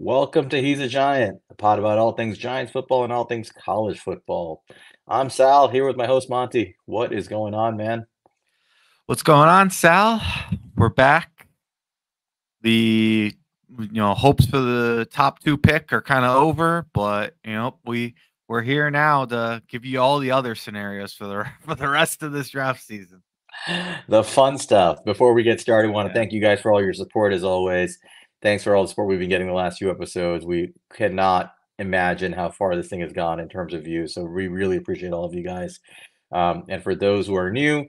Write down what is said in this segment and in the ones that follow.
Welcome to He's a Giant, a pod about all things Giants football and all things college football. I'm Sal here with my host Monty. What is going on, man? What's going on, Sal? We're back. The hopes for the top 2 pick are kind of over, but we're here now to give you all the other scenarios for the rest of this draft season. The fun stuff. Before we get started, I want to thank you guys for all your support as always. Thanks for all the support we've been getting the last few episodes. We cannot imagine how far this thing has gone in terms of views, so we really appreciate all of you guys. And for those who are new,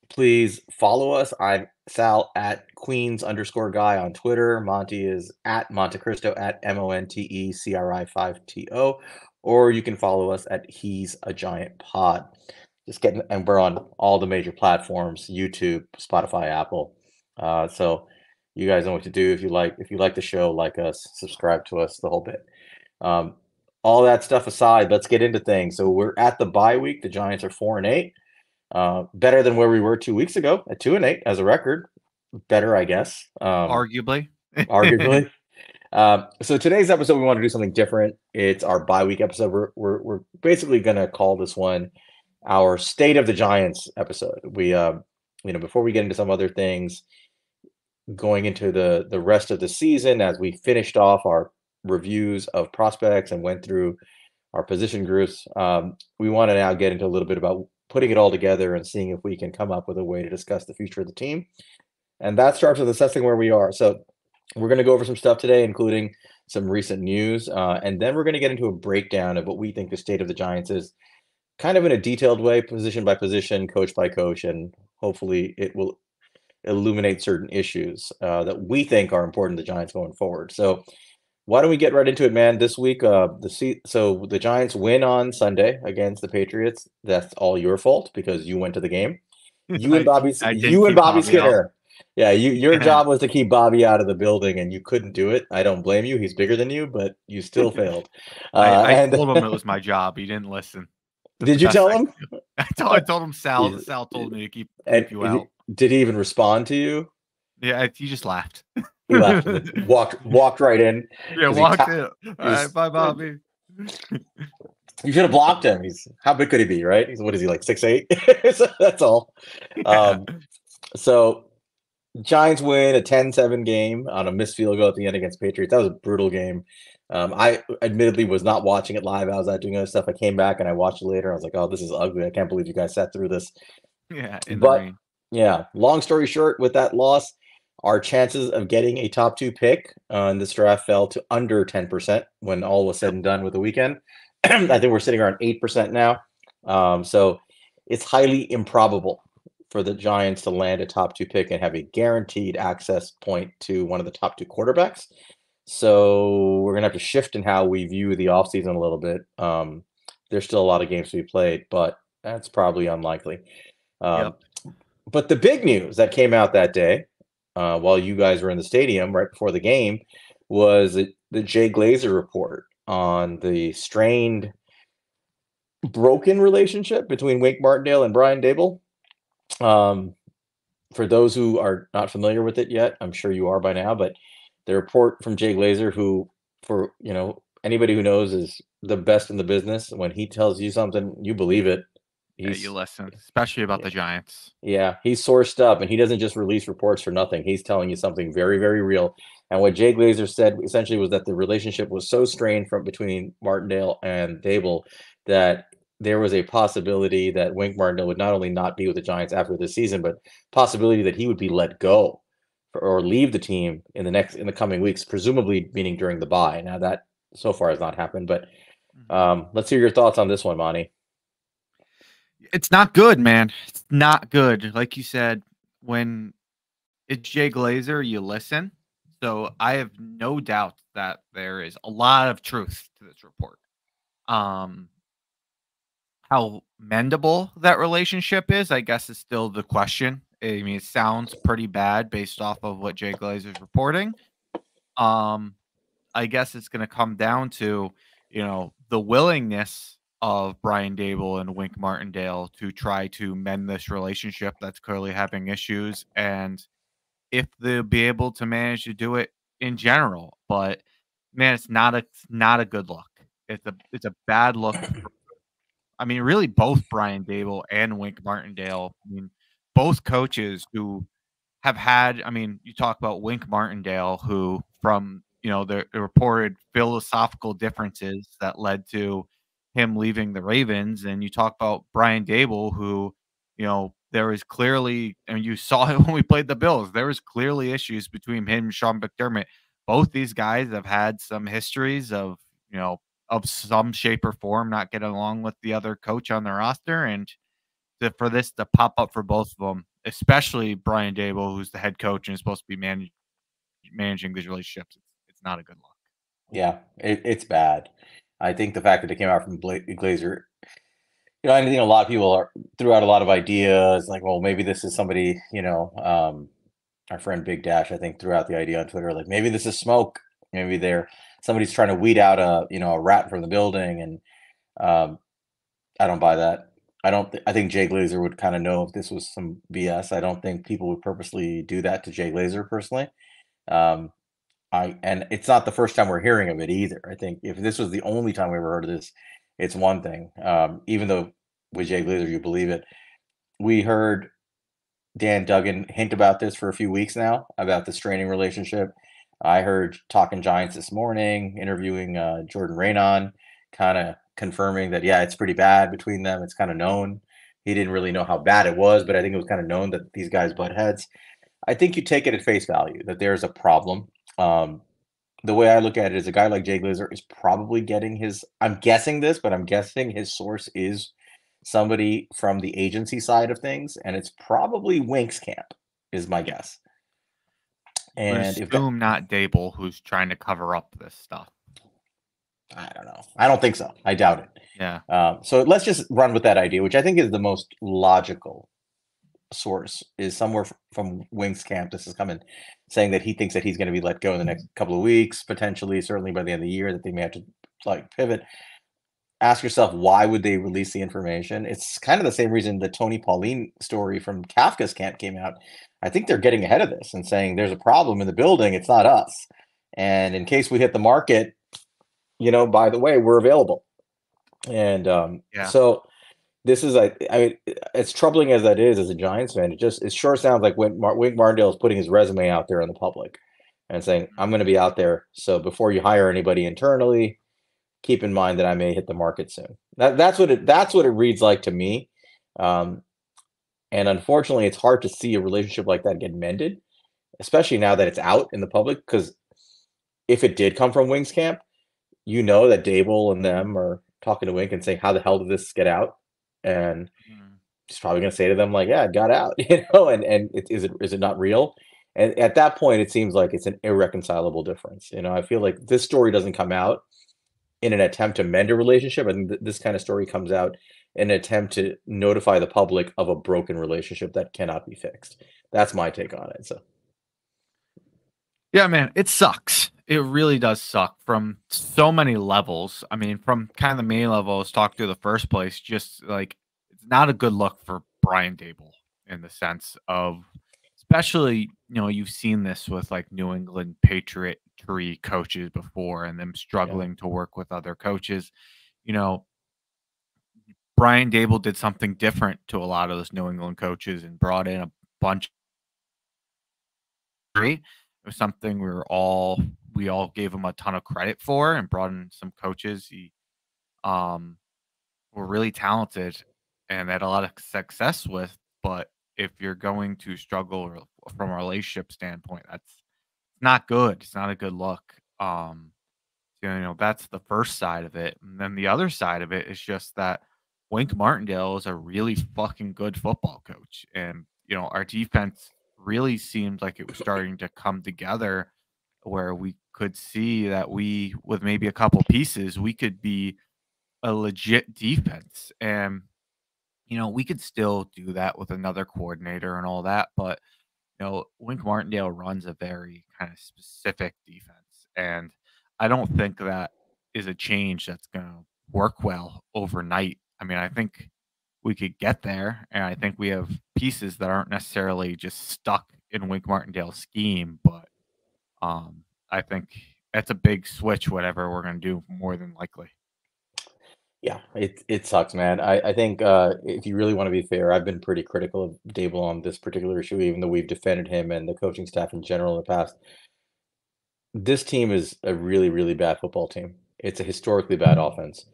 please follow us. I'm Sal at Queens_guy on Twitter. Monty is at Montecristo at MONTECRI5TO. Or you can follow us at He's a Giant Pod. And we're on all the major platforms: YouTube, Spotify, Apple. So you guys know what to do. If you like the show, like us, subscribe to us, the whole bit. All that stuff aside, let's get into things. So we're at the bye week. The Giants are 4-8. Better than where we were 2 weeks ago at 2-8 as a record. Better, I guess. Arguably. So today's episode, we want to do something different. It's our bye week episode. We're basically gonna call this one our State of the Giants episode. We before we get into some other things, going into the rest of the season, as we finished off our reviews of prospects and went through our position groups, we want to now get into a little bit about putting it all together and seeing if we can come up with a way to discuss the future of the team. And that starts with assessing where we are. So we're going to go over some stuff today, including some recent news, and then we're going to get into a breakdown of what we think the state of the Giants is, kind of in a detailed way, position by position, coach by coach, and hopefully it will illuminate certain issues that we think are important to the Giants going forward. So why don't we get right into it, man? This week, so the Giants win on Sunday against the Patriots. That's all your fault because you went to the game. You and Bobby Skinner. Yeah, your job was to keep Bobby out of the building, and you couldn't do it. I don't blame you. He's bigger than you, but you still failed. I told him it was my job. He didn't listen. Did you tell him? I told him Sal. Sal told me to keep you out. Did he even respond to you? Yeah, he just laughed. He laughed. walked right in. Yeah, walked in. All right, bye, Bobby. You should have blocked him. How big could he be, right? What is he, like 6'8"? So that's all. Yeah. So Giants win a 10-7 game on a missed field goal at the end against Patriots. That was a brutal game. I admittedly was not watching it live. I was out doing other stuff. I came back and I watched it later. I was like, oh, this is ugly. I can't believe you guys sat through this. Yeah, in the rain. Yeah, long story short, with that loss, our chances of getting a top 2 pick in this draft fell to under 10% when all was said and done with the weekend. I think we're sitting around 8% now. So it's highly improbable for the Giants to land a top 2 pick and have a guaranteed access point to one of the top 2 quarterbacks. So we're going to have to shift in how we view the offseason a little bit. There's still a lot of games to be played, but that's probably unlikely. But the big news that came out that day, while you guys were in the stadium right before the game, was the Jay Glazer report on the strained, broken relationship between Wink Martindale and Brian Daboll. For those who are not familiar with it yet, I'm sure you are by now, but the report from Jay Glazer, who, for anybody who knows, is the best in the business. When he tells you something, you believe it. You listen, especially about the Giants. Yeah, he's sourced up, and he doesn't just release reports for nothing. He's telling you something very, very real. And what Jay Glazer said essentially was that the relationship was so strained between Martindale and Daboll that there was a possibility that Wink Martindale would not only not be with the Giants after this season, but possibility that he would be let go or leave the team in the coming weeks, presumably meaning during the bye. Now that so far has not happened, but let's hear your thoughts on this one, Monty. It's not good, man. It's not good. Like you said, when it's Jay Glazer, you listen. So I have no doubt that there is a lot of truth to this report. How mendable that relationship is, I guess, is still the question. I mean, it sounds pretty bad based off of what Jay Glazer is reporting. I guess it's going to come down to, the willingness of Brian Daboll and Wink Martindale to try to mend this relationship that's clearly having issues, and if they'll be able to manage to do it in general. But man, it's not a good look. It's a bad look. I mean, really, both Brian Daboll and Wink Martindale. I mean, both coaches who have had. I mean, you talk about Wink Martindale, who from the reported philosophical differences that led to him leaving the Ravens, and you talk about Brian Daboll, who there was clearly, and you saw it when we played the Bills. There was clearly issues between him and Sean McDermott. Both these guys have had some histories of of some shape or form not getting along with the other coach on the roster, and for this to pop up for both of them, especially Brian Daboll, who's the head coach and is supposed to be managing these relationships, it's not a good look. Yeah, it's bad. I think the fact that it came out from Glazer, I think a lot of people threw out a lot of ideas, like, well, maybe this is somebody, our friend Big Dash, I think, threw out the idea on Twitter, like maybe this is smoke, maybe somebody's trying to weed out a rat from the building, and um, I don't buy that. I think Jay Glazer would kind of know if this was some BS. I don't think people would purposely do that to Jay Glazer personally. Um, and it's not the first time we're hearing of it either. I think if this was the only time we ever heard of this, it's one thing. Even though with Jay Glazer, you believe it. We heard Dan Duggan hint about this for a few weeks now, about the straining relationship. I heard Talking Giants this morning, interviewing Jordan Raanan, kind of confirming that, yeah, it's pretty bad between them. It's kind of known. He didn't really know how bad it was, but I think it was kind of known that these guys butt heads. I think you take it at face value that there's a problem. Um, the way I look at it is a guy like Jay Glazer is probably getting I'm guessing this, but I'm guessing his source is somebody from the agency side of things, and it's probably Wink's camp, is my guess. Would And if that, assume not Daboll, who's trying to cover up this stuff. I don't know. I don't think so. I doubt it. Yeah. So let's just run with that idea, which I think is the most logical source, is somewhere from Wink's camp. This is coming, saying that he thinks that he's going to be let go in the next couple of weeks, potentially, certainly by the end of the year, that they may have to pivot. Ask yourself, why would they release the information? It's kind of the same reason the Tony Pauline story from Kafka's camp came out. I think they're getting ahead of this and saying there's a problem in the building. It's not us. And in case we hit the market, by the way, we're available. And Yeah. so this is, I mean, as troubling as that is as a Giants fan, it sure sounds like Wink Martindale is putting his resume out there in the public and saying, I'm going to be out there. So before you hire anybody internally, keep in mind that I may hit the market soon. That's what it reads like to me. And unfortunately, it's hard to see a relationship like that get mended, especially now that it's out in the public. Because if it did come from Wings camp, that Daboll and them are talking to Wink and saying, "How the hell did this get out?" And he's probably going to say to them, like, "Yeah, it got out," is it not real? And at that point, it seems like it's an irreconcilable difference. I feel like this story doesn't come out in an attempt to mend a relationship. I think this kind of story comes out in an attempt to notify the public of a broken relationship that cannot be fixed. That's my take on it. So, yeah, man, it sucks. It really does suck from so many levels. I mean, from kind of the main level I was talking to the first place, just like it's not a good look for Brian Daboll in the sense of, especially, you've seen this with like New England Patriot tree coaches before and them struggling to work with other coaches. Brian Daboll did something different to a lot of those New England coaches and brought in a bunch. Great. It was something we all gave him a ton of credit for and brought in some coaches. He were really talented and had a lot of success with. But if you're going to struggle from a relationship standpoint, that's not good. It's not a good look. That's the first side of it. And then the other side of it is just that Wink Martindale is a really fucking good football coach. And, our defense really seemed like it was starting to come together where we could see that with maybe a couple pieces, we could be a legit defense. And, we could still do that with another coordinator and all that. But, Wink Martindale runs a very kind of specific defense. And I don't think that is a change that's going to work well overnight. I mean, I think we could get there, and I think we have pieces that aren't necessarily just stuck in Wink Martindale's scheme, but I think that's a big switch. Whatever we're going to do, more than likely. Yeah, it sucks, man. I think if you really want to be fair, I've been pretty critical of Daboll on this particular issue, even though we've defended him and the coaching staff in general in the past. This team is a really, really bad football team. It's a historically bad offense.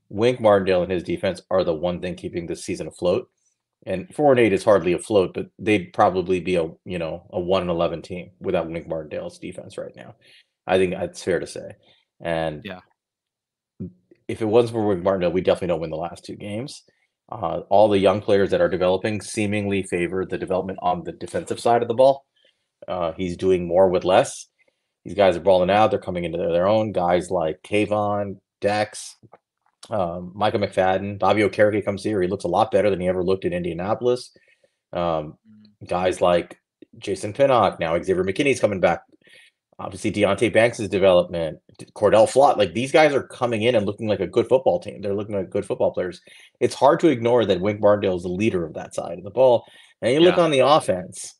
Wink Martindale and his defense are the one thing keeping this season afloat. And 4-8 is hardly afloat, but they'd probably be a 1-11 team without Wink Martindale's defense right now. I think that's fair to say. And Yeah. if it wasn't for Wink Martindale, we definitely don't win the last two games. All the young players that are developing seemingly favor the development on the defensive side of the ball. He's doing more with less. These guys are balling out. They're coming into their own. Guys like Kayvon, Dex, Michael McFadden, Bobby Okereke comes here. He looks a lot better than he ever looked in Indianapolis. Guys like Jason Pinnock, now Xavier McKinney's coming back. Obviously, Deonte Banks' development, Cordell Flott, like these guys are coming in and looking like a good football team. They're looking like good football players. It's hard to ignore that Wink Martindale is the leader of that side of the ball. And you look on the offense,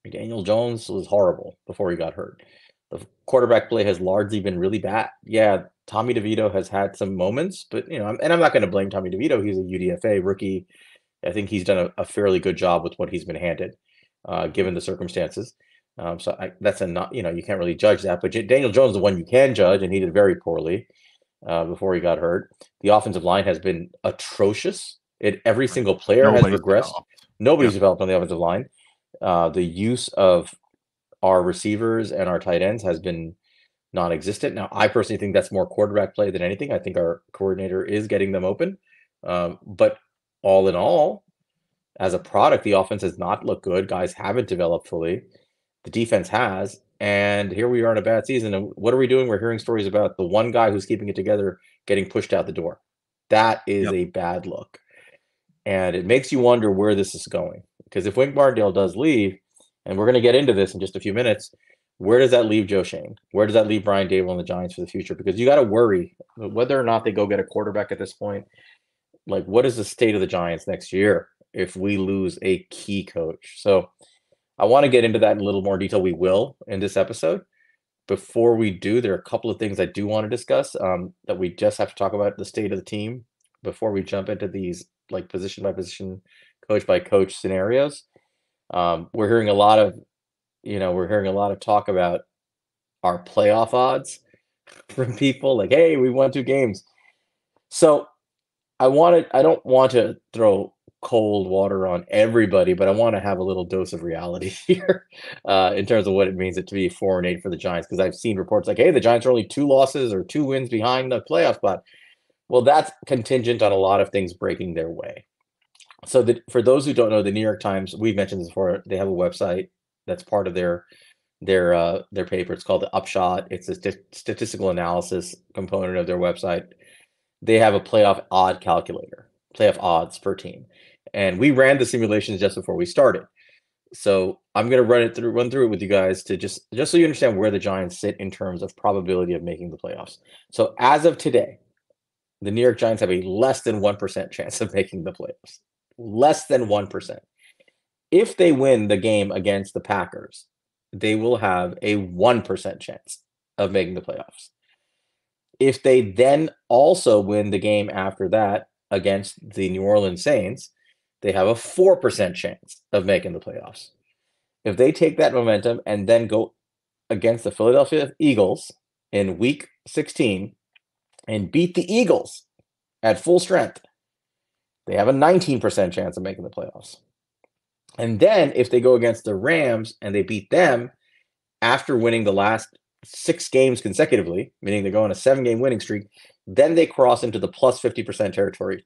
Daniel Jones was horrible before he got hurt. The quarterback play has largely been really bad. Yeah, Tommy DeVito has had some moments, but and I'm not going to blame Tommy DeVito. He's a UDFA rookie. I think he's done a fairly good job with what he's been handed, given the circumstances. That's you can't really judge that. But Daniel Jones is the one you can judge, and he did very poorly before he got hurt. The offensive line has been atrocious. Every single player has regressed. Nobody's developed on the offensive line. The use of our receivers and our tight ends has been non-existent. Now, I personally think that's more quarterback play than anything. I think our coordinator is getting them open. But all in all, as a product, the offense has not looked good. Guys haven't developed fully. The defense has. And here we are in a bad season. And what are we doing? We're hearing stories about the one guy who's keeping it together getting pushed out the door. That is a bad look. And it makes you wonder where this is going. Because if Wink Martindale does leave, and we're going to get into this in just a few minutes, where does that leave Joe Schoen? Where does that leave Brian Daboll and the Giants for the future? Because you got to worry whether or not they go get a quarterback at this point. Like, what is the state of the Giants next year if we lose a key coach? So I want to get into that in a little more detail. We will in this episode. Before we do, there are a couple of things I do want to discuss that we just have to talk about the state of the team before we jump into these like position by position, coach by coach scenarios. We're hearing a lot of talk about our playoff odds from people like, hey, we won 2 games. So I don't want to throw cold water on everybody, but I want to have a little dose of reality here in terms of what it means to be 4-8 for the Giants. Because I've seen reports like, hey, the Giants are only 2 losses or 2 wins behind the playoff spot. Well, that's contingent on a lot of things breaking their way. So for those who don't know, the New York Times, we've mentioned this before, they have a website that's part of their paper. It's called the Upshot. It's a statistical analysis component of their website. They have a playoff odd calculator, playoff odds per team. And we ran the simulations just before we started. So I'm going to run through it with you guys to just so you understand where the Giants sit in terms of probability of making the playoffs. So as of today, the New York Giants have a less than 1% chance of making the playoffs. Less than 1%. If they win the game against the Packers, they will have a 1% chance of making the playoffs. If they then also win the game after that against the New Orleans Saints, they have a 4% chance of making the playoffs. If they take that momentum and then go against the Philadelphia Eagles in week 16 and beat the Eagles at full strength, they have a 19% chance of making the playoffs. And then if they go against the Rams and they beat them after winning the last 6 games consecutively, meaning they go on a 7-game winning streak, then they cross into the plus 50% territory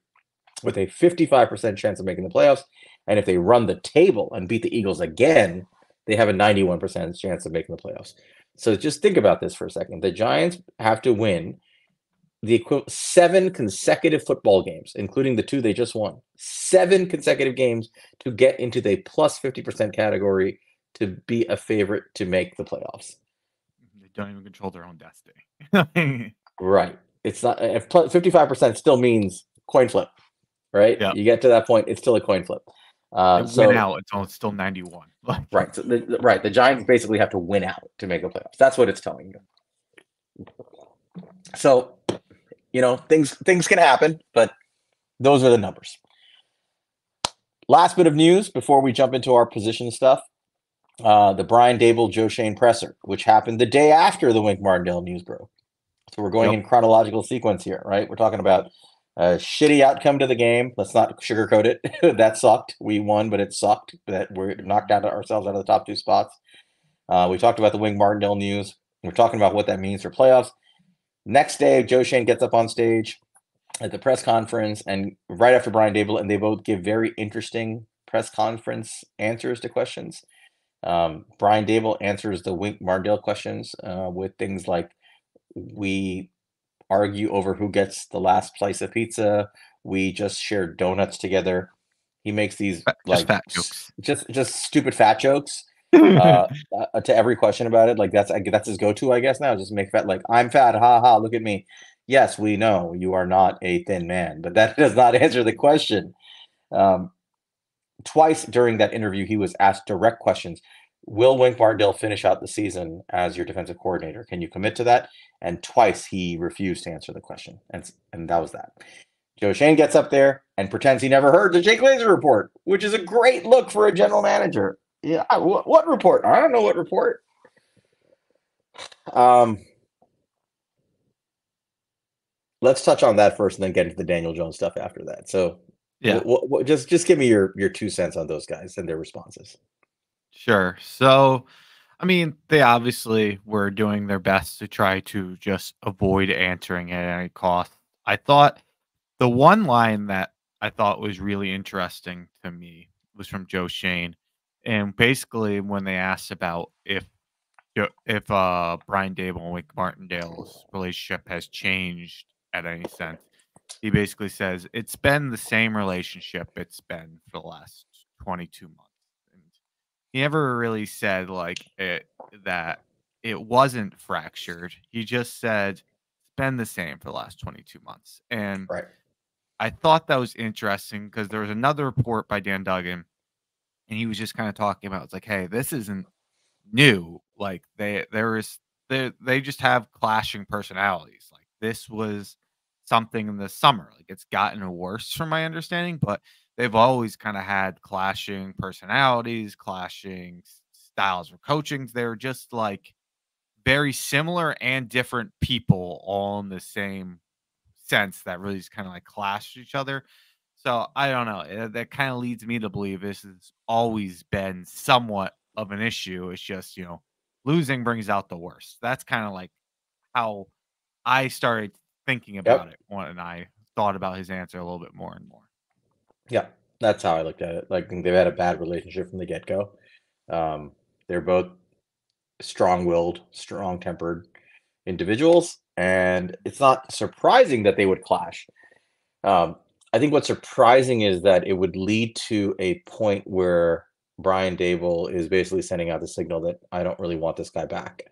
with a 55% chance of making the playoffs. And if they run the table and beat the Eagles again, they have a 91% chance of making the playoffs. So just think about this for a second. The Giants have to win the equivalent 7 consecutive football games, including the 2 they just won. 7 consecutive games to get into the plus 50% category to be a favorite to make the playoffs. They don't even control their own destiny. Right. It's not 55% still means coin flip, right? Yeah. You get to that point, it's still a coin flip. Win out, it's still 91. Right. So the Giants basically have to win out to make the playoffs. That's what it's telling you. So, things can happen, but those are the numbers. Last bit of news before we jump into our position stuff. The Brian Daboll, Joe Schoen presser, which happened the day after the Wink Martindale news broke. So we're going in chronological sequence here, right? We're talking about a shitty outcome to the game. Let's not sugarcoat it. That sucked. We won, but it sucked. That we're knocked out ourselves out of the top 2 spots. We talked about the Wink Martindale news. We're talking about what that means for playoffs. Next day, Joe Schoen gets up on stage at the press conference, and right after Brian Daboll, and they both give very interesting press conference answers to questions. Brian Daboll answers the Wink Martindale questions with things like, we argue over who gets the last slice of pizza. We just shared donuts together. He makes these Just fat jokes. just stupid fat jokes to every question about it. Like that's his go-to, I guess now. Just make fat, like, I'm fat, ha ha, look at me. Yes, we know you are not a thin man, but that does not answer the question. Twice during that interview, he was asked direct questions. Will Wink Martindale finish out the season as your defensive coordinator? Can you commit to that? And twice he refused to answer the question. And that was that. Joe Schoen gets up there and pretends he never heard the Jay Glazer report, which is a great look for a general manager. Yeah, what report? I don't know what report. Let's touch on that first and then get into the Daniel Jones stuff after that. So Yeah. just give me your 2 cents on those guys and their responses. Sure. So, I mean, they obviously were doing their best to try to just avoid answering at any cost. I thought the one line that I thought was really interesting to me was from Joe Schoen. And basically, when they asked about if Brian Daboll and Wink Martindale's relationship has changed at any sense, he basically says it's been the same relationship it's been for the last 22 months. And he never really said that it wasn't fractured. He just said it's been the same for the last 22 months. And Right. I thought that was interesting because there was another report by Dan Duggan, and he was just kind of talking about, it's like, hey, this isn't new. Like they just have clashing personalities. Like this was something in the summer. Like it's gotten worse from my understanding, but they've always kind of had clashing personalities, clashing styles of coaching. They're just like very similar and different people all in the same sense that really just kind of like clash each other. So I don't know. That kind of leads me to believe this has always been somewhat of an issue. It's just, losing brings out the worst. That's kind of like how I started thinking about it when I thought about his answer a little bit more and more. Yeah, that's how I looked at it. Like, they've had a bad relationship from the get-go. They're both strong-willed, strong-tempered individuals, and it's not surprising that they would clash. I think what's surprising is that it would lead to a point where Brian Daboll is basically sending out the signal that I don't really want this guy back,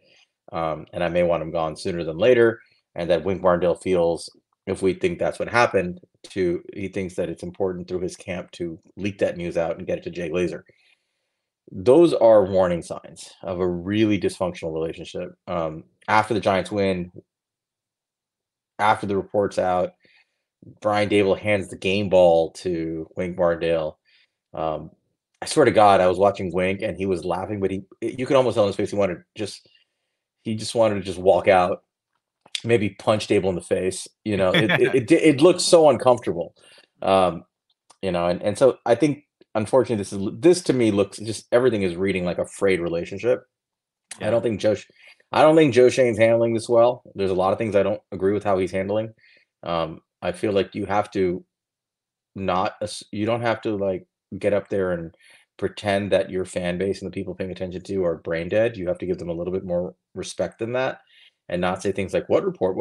and I may want him gone sooner than later, and that Wink Martindale feels, if we think that's what happened, he thinks that it's important through his camp to leak that news out and get it to Jay Glazer. Those are warning signs of a really dysfunctional relationship. After the Giants win, after the report's out, Brian Daboll hands the game ball to Wink Martindale. I swear to God, I was watching Wink and he was laughing, but you could almost tell in his face he just wanted to just walk out, maybe punch Daboll in the face. It looked so uncomfortable. And so I think, unfortunately, this to me looks, just everything is reading like a frayed relationship. Yeah. I don't think Joe Schoen's handling this well. There's a lot of things I don't agree with how he's handling. I feel like you don't have to like get up there and pretend that your fan base and the people paying attention to you are brain dead. You have to give them a little bit more respect than that, and not say things like, what report?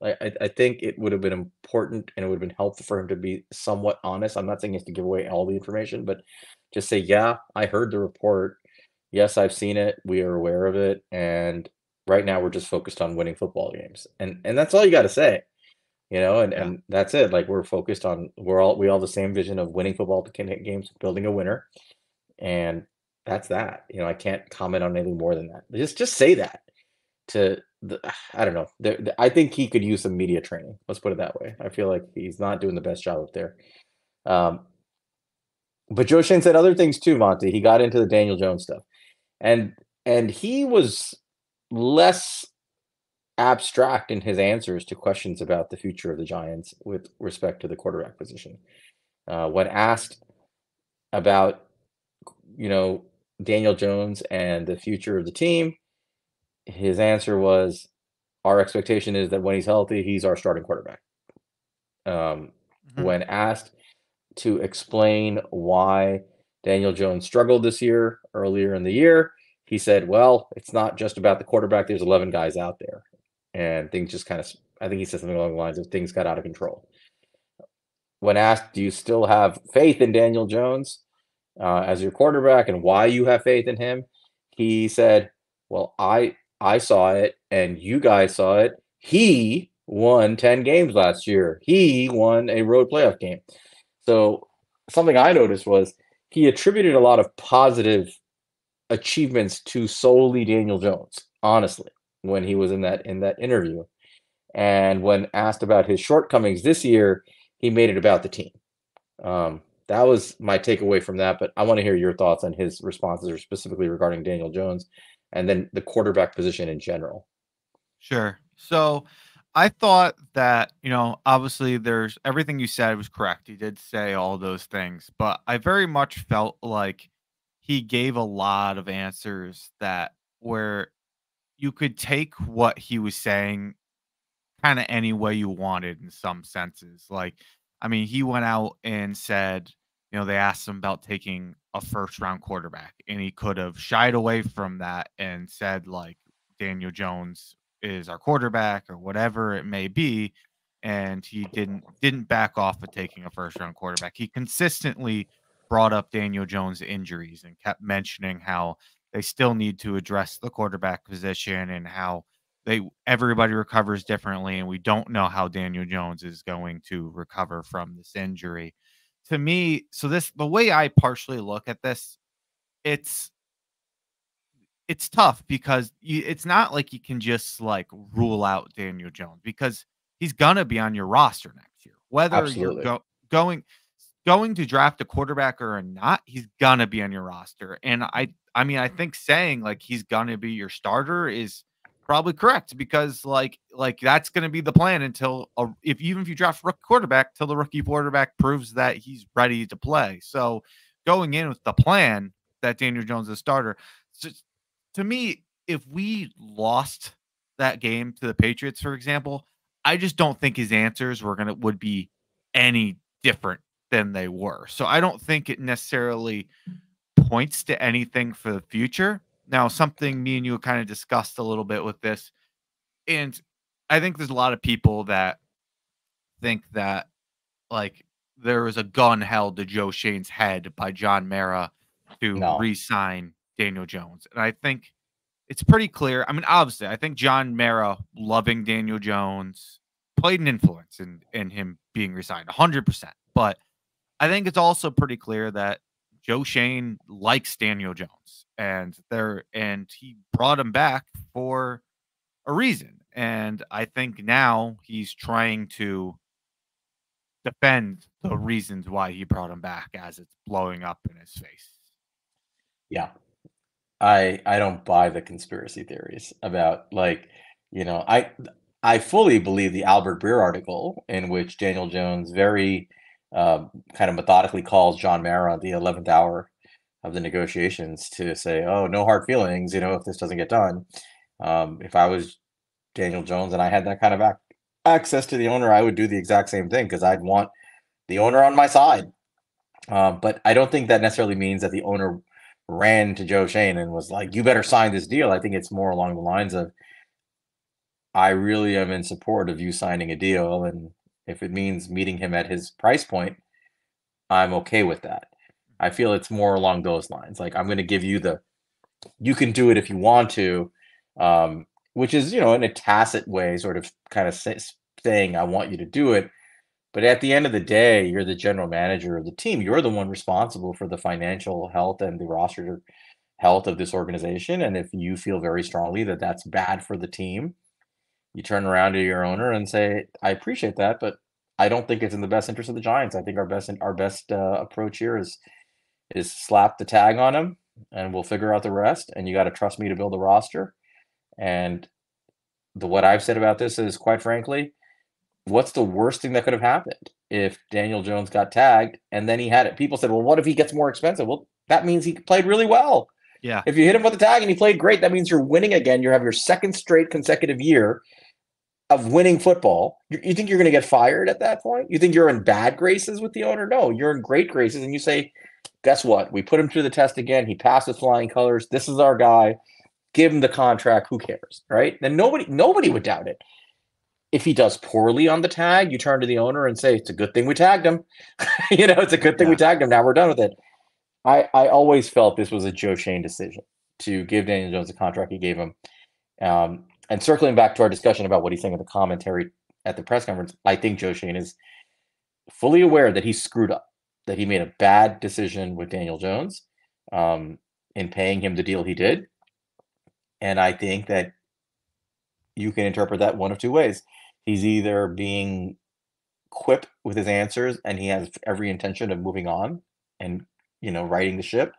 I think it would have been important and it would have been helpful for him to be somewhat honest. I'm not saying he has to give away all the information, but just say, yeah, I heard the report. Yes, I've seen it. We are aware of it. And right now we're just focused on winning football games. And that's all you got to say. And that's it. Like, we all have the same vision of winning football games, building a winner, and that's that. I can't comment on anything more than that. Just say that to I don't know. I think he could use some media training. Let's put it that way. I feel like he's not doing the best job up there. Um, but Joe Schoen said other things too, Monty. He got into the Daniel Jones stuff, and he was less abstract in his answers to questions about the future of the Giants with respect to the quarterback position. When asked about, you know, Daniel Jones and the future of the team, his answer was, "Our expectation is that when he's healthy, he's our starting quarterback." Um, Mhm. when asked to explain why Daniel Jones struggled this year earlier in the year, he said, "Well, it's not just about the quarterback. There's 11 guys out there, and things just kind of." I think he said something along the lines of things got out of control. When asked, "Do you still have faith in Daniel Jones as your quarterback, and why you have faith in him?" He said, "Well, I saw it, and you guys saw it. He won 10 games last year. He won a road playoff game." So something I noticed was he attributed a lot of positive achievements to solely Daniel Jones, honestly, when he was in that interview. And when asked about his shortcomings this year, he made it about the team. That was my takeaway from that, but I want to hear your thoughts on his responses, or specifically regarding Daniel Jones, and then the quarterback position in general. Sure. So I thought that, obviously there's everything you said was correct. He did say all those things, but I very much felt like he gave a lot of answers that where you could take what he was saying kind of any way you wanted in some senses. Like, I mean, he went out and said, they asked him about taking a first round quarterback, and he could have shied away from that and said, like, Daniel Jones is our quarterback or whatever it may be. And he didn't back off of taking a first round quarterback. He consistently brought up Daniel Jones' injuries and kept mentioning how they still need to address the quarterback position and how everybody recovers differently, and we don't know how Daniel Jones is going to recover from this injury. To me, so this the way I partially look at this, it's it's tough because it's not like you can just like rule out Daniel Jones because he's gonna be on your roster next year, whether you're Absolutely. going to draft a quarterback or not. He's gonna be on your roster, and I mean, I think saying like he's gonna be your starter is probably correct because like that's gonna be the plan until if even if you draft rookie quarterback till the rookie quarterback proves that he's ready to play. So going in with the plan that Daniel Jones is a starter, so to me, if we lost that game to the Patriots, for example, I just don't think his answers would be any different than they were. So I don't think it necessarily points to anything for the future. Now, something me and you kind of discussed a little bit with this, and I think there's a lot of people that think that like there was a gun held to Joe Shane's head by John Mara to No. re-sign Daniel Jones. And I think it's pretty clear. I mean, obviously, I think John Mara loving Daniel Jones played an influence in him being resigned 100%. But I think it's also pretty clear that Joe Shane likes Daniel Jones and he brought him back for a reason. And I think now he's trying to defend the reasons why he brought him back as it's blowing up in his face. Yeah. I don't buy the conspiracy theories about, like, I fully believe the Albert Breer article in which Daniel Jones very kind of methodically calls John Mara the 11th hour of the negotiations to say, "Oh, no hard feelings, if this doesn't get done." If I was Daniel Jones and I had that kind of access to the owner, I would do the exact same thing because I'd want the owner on my side. But I don't think that necessarily means that the owner ran to Joe Shane and was like, "You better sign this deal." I think it's more along the lines of, "I really am in support of you signing a deal, and if it means meeting him at his price point, I'm okay with that." I feel it's more along those lines. Like, I'm going to give you you can do it if you want to, which is, in a tacit way, sort of kind of saying, "I want you to do it." But at the end of the day, you're the general manager of the team. You're the one responsible for the financial health and the roster health of this organization. And if you feel very strongly that that's bad for the team, You turn around to your owner and say, "I appreciate that, but I don't think it's in the best interest of the Giants. I think our best approach here is slap the tag on him, and we'll figure out the rest. And you got to trust me to build a roster." And what I've said about this is, quite frankly, what's the worst thing that could have happened if Daniel Jones got tagged and then he had it? People said, "Well, what if he gets more expensive?" Well, that means he played really well. Yeah. If you hit him with the tag and he played great, that means you're winning again. You have your second straight consecutive year of winning football. You think you're going to get fired at that point? You think you're in bad graces with the owner? No, you're in great graces. And you say, guess what? We put him through the test again. He passed with flying colors. This is our guy. Give him the contract. Who cares? Right? Then nobody would doubt it. If he does poorly on the tag, you turn to the owner and say, it's a good thing we tagged him. It's a good thing we tagged him. Now we're done with it. I always felt this was a Joe Schoen decision to give Daniel Jones the contract he gave him. And circling back to our discussion about what he's saying in the commentary at the press conference, I think Joe Schoen is fully aware that he screwed up, that he made a bad decision with Daniel Jones in paying him the deal he did. And I think that you can interpret that one of two ways. He's either being quip with his answers and he has every intention of moving on and, righting the ship,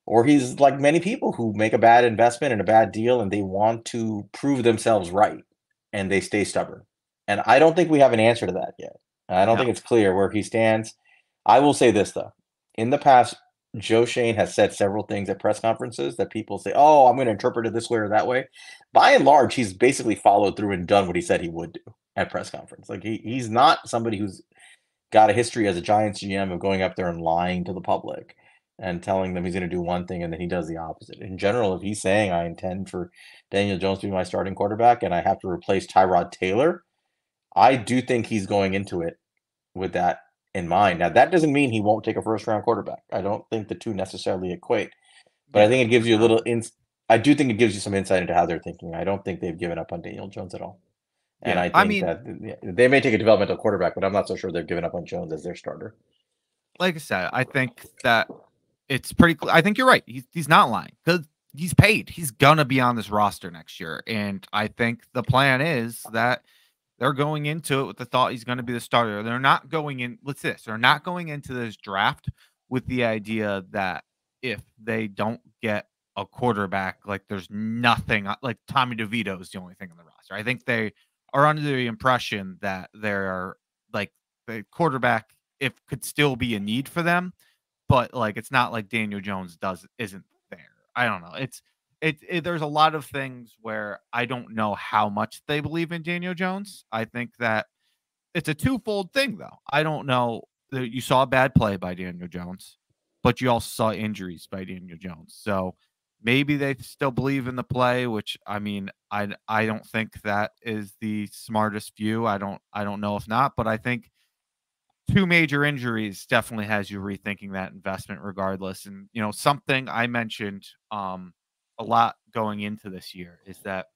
or he's like many people who make a bad investment and a bad deal and they want to prove themselves right and they stay stubborn. And I don't think we have an answer to that yet. I don't think it's clear where he stands. I will say this, though. In the past, Joe Schoen has said several things at press conferences that people say, oh, I'm going to interpret it this way or that way. By and large, he's basically followed through and done what he said he would do at press conference. Like he's not somebody who's got a history as a Giants GM of going up there and lying to the public and telling them he's going to do one thing and then he does the opposite. In general, if he's saying I intend for Daniel Jones to be my starting quarterback and I have to replace Tyrod Taylor, I do think he's going into it with that in mind. Now, that doesn't mean he won't take a first-round quarterback. I don't think the two necessarily equate. But I think it gives you a little I do think it gives you some insight into how they're thinking. I don't think they've given up on Daniel Jones at all. And I think that they may take a developmental quarterback, but I'm not so sure they've given up on Jones as their starter. Like I said, I think that it's pretty clear. I think you're right. He's not lying because he's paid. He's going to be on this roster next year. And I think the plan is that they're going into it with the thought he's going to be the starter. They're not going in. They're not going into this draft with the idea that if they don't get a quarterback, like there's nothing, like Tommy DeVito is the only thing on the roster. I think they are under the impression that they're like the quarterback, if could still be a need for them, but like it's not like Daniel Jones isn't there. I don't know. There's a lot of things where I don't know how much they believe in Daniel Jones. I think that it's a twofold thing, though. I don't know that you saw a bad play by Daniel Jones, but you also saw injuries by Daniel Jones. So maybe they still believe in the play, which I mean, I don't think that is the smartest view. I don't know if not, but I think two major injuries definitely has you rethinking that investment regardless. And something I mentioned a lot going into this year is that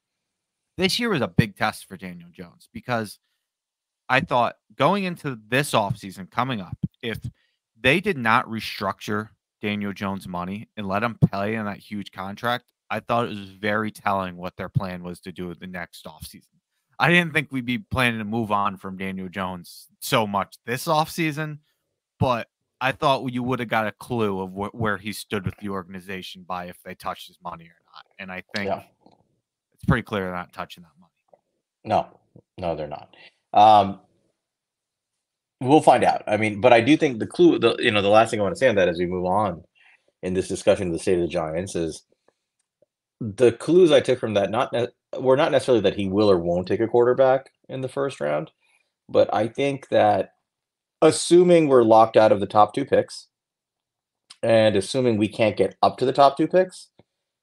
this year was a big test for Daniel Jones because I thought going into this offseason coming up, if they did not restructure Daniel Jones' money and let him play on that huge contract, I thought it was very telling what their plan was to do the next offseason. I didn't think we'd be planning to move on from Daniel Jones so much this offseason, but I thought you would have got a clue of where he stood with the organization by if they touched his money or not. And I think it's pretty clear they're not touching that money. No, they're not. We'll find out. I mean, but I do think the clue, the last thing I want to say on that as we move on in this discussion of the state of the Giants is the clues I took from that were not necessarily that he will or won't take a quarterback in the first round, but I think that assuming we're locked out of the top two picks and assuming we can't get up to the top two picks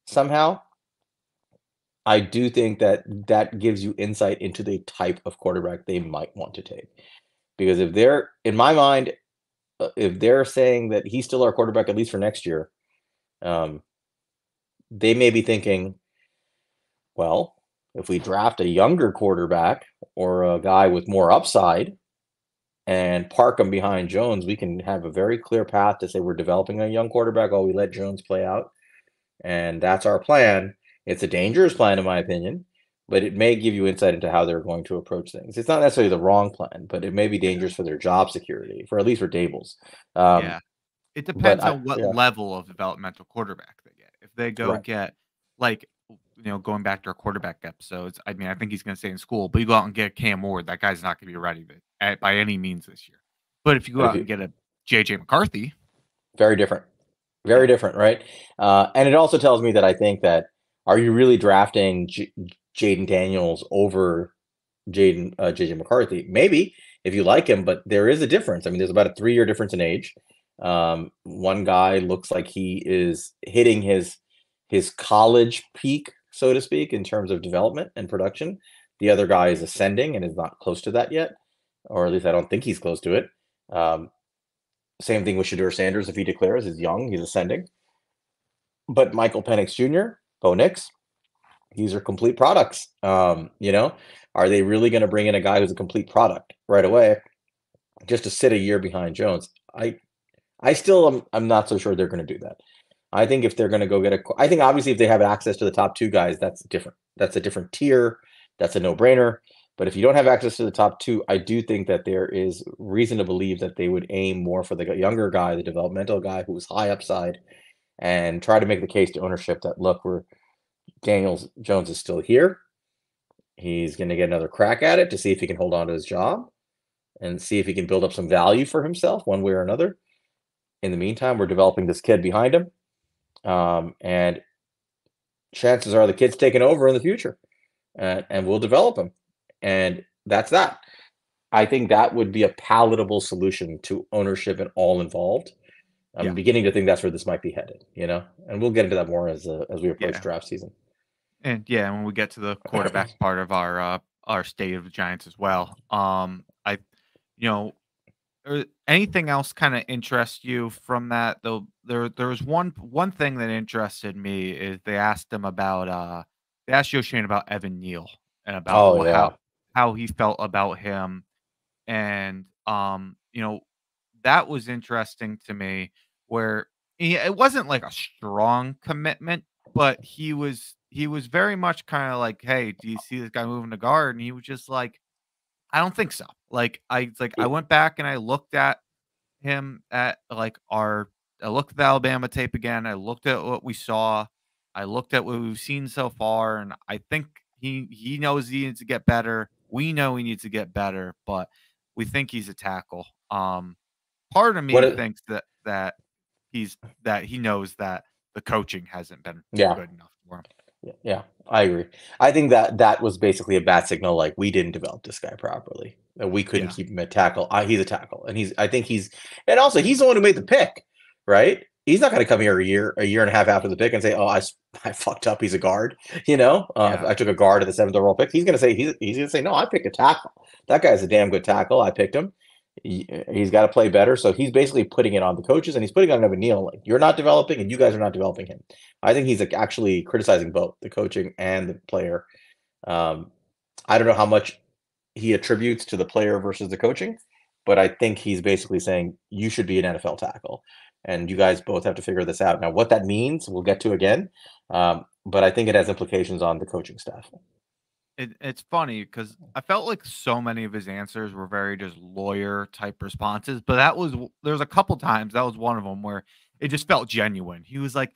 somehow, I do think that gives you insight into the type of quarterback they might want to take. Because if they're, in my mind, if they're saying that he's still our quarterback, at least for next year, they may be thinking, well, if we draft a younger quarterback or a guy with more upside and park him behind Jones, we can have a very clear path to say we're developing a young quarterback while we let Jones play out. And that's our plan. It's a dangerous plan, in my opinion, but it may give you insight into how they're going to approach things. It's not necessarily the wrong plan, but it may be Yeah. dangerous for their job security, for at least for Daboll's. Um, Yeah. It but depends I, on what yeah, level of developmental quarterback they get. If they go right. get like, going back to our quarterback episodes, I mean, I think he's gonna stay in school, but you go out and get Cam Ward, that guy's not gonna be ready by any means this year. But if you go But if out you, and get a JJ McCarthy, very different, very yeah, different, right? And it also tells me that I think that are you really drafting Jaden Daniels over JJ McCarthy? Maybe if you like him, but there is a difference. I mean, there's about a 3 year difference in age. One guy looks like he is hitting his college peak, so to speak, in terms of development and production. The other guy is ascending and is not close to that yet, or at least I don't think he's close to it. Um, Same thing with Shador Sanders. If he declares, is young, he's ascending. But Michael Penix Jr., Bo Nix, these are complete products. Are they really going to bring in a guy who's a complete product right away just to sit a year behind Jones? I still I'm not so sure they're going to do that. I think if they're going to go get I think obviously if they have access to the top two guys, that's different. That's a different tier. That's a no brainer. But if you don't have access to the top two, I do think that there is reason to believe that they would aim more for the younger guy, the developmental guy who's high upside, and try to make the case to ownership that look, we're Daniels Jones is still here. He's going to get another crack at it to see if he can hold on to his job and see if he can build up some value for himself one way or another. In the meantime, we're developing this kid behind him. And chances are the kid's taking over in the future and we'll develop him. And that's that. I think that would be a palatable solution to ownership and all involved. I'm yeah, beginning to think that's where this might be headed, and we'll get into that more as we approach yeah, draft season. and yeah, when we get to the quarterback part of our state of the Giants as well, I, you know, anything else kind of interest you from that? Though there was one thing that interested me is they asked Joe Schoen about Evan Neal and about Oh yeah. how he felt about him, and that was interesting to me where it wasn't like a strong commitment, but he was very much kind of like, hey, do you see this guy moving to guard? And he was just like, I don't think so. I went back and I looked at him at like our I looked at the Alabama tape again. I looked at what we saw. I looked at what we've seen so far, and I think he knows he needs to get better. We know he needs to get better, but we think he's a tackle. Part of me What? thinks that he knows that the coaching hasn't been Yeah. good enough for him. Yeah, I agree. I think that that was basically a bad signal. Like we didn't develop this guy properly, and we couldn't Yeah, keep him at tackle. He's a tackle, and I think and also he's the one who made the pick, right? He's not going to come here a year and a half after the pick and say, "Oh, I fucked up. He's a guard." yeah, I took a guard at the seventh overall pick. He's going to say he's going to say, "No, I picked a tackle. That guy's a damn good tackle. I picked him. He's got to play better." So he's basically putting it on the coaches, and he's putting it on Evan Neal. Like you're not developing, and you guys are not developing him. I think he's like actually criticizing both the coaching and the player. Um, I don't know how much he attributes to the player versus the coaching, but I think he's basically saying you should be an NFL tackle, and you guys both have to figure this out. Now, what that means, we'll get to again, but I think it has implications on the coaching staff. it's funny because I felt like so many of his answers were very just lawyer type responses, but there was a couple times that was one of them where it just felt genuine. He was like,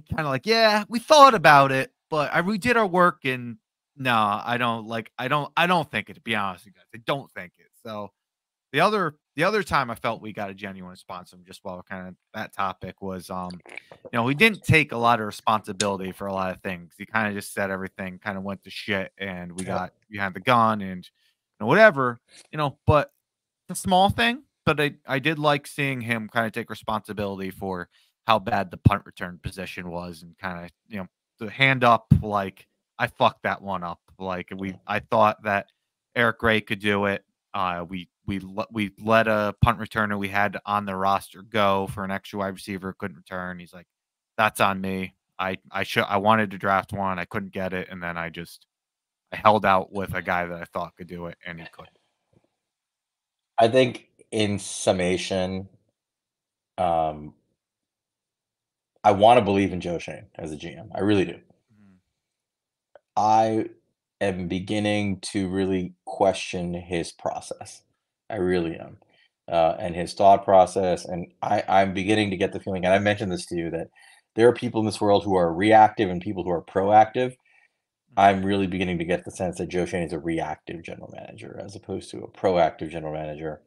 kind of like, yeah, we thought about it, but we did our work, and no, I don't think it. To be honest with you guys, I don't think it. So the other time I felt we got a genuine response from just while kind of that topic was he didn't take a lot of responsibility for a lot of things. He kind of just said everything kind of went to shit and we Yep. got behind the gun and whatever, but it's a small thing, but I did like seeing him kind of take responsibility for how bad the punt return position was and kind of, the hand up like I fucked that one up. Like I thought that Eric Gray could do it. We let a punt returner we had on the roster go for an extra wide receiver, couldn't return. He's like, that's on me. I wanted to draft one, I couldn't get it, and then I held out with a guy that I thought could do it, and he couldn't. I think in summation, um, I want to believe in Joe Schoen as a GM. I really do. Mhm. I am beginning to really question his process. I really am. And his thought process. And I'm beginning to get the feeling, and I mentioned this to you, that there are people in this world who are reactive and people who are proactive. I'm really beginning to get the sense that Joe Schoen is a reactive general manager as opposed to a proactive general manager.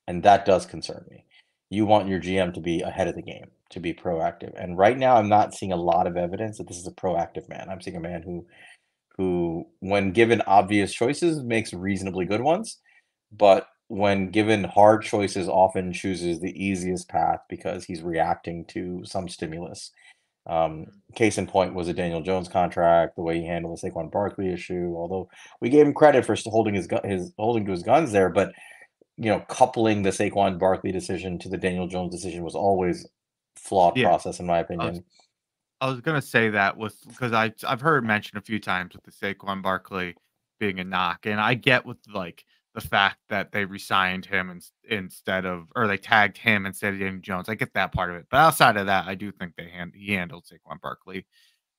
And that does concern me. You want your GM to be ahead of the game, to be proactive. And right now, I'm not seeing a lot of evidence that this is a proactive man. I'm seeing a man who, when given obvious choices, makes reasonably good ones, but when given hard choices, often chooses the easiest path because he's reacting to some stimulus. Case in point was a Daniel Jones contract, the way he handled the Saquon Barkley issue. Although we gave him credit for holding his holding to his guns there, but coupling the Saquon Barkley decision to the Daniel Jones decision was always flawed Yeah, process, in my I was opinion. I was gonna say that with because I've heard mentioned a few times with the Saquon Barkley being a knock, and I get with like the fact that they resigned him instead of or they tagged him instead of Daniel Jones. I get that part of it, but outside of that, I do think he handled Saquon Barkley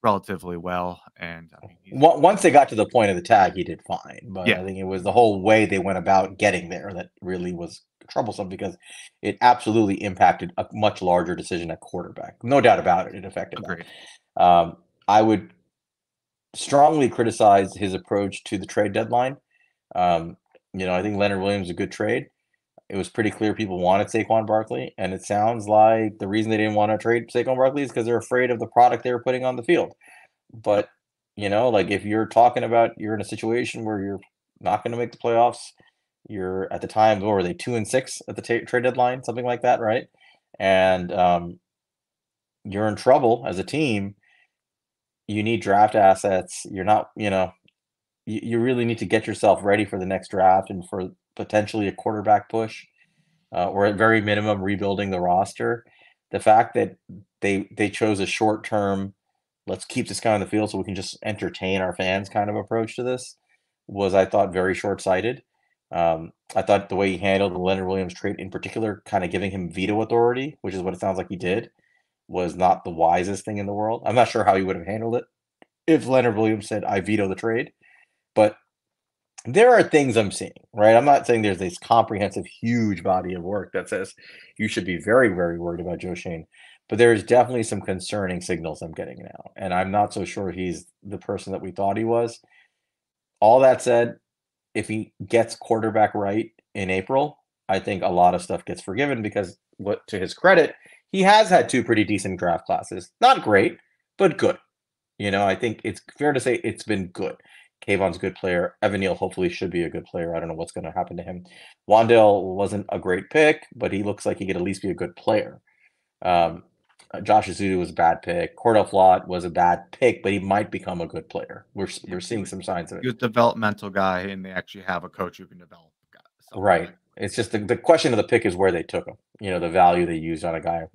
relatively well, and I mean he's Once they got to the point of the tag, he did fine, but yeah I think it was the whole way they went about getting there that really was troublesome because it absolutely impacted a much larger decision at quarterback. No doubt about it, it affected agreed. that. I would strongly criticize his approach to the trade deadline. Um, I think Leonard Williams is a good trade. It was pretty clear people wanted Saquon Barkley, and it sounds like the reason they didn't want to trade Saquon Barkley is because they're afraid of the product they were putting on the field. Yep. But, like if you're talking about you're in a situation where you're not going to make the playoffs, you're at the time, what were they, 2-6 at the trade deadline, something like that, right? And you're in trouble as a team. You need draft assets. You're not, you really need to get yourself ready for the next draft and for potentially a quarterback push, or at very minimum rebuilding the roster. The fact that they chose a short term, let's keep this guy on the field so we can just entertain our fans kind of approach to this was, I thought, very short sighted. I thought the way he handled the Leonard Williams trade in particular, kind of giving him veto authority, which is what it sounds like he did, was not the wisest thing in the world. I'm not sure how he would have handled it if Leonard Williams said, I veto the trade. But there are things I'm seeing, right? I'm not saying there's this comprehensive, huge body of work that says you should be very, very worried about Joe Schoen, but there's definitely some concerning signals I'm getting now, and I'm not so sure he's the person that we thought he was. All that said, if he gets quarterback right in April, I think a lot of stuff gets forgiven because, what to his credit, he has had two pretty decent draft classes. Not great, but good. I think it's fair to say it's been good. Kayvon's a good player. Evan Neal hopefully should be a good player. I don't know what's going to happen to him. Wandale wasn't a great pick, but he looks like he could at least be a good player. Um, Josh Azudu was a bad pick. Cordell Flott was a bad pick, but he might become a good player. Yeah, We're seeing some signs of he it. was a developmental guy, and they actually have a coach who can develop someone Right. like. It's just the question of the pick is where they took him. The value they used on a guy.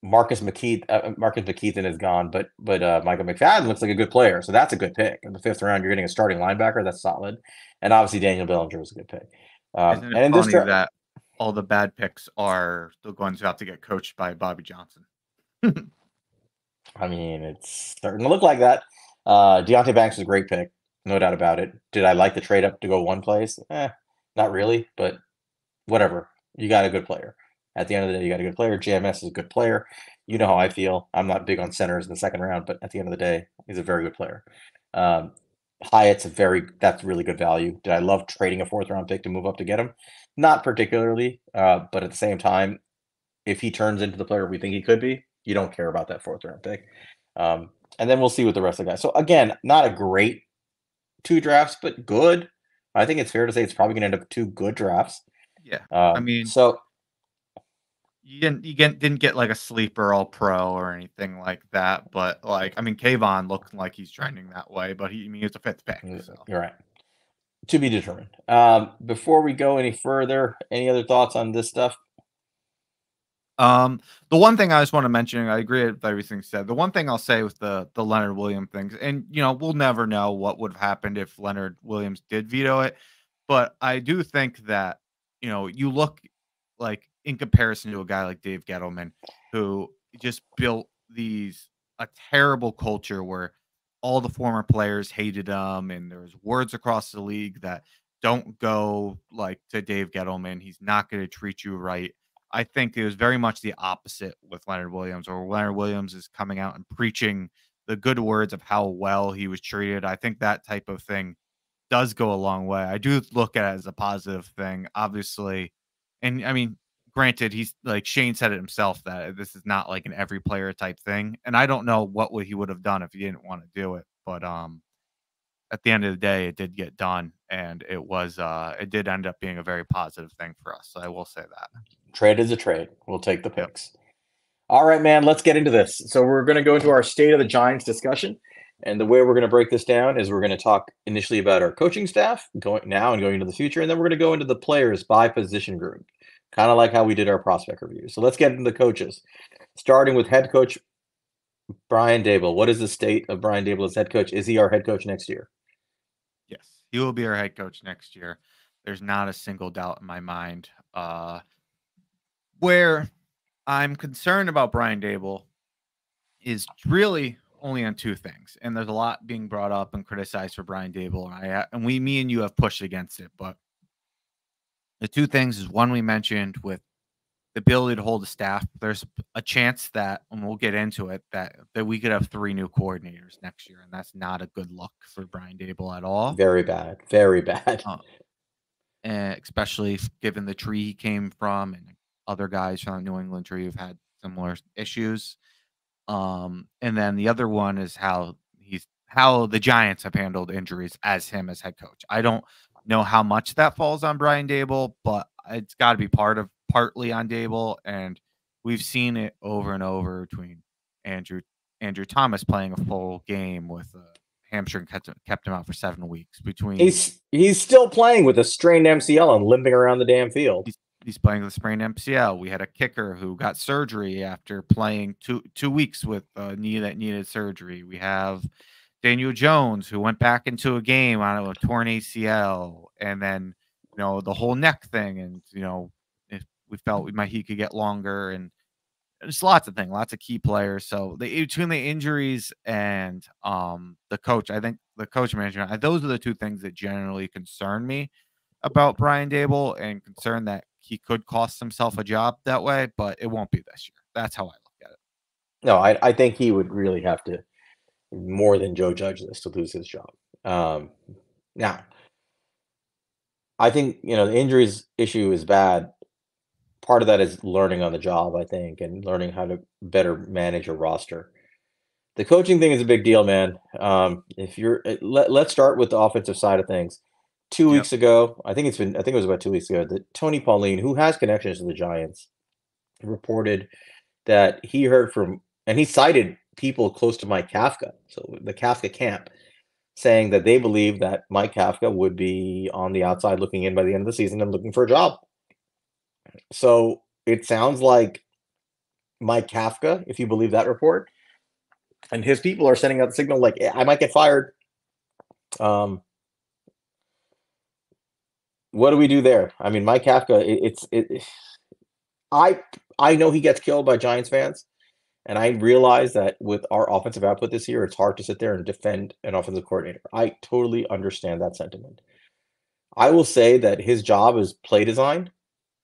Marcus McKeithen is gone, but Michael McFadden looks like a good player, so that's a good pick. In the fifth round, you're getting a starting linebacker. That's solid, and obviously Daniel Bellinger is a good pick. Isn't it And in this funny draft, that all the bad picks are the ones who have to get coached by Bobby Johnson? I mean, it's starting to look like that. Deontay Banks is a great pick, no doubt about it. Did I like the trade up to go one place? Not really, but whatever. You got a good player. At the end of the day, you got a good player. JMS is a good player. You know how I feel. I'm not big on centers in the second round, but at the end of the day, he's a very good player. Um, that's really good value. Did I love trading a fourth round pick to move up to get him? Not particularly, but at the same time, if he turns into the player we think he could be, you don't care about that fourth round pick. And then we'll see with the rest of the guys. So again, not a great two drafts, but good. I think it's fair to say it's probably going to end up two good drafts. Yeah, I mean, So didn't get like a sleeper all pro or anything like that, but like I mean, Kayvon looked like he's trending that way, but I mean, it's a fifth pick, so. you're right. To be determined. Before we go any further, any other thoughts on this stuff? The one thing I just want to mention, I agree with everything said. The one thing I'll say with the Leonard Williams things, and we'll never know what would have happened if Leonard Williams did veto it, but I do think that you look like in comparison to a guy like Dave Gettleman, who just built a terrible culture where all the former players hated him, and there's words across the league that don't go like to Dave Gettleman. He's not going to treat you right. I think it was very much the opposite with Leonard Williams, or Leonard Williams is coming out and preaching the good words of how well he was treated. I think that type of thing does go a long way. I do look at it as a positive thing, obviously. And I mean, granted, he's like Shane said it himself that this is not like an every player type thing. And I don't know what he would have done if he didn't want to do it. But at the end of the day, it did get done, and it did end up being a very positive thing for us. So I will say that. Trade is a trade. We'll take the Yep. picks. All right, man, let's get into this. So we're going to go into our State of the Giants discussion. And the way we're going to break this down is we're going to talk initially about our coaching staff going now and going into the future. And then we're going to go into the players by position group, kind of like how we did our prospect review. So let's get into the coaches, starting with head coach Brian Daboll. What is the state of Brian Daboll as head coach? Is he our head coach next year? Yes, he will be our head coach next year. There's not a single doubt in my mind. Where I'm concerned about Brian Daboll is really only on two things, and there's a lot being brought up and criticized for Brian Daboll, and me and you have pushed against it. But the two things is one we mentioned with the ability to hold the staff. There's a chance that, and we'll get into it, that we could have 3 new coordinators next year, and that's not a good look for Brian Daboll at all. Very bad. Very bad. And especially given the tree he came from, and other guys from the New England tree who've had similar issues. And then the other one is how the Giants have handled injuries as him as head coach. I don't know how much that falls on Brian Daboll, but it's got to be partly on Daboll, and we've seen it over and over between Andrew Thomas playing a full game with a hamstring kept him out for 7 weeks. Between he's still playing with a strained MCL and limping around the damn field. He's playing with a sprained MCL. We had a kicker who got surgery after playing two weeks with a knee that needed surgery. We have Daniel Jones, who went back into a game on a torn ACL, and then the whole neck thing, and if we felt he could get longer, and there's lots of things, lots of key players. So between the injuries and the coach, I think the coach management, those are the two things that generally concern me about Brian Daboll, and concern that he could cost himself a job that way, but it won't be this year. That's how I look at it. No, I think he would really have to more than Joe Judge this to lose his job. Now, I think the injuries issue is bad. Part of that is learning on the job, I think, and learning how to better manage a roster. The coaching thing is a big deal, man. Let's start with the offensive side of things. 2 weeks ago, I think it was about 2 weeks ago, that Tony Pauline, who has connections to the Giants, reported that he heard from, and he cited people close to Mike Kafka, so the Kafka camp, saying that they believe that Mike Kafka would be on the outside looking in by the end of the season and looking for a job. So it sounds like Mike Kafka, if you believe that report, and his people are sending out the signal like, I might get fired. What do we do there? I mean, Mike Kafka, I know he gets killed by Giants fans, and I realize that with our offensive output this year, it's hard to sit there and defend an offensive coordinator. I totally understand that sentiment. I will say that his job is play design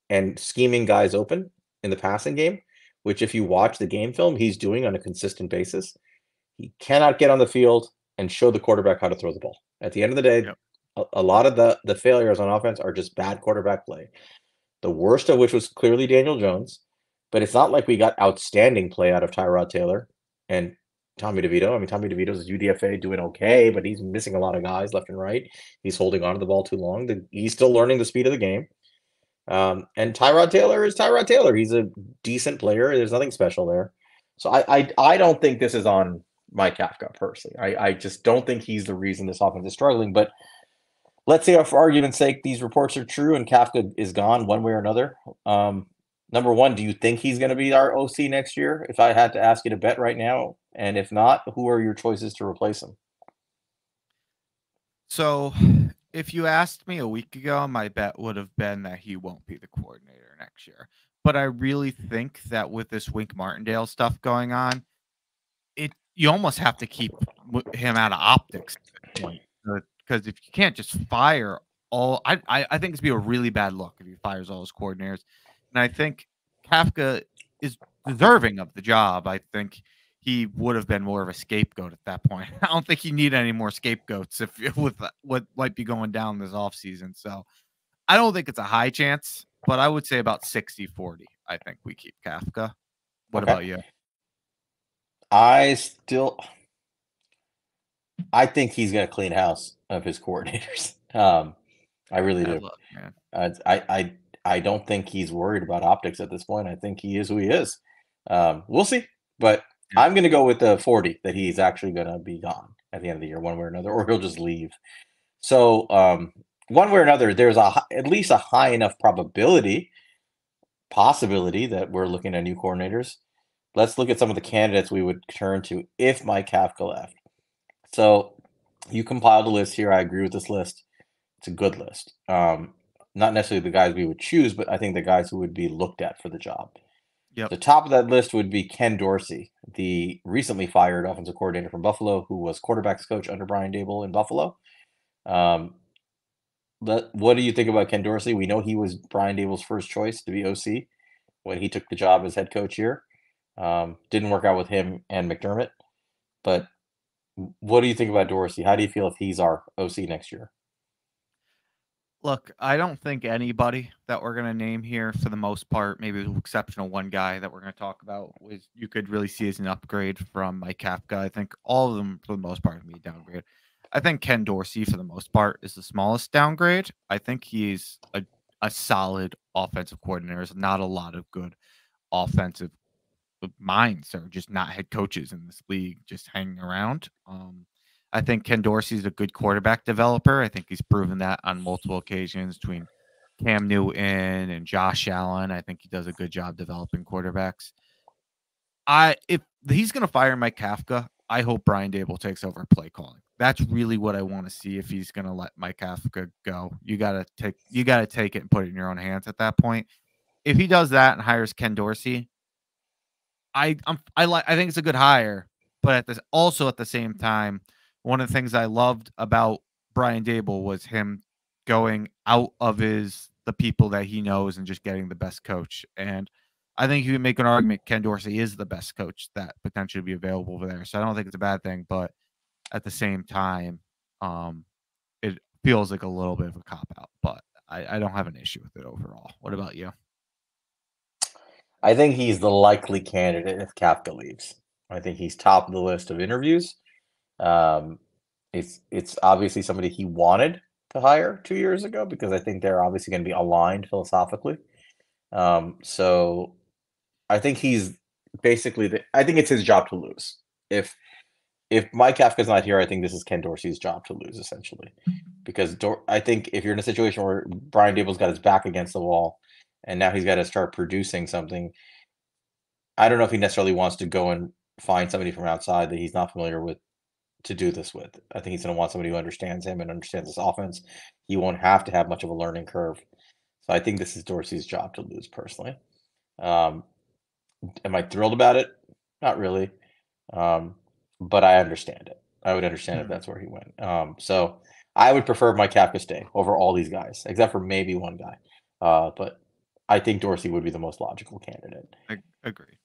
and scheming guys open in the passing game, which if you watch the game film, he's doing on a consistent basis. He cannot get on the field and show the quarterback how to throw the ball. At the end of the day, a lot of the failures on offense are just bad quarterback play. The worst of which was clearly Daniel Jones, but it's not like we got outstanding play out of Tyrod Taylor and Tommy DeVito. I mean, Tommy DeVito's UDFA doing okay, but he's missing a lot of guys left and right. He's holding on to the ball too long. He's still learning the speed of the game. And Tyrod Taylor is Tyrod Taylor. He's a decent player. There's nothing special there. So I don't think this is on Mike Kafka personally. I just don't think he's the reason this offense is struggling. But let's say, for argument's sake, these reports are true and Kafka is gone one way or another. Number one, do you think he's going to be our OC next year? If I had to ask you to bet right now, and if not, who are your choices to replace him? So if you asked me a week ago, my bet would have been that he won't be the coordinator next year. But I really think that with this Wink Martindale stuff going on, you almost have to keep him out of optics at this point. Because if you can't just fire all, I think it's be a really bad look if he fires all his coordinators. And I think Kafka is deserving of the job. I think he would have been more of a scapegoat at that point. I don't think you need any more scapegoats with what might be going down this offseason. So I don't think it's a high chance, but I would say about 60-40. I think we keep Kafka. What Okay. about you? I think he's going to clean house of his coordinators. I really Bad do. luck, man. I don't think he's worried about optics at this point. I think he is who he is. We'll see, but I'm going to go with the 40 that he's actually going to be gone at the end of the year, one way or another, or he'll just leave. So one way or another, there's at least a high enough possibility that we're looking at new coordinators. Let's look at some of the candidates we would turn to if Mike Kafka left. So you compiled a list here. I agree with this list. It's a good list. Not necessarily the guys we would choose, but I think the guys who would be looked at for the job. Yep. The top of that list would be Ken Dorsey, the recently fired offensive coordinator from Buffalo, who was quarterbacks coach under Brian Daboll in Buffalo. What do you think about Ken Dorsey? We know he was Brian Daboll's first choice to be OC when he took the job as head coach here. Didn't work out with him and McDermott. But what do you think about Dorsey? How do you feel if he's our OC next year? Look, I don't think anybody that we're going to name here, for the most part, maybe with the exception of one guy that we're going to talk about, you could really see as an upgrade from Mike Kafka. I think all of them, for the most part, can be downgrade. I think Ken Dorsey, for the most part, is the smallest downgrade. I think he's a solid offensive coordinator. There's not a lot of good offensive minds or just not head coaches in this league just hanging around. I think Ken Dorsey's a good quarterback developer. I think he's proven that on multiple occasions between Cam Newton and Josh Allen. I think he does a good job developing quarterbacks. If he's going to fire Mike Kafka, I hope Brian Daboll takes over play calling. That's really what I want to see if he's going to let Mike Kafka go. You got to take it and put it in your own hands at that point. If he does that and hires Ken Dorsey, I think it's a good hire, but also at the same time, one of the things I loved about Brian Daboll was him going out of the people that he knows and just getting the best coach. And I think you can make an argument Ken Dorsey is the best coach that potentially be available over there. So I don't think it's a bad thing, but at the same time, it feels like a little bit of a cop out, but I don't have an issue with it overall. What about you? I think he's the likely candidate if Kafka leaves. I think he's top of the list of interviews. It's obviously somebody he wanted to hire 2 years ago because I think they're obviously going to be aligned philosophically. So I think he's basically I think it's his job to lose. If Mike Kafka's not here, I think this is Ken Dorsey's job to lose essentially, because I think if you're in a situation where Brian Daboll's got his back against the wall and now he's got to start producing something, I don't know if he necessarily wants to go and find somebody from outside that he's not familiar with to do this with. I think he's going to want somebody who understands him and understands this offense. He won't have to have much of a learning curve. So I think this is Dorsey's job to lose personally. Am I thrilled about it? Not really. But I understand it. I would understand if that's where he went. So I would prefer Mike Kafka stay over all these guys, except for maybe one guy. But I think Dorsey would be the most logical candidate. I agree.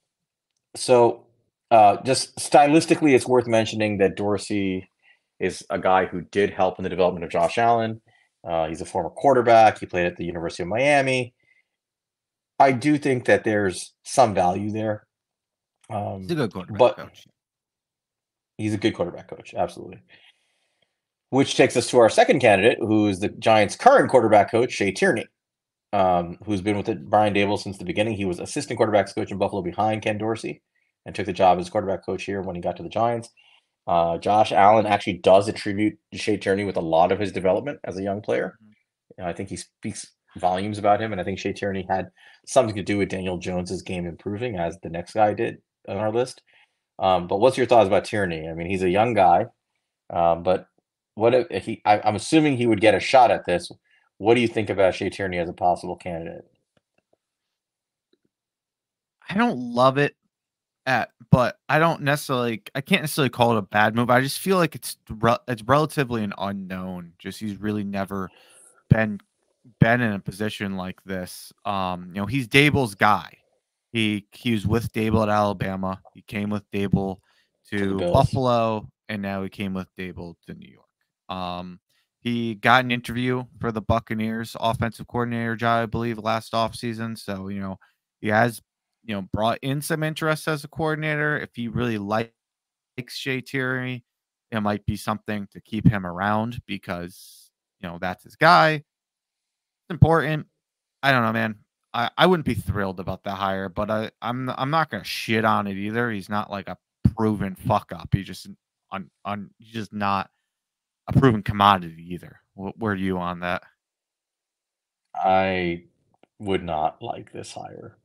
So just stylistically, it's worth mentioning that Dorsey is a guy who did help in the development of Josh Allen. He's a former quarterback. He played at the University of Miami. I do think that there's some value there. He's a good quarterback coach. He's a good quarterback coach, absolutely. Which takes us to our second candidate, who's the Giants' current quarterback coach, Shea Tierney, who's been with Brian Daboll since the beginning. He was assistant quarterbacks coach in Buffalo behind Ken Dorsey and took the job as quarterback coach here when he got to the Giants. Josh Allen actually does attribute Shea Tierney with a lot of his development as a young player. I think he speaks volumes about him, and I think Shea Tierney had something to do with Daniel Jones's game improving, as the next guy did on our list. But what's your thoughts about Tierney? I mean, he's a young guy, but what if I'm assuming he would get a shot at this. What do you think about Shea Tierney as a possible candidate? I don't love it But I can't necessarily call it a bad move. I just feel like it's relatively an unknown. Just he's really never been in a position like this. He's Daboll's guy. He was with Daboll at Alabama. He came with Daboll To the to Bills. Buffalo, and now he came with Daboll to New York. He got an interview for the Buccaneers offensive coordinator job, I believe, last offseason. So, he has, brought in some interest as a coordinator. If he really likes Jay Tierney, it might be something to keep him around because, that's his guy. It's important. I don't know, man. I wouldn't be thrilled about the hire, but I'm not gonna shit on it either. He's not like a proven fuck up. He's just not a proven commodity either. Where are you on that? I would not like this hire.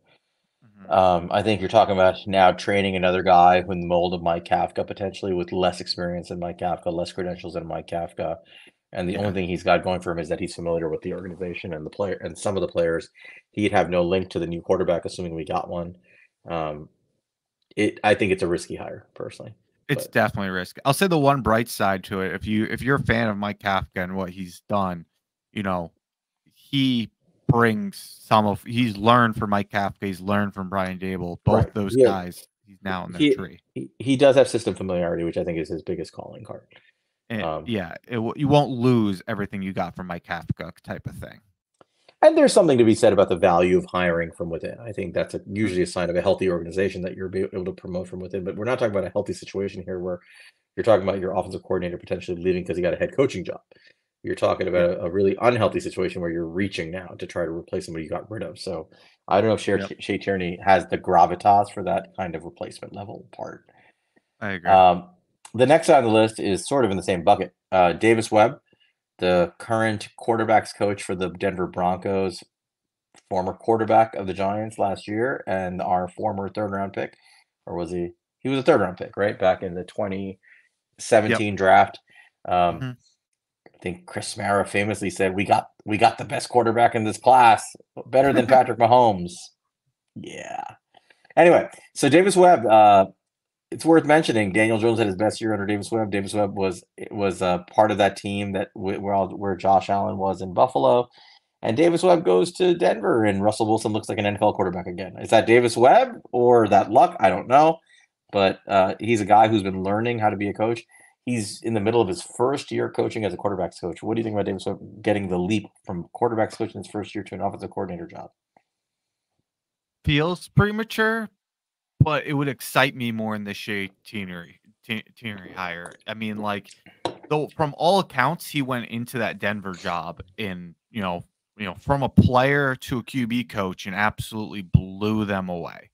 Mhm. I think you're talking about now training another guy with the mold of Mike Kafka, potentially with less experience than Mike Kafka, less credentials than Mike Kafka. And the only Yeah. thing he's got going for him is that he's familiar with the organization and the player and some of the players. He'd have no link to the new quarterback, assuming we got one. Um, I think it's a risky hire, personally. It's But definitely a risk. I'll say the one bright side to it, if you're a fan of Mike Kafka and what he's done, you know, he he's learned from Mike Kafka, he's learned from Brian Dable. Both right, those guys, he's now in their he tree. he does have system familiarity, which I think is his biggest calling card. And Um, yeah, you won't lose everything you got from Mike Kafka type of thing. And there's something to be said about the value of hiring from within. I think that's Mm, usually a sign of a healthy organization that you're able to promote from within. But we're not talking about a healthy situation here where you're talking about your offensive coordinator potentially leaving because he got a head coaching job. You're talking yeah. about a really unhealthy situation where you're reaching now to try to replace somebody you got rid of. So I don't know if Yep. Shea Tierney has the gravitas for that kind of replacement level part. I agree. Um, the next on the list is sort of in the same bucket. Davis Webb, the current quarterbacks coach for the Denver Broncos, former quarterback of the Giants last year, and our former third round pick, or was he? He was a third round pick, right? Back in the Yep. 2017 draft. Um, Mhm. I think Chris Mara famously said, "We got the best quarterback in this class, better than Patrick Mahomes." Yeah. Anyway, so Davis Webb, it's worth mentioning. Daniel Jones had his best year under Davis Webb. Davis Webb was part of that team that where Josh Allen was in Buffalo. And Davis Webb goes to Denver, and Russell Wilson looks like an NFL quarterback again. Is that Davis Webb or that luck? I don't know. But he's a guy who's been learning how to be a coach. He's in the middle of his first year coaching as a quarterbacks coach. What do you think about Davis Webb getting the leap from quarterbacks coach in his first year to an offensive coordinator job? Feels premature, but it would excite me more in the Shea Tierney hire. I mean, like, though from all accounts, he went into that Denver job in, from a player to a QB coach and absolutely blew them away.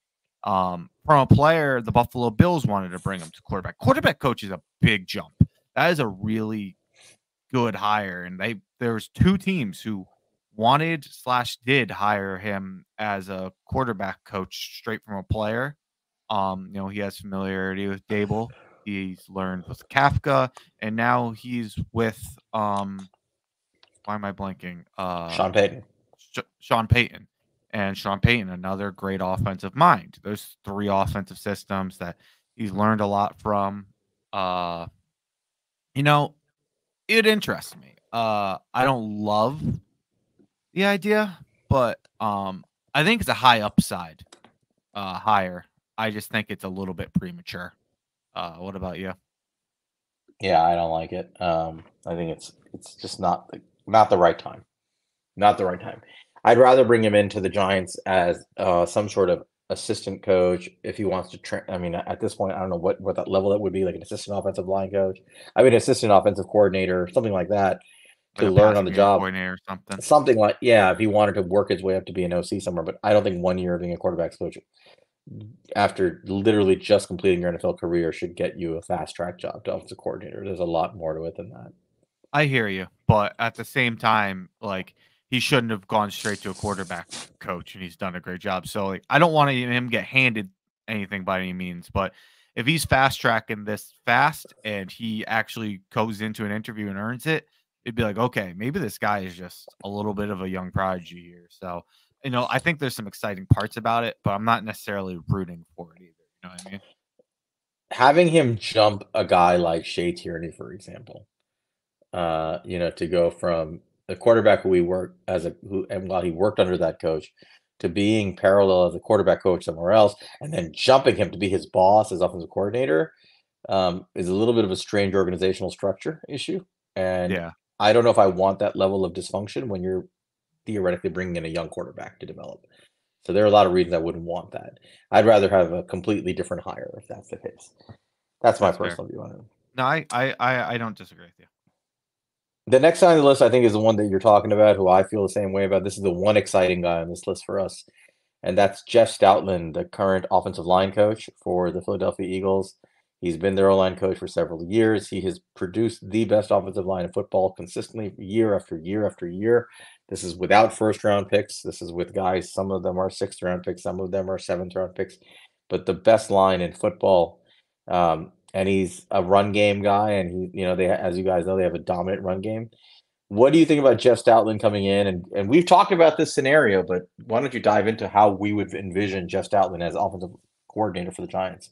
From a player, the Buffalo Bills wanted to bring him to quarterback. Quarterback coach is a big jump. That is a really good hire, and there's two teams who wanted/did hire him as a quarterback coach straight from a player. He has familiarity with Dable. He's learned with Kafka, and now he's with why am I blanking? Sean Payton. Sean Payton. And Sean Payton, another great offensive mind. There's three offensive systems that he's learned a lot from. Uh, you know, it interests me. I don't love the idea, but I think it's a high upside higher. I just think it's a little bit premature. What about you? Yeah, I don't like it. I think it's just not the right time. Not the right time. I'd rather bring him into the Giants as some sort of assistant coach if he wants to I mean, at this point, I don't know what that level that would be, like an assistant offensive line coach. I mean, assistant offensive coordinator, something like that, Like to a learn on passing the game job. coordinator or something? Something like, yeah, if he wanted to work his way up to be an OC somewhere, but I don't think 1 year of being a quarterbacks coach after literally just completing your NFL career should get you a fast track job to offensive coordinator. There's a lot more to it than that. I hear you, but at the same time, like, he shouldn't have gone straight to a quarterback coach, and he's done a great job. So, like, I don't want him get handed anything by any means, but if he's fast tracking this fast and he actually goes into an interview and earns it, it'd be like, okay, maybe this guy is just a little bit of a young prodigy here. So, I think there's some exciting parts about it, but I'm not necessarily rooting for it either. You know what I mean? Having him jump a guy like Shea Tierney, for example, to go from the quarterback who we worked as a who and while he worked under that coach to being parallel as a quarterback coach somewhere else, and then jumping him to be his boss as offensive coordinator, is a little bit of a strange organizational structure issue. And Yeah, I don't know if I want that level of dysfunction when you're theoretically bringing in a young quarterback to develop. So there are a lot of reasons I wouldn't want that. I'd rather have a completely different hire if that's the case. That's my that's fair. personal view on it. No, I don't disagree with you. The next on the list, I think, is the one that you're talking about, who I feel the same way about. This is the one exciting guy on this list for us, and that's Jeff Stoutland, the current offensive line coach for the Philadelphia Eagles. He's been their O-line coach for several years. He has produced the best offensive line in football consistently year after year after year. This is without first-round picks. This is with guys, some of them are sixth-round picks, some of them are seventh-round picks, but the best line in football. And he's a run game guy, and they, as you guys know, they have a dominant run game. What do you think about Jeff Stoutland coming in? And we've talked about this scenario, but why don't you dive into how we would envision Jeff Stoutland as offensive coordinator for the Giants?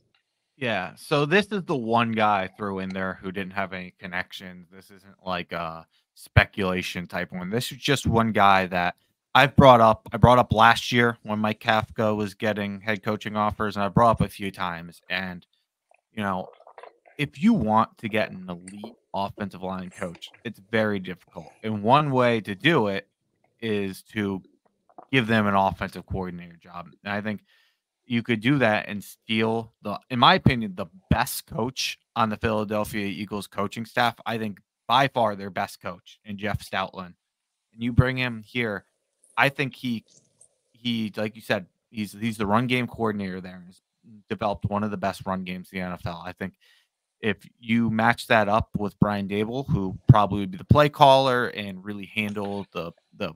Yeah, so this is the one guy I threw in there who didn't have any connections. This isn't like a speculation type one. This is just one guy that I've brought up. I brought up last year when Mike Kafka was getting head coaching offers, and I brought up a few times. And you know, if you want to get an elite offensive line coach, it's very difficult. And one way to do it is to give them an offensive coordinator job. And I think you could do that and steal in my opinion, the best coach on the Philadelphia Eagles coaching staff. I think by far their best coach in Jeff Stoutland. And you bring him here. I think he like you said, he's the run game coordinator there and has developed one of the best run games in the NFL. I think if you match that up with Brian Daboll, who probably would be the play caller and really handle the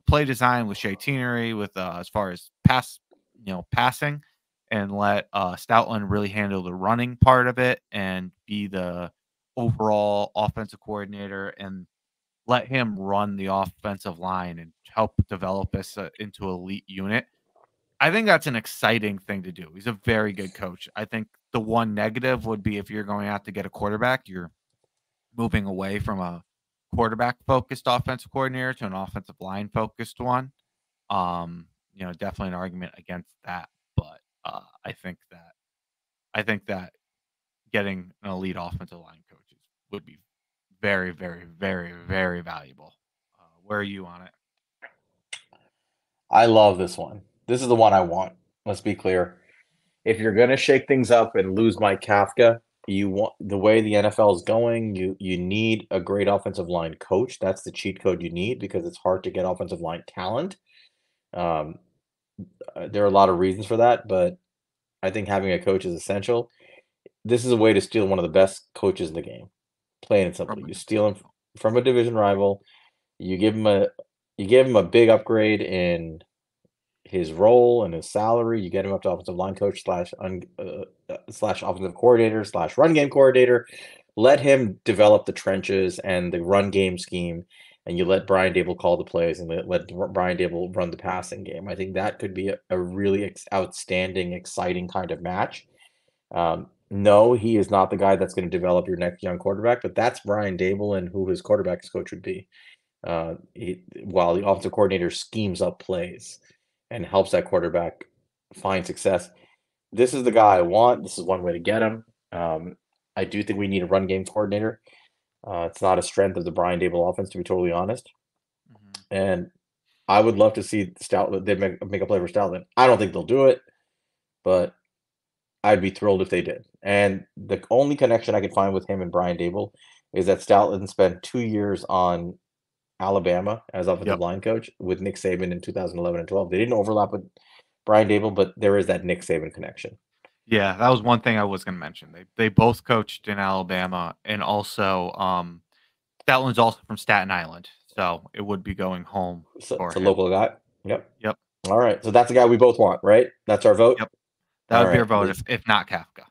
play design with Shea Tierney with as far as passing, and let Stoutland really handle the running part of it and be the overall offensive coordinator and let him run the offensive line and help develop this into an elite unit. I think that's an exciting thing to do. He's a very good coach. I think the one negative would be if you're going out to get a quarterback, you're moving away from a quarterback focused offensive coordinator to an offensive line focused one. Definitely an argument against that, but I think that getting an elite offensive line coaches would be very, very, very, very valuable. Where are you on it? I love this one. This is the one I want. Let's be clear. If you're going to shake things up and lose Mike Kafka, you want the way the NFL is going, you need a great offensive line coach. That's the cheat code you need because it's hard to get offensive line talent. Um, there are a lot of reasons for that, but I think having a coach is essential. This is a way to steal one of the best coaches in the game, plain and simply. From a You division steal him rival. from a division rival. You give him a big upgrade in his role and his salary. You get him up to offensive line coach slash offensive coordinator slash run game coordinator. Let him develop the trenches and the run game scheme, and you let Brian Daboll call the plays and let Brian Daboll run the passing game. I think that could be a really outstanding, exciting kind of match. No, he is not the guy that's going to develop your next young quarterback, but that's Brian Daboll and who his quarterbacks coach would be. While the offensive coordinator schemes up plays and helps that quarterback find success. This is the guy I want. This is one way to get him. I do think we need a run game coordinator. It's not a strength of the Brian Daboll offense, to be totally honest. Mhm. And I would love to see Stoutland. They make a play for Stoutland. I don't think they'll do it, but I'd be thrilled if they did. And the only connection I can find with him and Brian Daboll is that Stoutland spent 2 years on Alabama as offensive Yep. line coach with Nick Saban in 2011 and 12. They didn't overlap with Brian Daboll, but there is that Nick Saban connection. Yeah, that was one thing I was going to mention. They both coached in Alabama, and also Stoutland's also from Staten Island, so it would be going home So for it's a him. local guy. Yep. Yep, All right. So that's the guy we both want, right? That's our vote. yep. That All would be our right. vote The if not Kafka.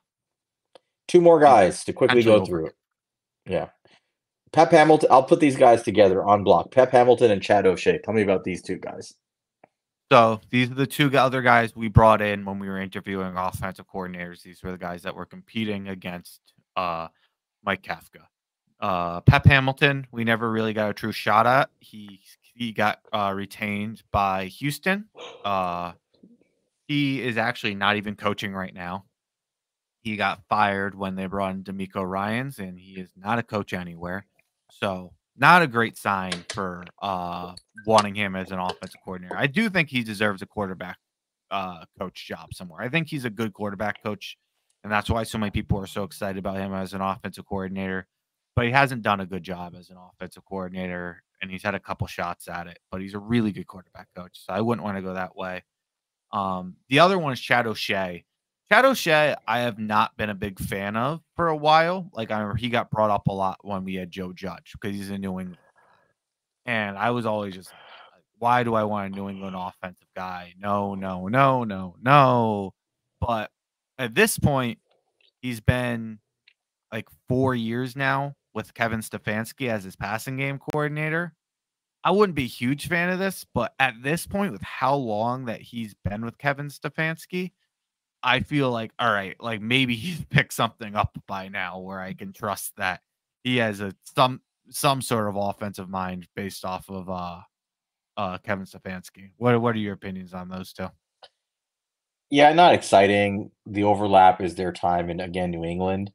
two more And guys to quickly potentially go over. through. Yeah. Pep Hamilton. I'll put these guys together on block. Pep Hamilton and Chad O'Shea. Tell me about these two guys. So these are the two other guys we brought in when we were interviewing offensive coordinators. These were the guys that were competing against Mike Kafka. Pep Hamilton, we never really got a true shot at. He got retained by Houston. He is actually not even coaching right now. He got fired when they brought in D'Amico Ryans, and he is not a coach anywhere. So not a great sign for wanting him as an offensive coordinator. I do think he deserves a quarterback coach job somewhere. I think he's a good quarterback coach, and that's why so many people are so excited about him as an offensive coordinator. But he hasn't done a good job as an offensive coordinator, and he's had a couple shots at it. But he's a really good quarterback coach, so I wouldn't want to go that way. The other one is Chad O'Shea. Chad O'Shea, I have not been a big fan of for a while. Like, I remember he got brought up a lot when we had Joe Judge because he's a New England guy. And I was always just like, why do I want a New England offensive guy? No, no, no, no, no. But at this point, he's been like 4 years now with Kevin Stefanski as his passing game coordinator. I wouldn't be a huge fan of this, but at this point, with how long that he's been with Kevin Stefanski, I feel like, all right, like maybe he's picked something up by now where I can trust that he has some sort of offensive mind based off of Kevin Stefanski. What are your opinions on those two? Yeah, not exciting. The overlap is their time in, again, New England.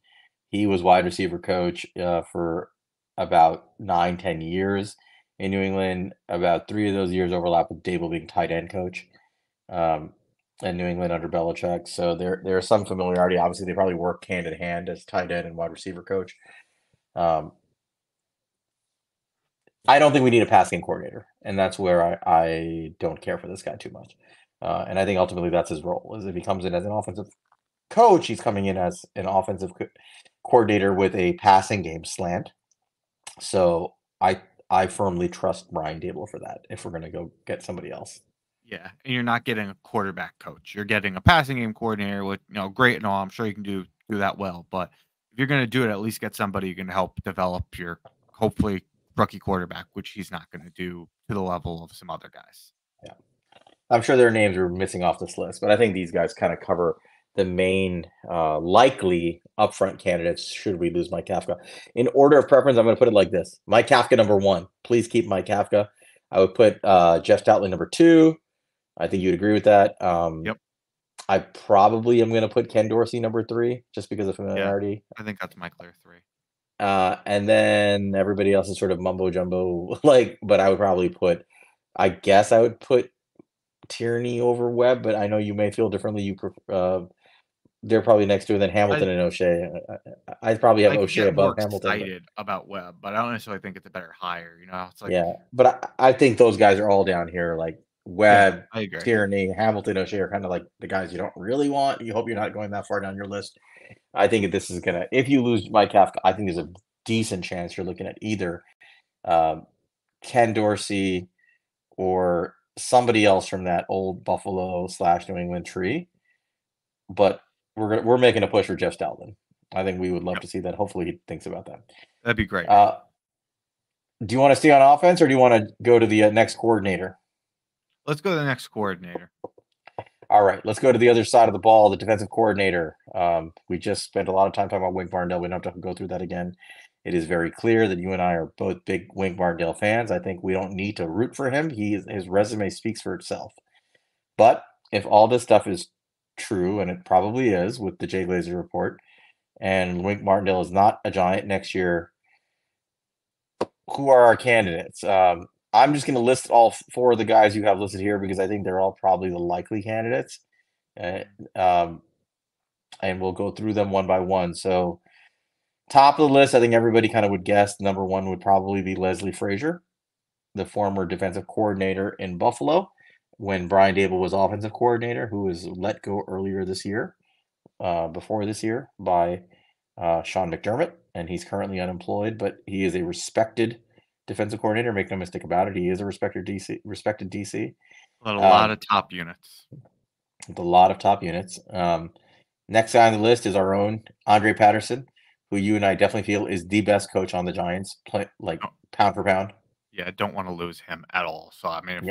He was wide receiver coach for about 9-10 years in New England. About 3 of those years overlap with Daboll being tight end coach um, in New England under Belichick. So there's some familiarity. Obviously, they probably work hand in hand as tight end and wide receiver coach. Um, I don't think we need a passing coordinator, and that's where I don't care for this guy too much. And I think ultimately that's his role. Is if he comes in as an offensive coach, he's coming in as an offensive coordinator with a passing game slant. So I firmly trust Brian Daboll for that. If we're going to go get somebody else, Yeah, and you're not getting a quarterback coach. You're getting a passing game coordinator, with great and all. I'm sure you can do that well, but if you're going to do it, at least get somebody who can help develop your hopefully rookie quarterback, which he's not going to do to the level of some other guys. yeah, I'm sure their names are missing off this list, but I think these guys kind of cover the main likely upfront candidates should we lose Mike Kafka. In order of preference, I'm going to put it like this: Mike Kafka number 1. Please keep Mike Kafka. I would put Jeff Stoutland number 2. I think you'd agree with that. Yep. I probably am going to put Ken Dorsey number 3 just because of familiarity. I think that's my clear 3. And then everybody else is sort of mumbo jumbo, but I would probably put, I guess I would put Tierney over Webb, but I know you may feel differently. They're probably next to it, then Hamilton and O'Shea. I'd probably have I could O'Shea get more above Hamilton. excited about Webb, but I don't necessarily think it's a better hire. It's like, Yeah, but I think those guys are all down here. Like Webb, I agree. Tierney, Hamilton, O'Shea are kind of like the guys you don't really want. You hope you're not going that far down your list. I think this is gonna. If you lose Mike Kafka, I think there's a decent chance you're looking at either Ken Dorsey or somebody else from that old Buffalo / New England tree. But we're making a push for Jeff Stoutland. I think we would love to see that. Hopefully, he thinks about that. That'd be great. Do you want to stay on offense, or do you want to go to the next coordinator? Let's go to the next coordinator. All right, let's go to the other side of the ball, the defensive coordinator. We just spent a lot of time talking about Wink Martindale. We don't have to go through that again. It is very clear that you and I are both big Wink Martindale fans. I think we don't need to root for him. His resume speaks for itself. But if all this stuff is true, and it probably is with the Jay Glazer report, and Wink Martindale is not a Giant next year, who are our candidates? I'm just going to list all 4 of the guys you have listed here because I think they're all probably the likely candidates. And we'll go through them one by one. So top of the list, I think everybody kind of would guess number 1 would probably be Leslie Frazier, the former defensive coordinator in Buffalo when Brian Daboll was offensive coordinator, who was let go earlier this year, before this year, by Sean McDermott, and he's currently unemployed, but he is a respected defensive coordinator. Make no mistake about it. He is a respected DC. A lot of top units. With a lot of top units. Next guy on the list is our own Andre Patterson, who you and I definitely feel is the best coach on the Giants, pound for pound. Yeah, I don't want to lose him at all. So I mean,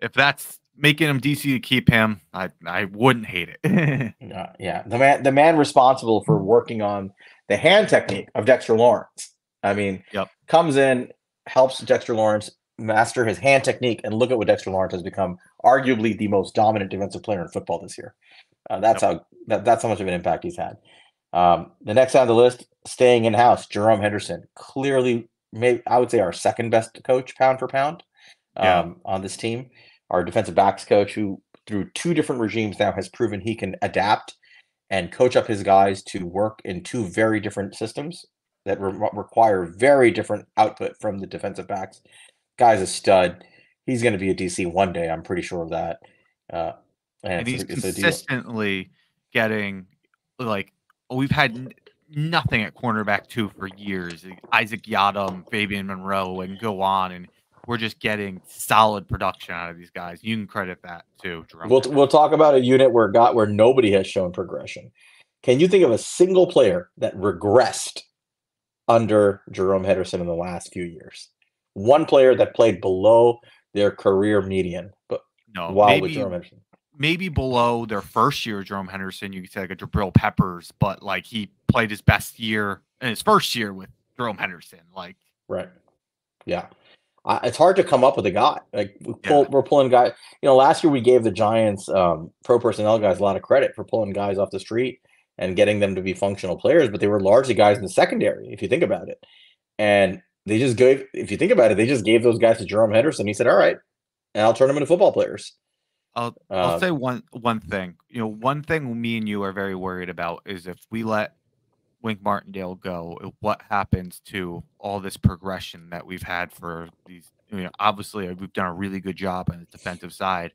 if that's making him DC to keep him, I wouldn't hate it. Yeah. The man responsible for working on the hand technique of Dexter Lawrence. I mean, Yep. comes in, helps Dexter Lawrence master his hand technique, and look at what Dexter Lawrence has become. Arguably the most dominant defensive player in football this year. That's how much of an impact he's had. The next on the list, staying in house, Jerome Henderson. Clearly, I would say our second best coach, pound for pound, on this team. Our defensive backs coach, who through two different regimes now has proven he can adapt and coach up his guys to work in two very different systems that require very different output from the defensive backs. Guy's a stud. He's going to be a DC one day. I'm pretty sure of that. And he's consistently getting, like, we've had nothing at cornerback 2 for years. Isaac Yadam, Fabian Monroe, and go on, and we're just getting solid production out of these guys. You can credit that too, Jerome. We'll talk about a unit where nobody has shown progression. Can you think of a single player that regressed under Jerome Henderson in the last few years? One player that played below their career median, but with Jerome Henderson. Maybe below their first year, Jerome Henderson, you could say like a Jabril Peppers, but like he played his best year in his first year with Jerome Henderson. Like, right. Yeah. It's hard to come up with a guy. Like we're pulling guys. Last year we gave the Giants pro personnel guys a lot of credit for pulling guys off the street and getting them to be functional players, but they were largely guys in the secondary, if you think about it. And they just gave those guys to Jerome Henderson. He said, "All right, and I'll turn them into football players." I'll say one thing. One thing me and you are very worried about is if we let Wink Martindale go, what happens to all this progression that we've had for these? Obviously, we've done a really good job on the defensive side.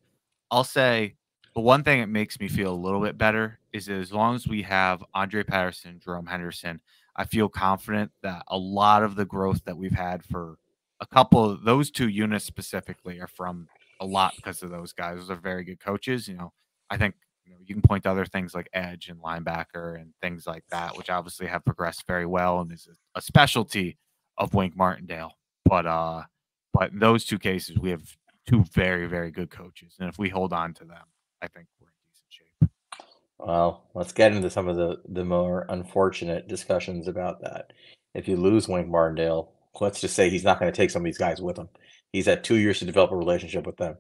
I'll say the one thing that makes me feel a little bit better is that as long as we have Andre Patterson, Jerome Henderson, I feel confident that a lot of the growth that we've had for a couple of those two units specifically are from a lot because of those guys. Those are very good coaches. I think you can point to other things like edge and linebacker and things like that, which obviously have progressed very well and is a specialty of Wink Martindale. But in those two cases, we have two very, very good coaches, and if we hold on to them, I think we're in decent shape. Well, let's get into some of the more unfortunate discussions about that. If you lose Wink Martindale, let's just say he's not going to take some of these guys with him. He's had 2 years to develop a relationship with them.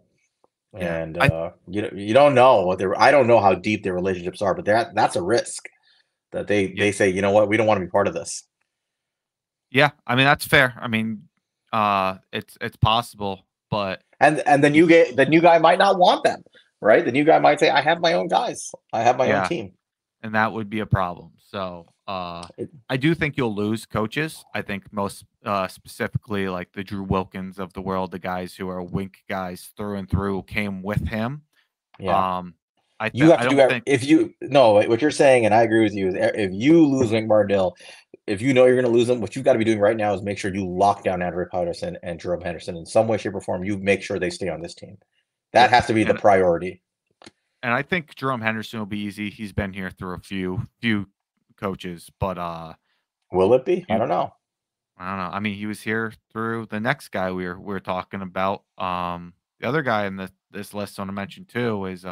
And you don't know what I don't know how deep their relationships are, but that's a risk that they say, you know what, we don't want to be part of this. Yeah, I mean that's fair. I mean, it's possible, but and the new guy might not want them, right? The new guy might say, I have my own guys, I have my own team, and that would be a problem. So I do think you'll lose coaches. I think most specifically like the Drew Wilkins of the world, the guys who are Wink guys through and through, came with him. Yeah. What you're saying, and I agree with you, is if you lose Wink Martindale, if you know you're going to lose them, what you've got to be doing right now is make sure you lock down Andre Patterson and Jerome Henderson in some way, shape, or form. You make sure they stay on this team. That has to be the priority. And I think Jerome Henderson will be easy. He's been here through a few coaches, but will it be? I don't know. I mean, he was here through the next guy we were talking about. The other guy in this list I want to mention too is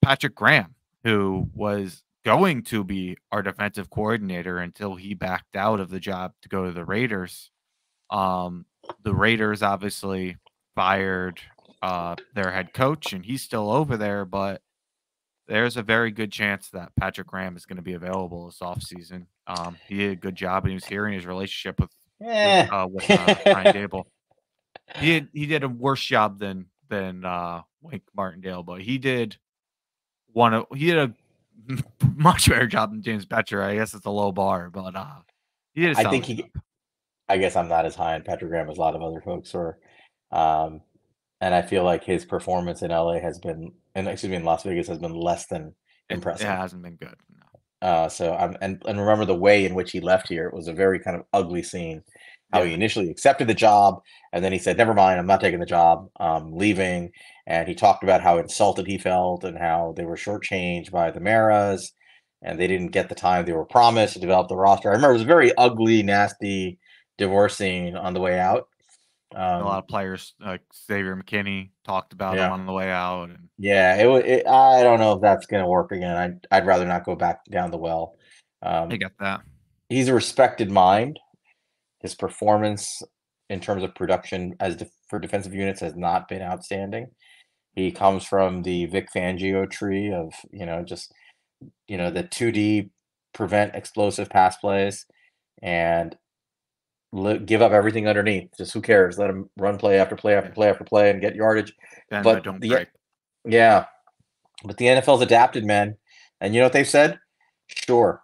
Patrick Graham, who was going to be our defensive coordinator until he backed out of the job to go to the Raiders. The Raiders obviously fired their head coach, and he's still over there, but there's a very good chance that Patrick Graham is going to be available this offseason. He did a good job, and he was here in his relationship with Brian Daboll. He did a worse job than Wink Martindale, but he did a much better job than James Betcher. I guess it's a low bar, but he did. I guess I'm not as high on Patrick Graham as a lot of other folks are. And I feel like his performance in LA in Las Vegas has been less than impressive. It hasn't been good. No. And remember the way in which he left here. It was a very kind of ugly scene. How he initially accepted the job, and then he said, "Never mind, I'm not taking the job. I'm leaving." And he talked about how insulted he felt and how they were shortchanged by the Maras, and they didn't get the time they were promised to develop the roster. I remember it was a very ugly, nasty divorce scene on the way out. A lot Um, of players like Xavier McKinney talked about him yeah, on the way out, and yeah. I don't know if that's going to work again. I'd rather not go back down the well. I Um, get that. he's a respected mind. His performance in terms of production for defensive units has not been outstanding. He comes from the Vic Fangio tree of just the 2D prevent explosive pass plays and give up everything underneath. Just who cares? Let him run play after play after Yeah. play after play and get yardage. Bend but But don't the break. yeah, but the NFL's adapted, man. And you know what they've said? Sure,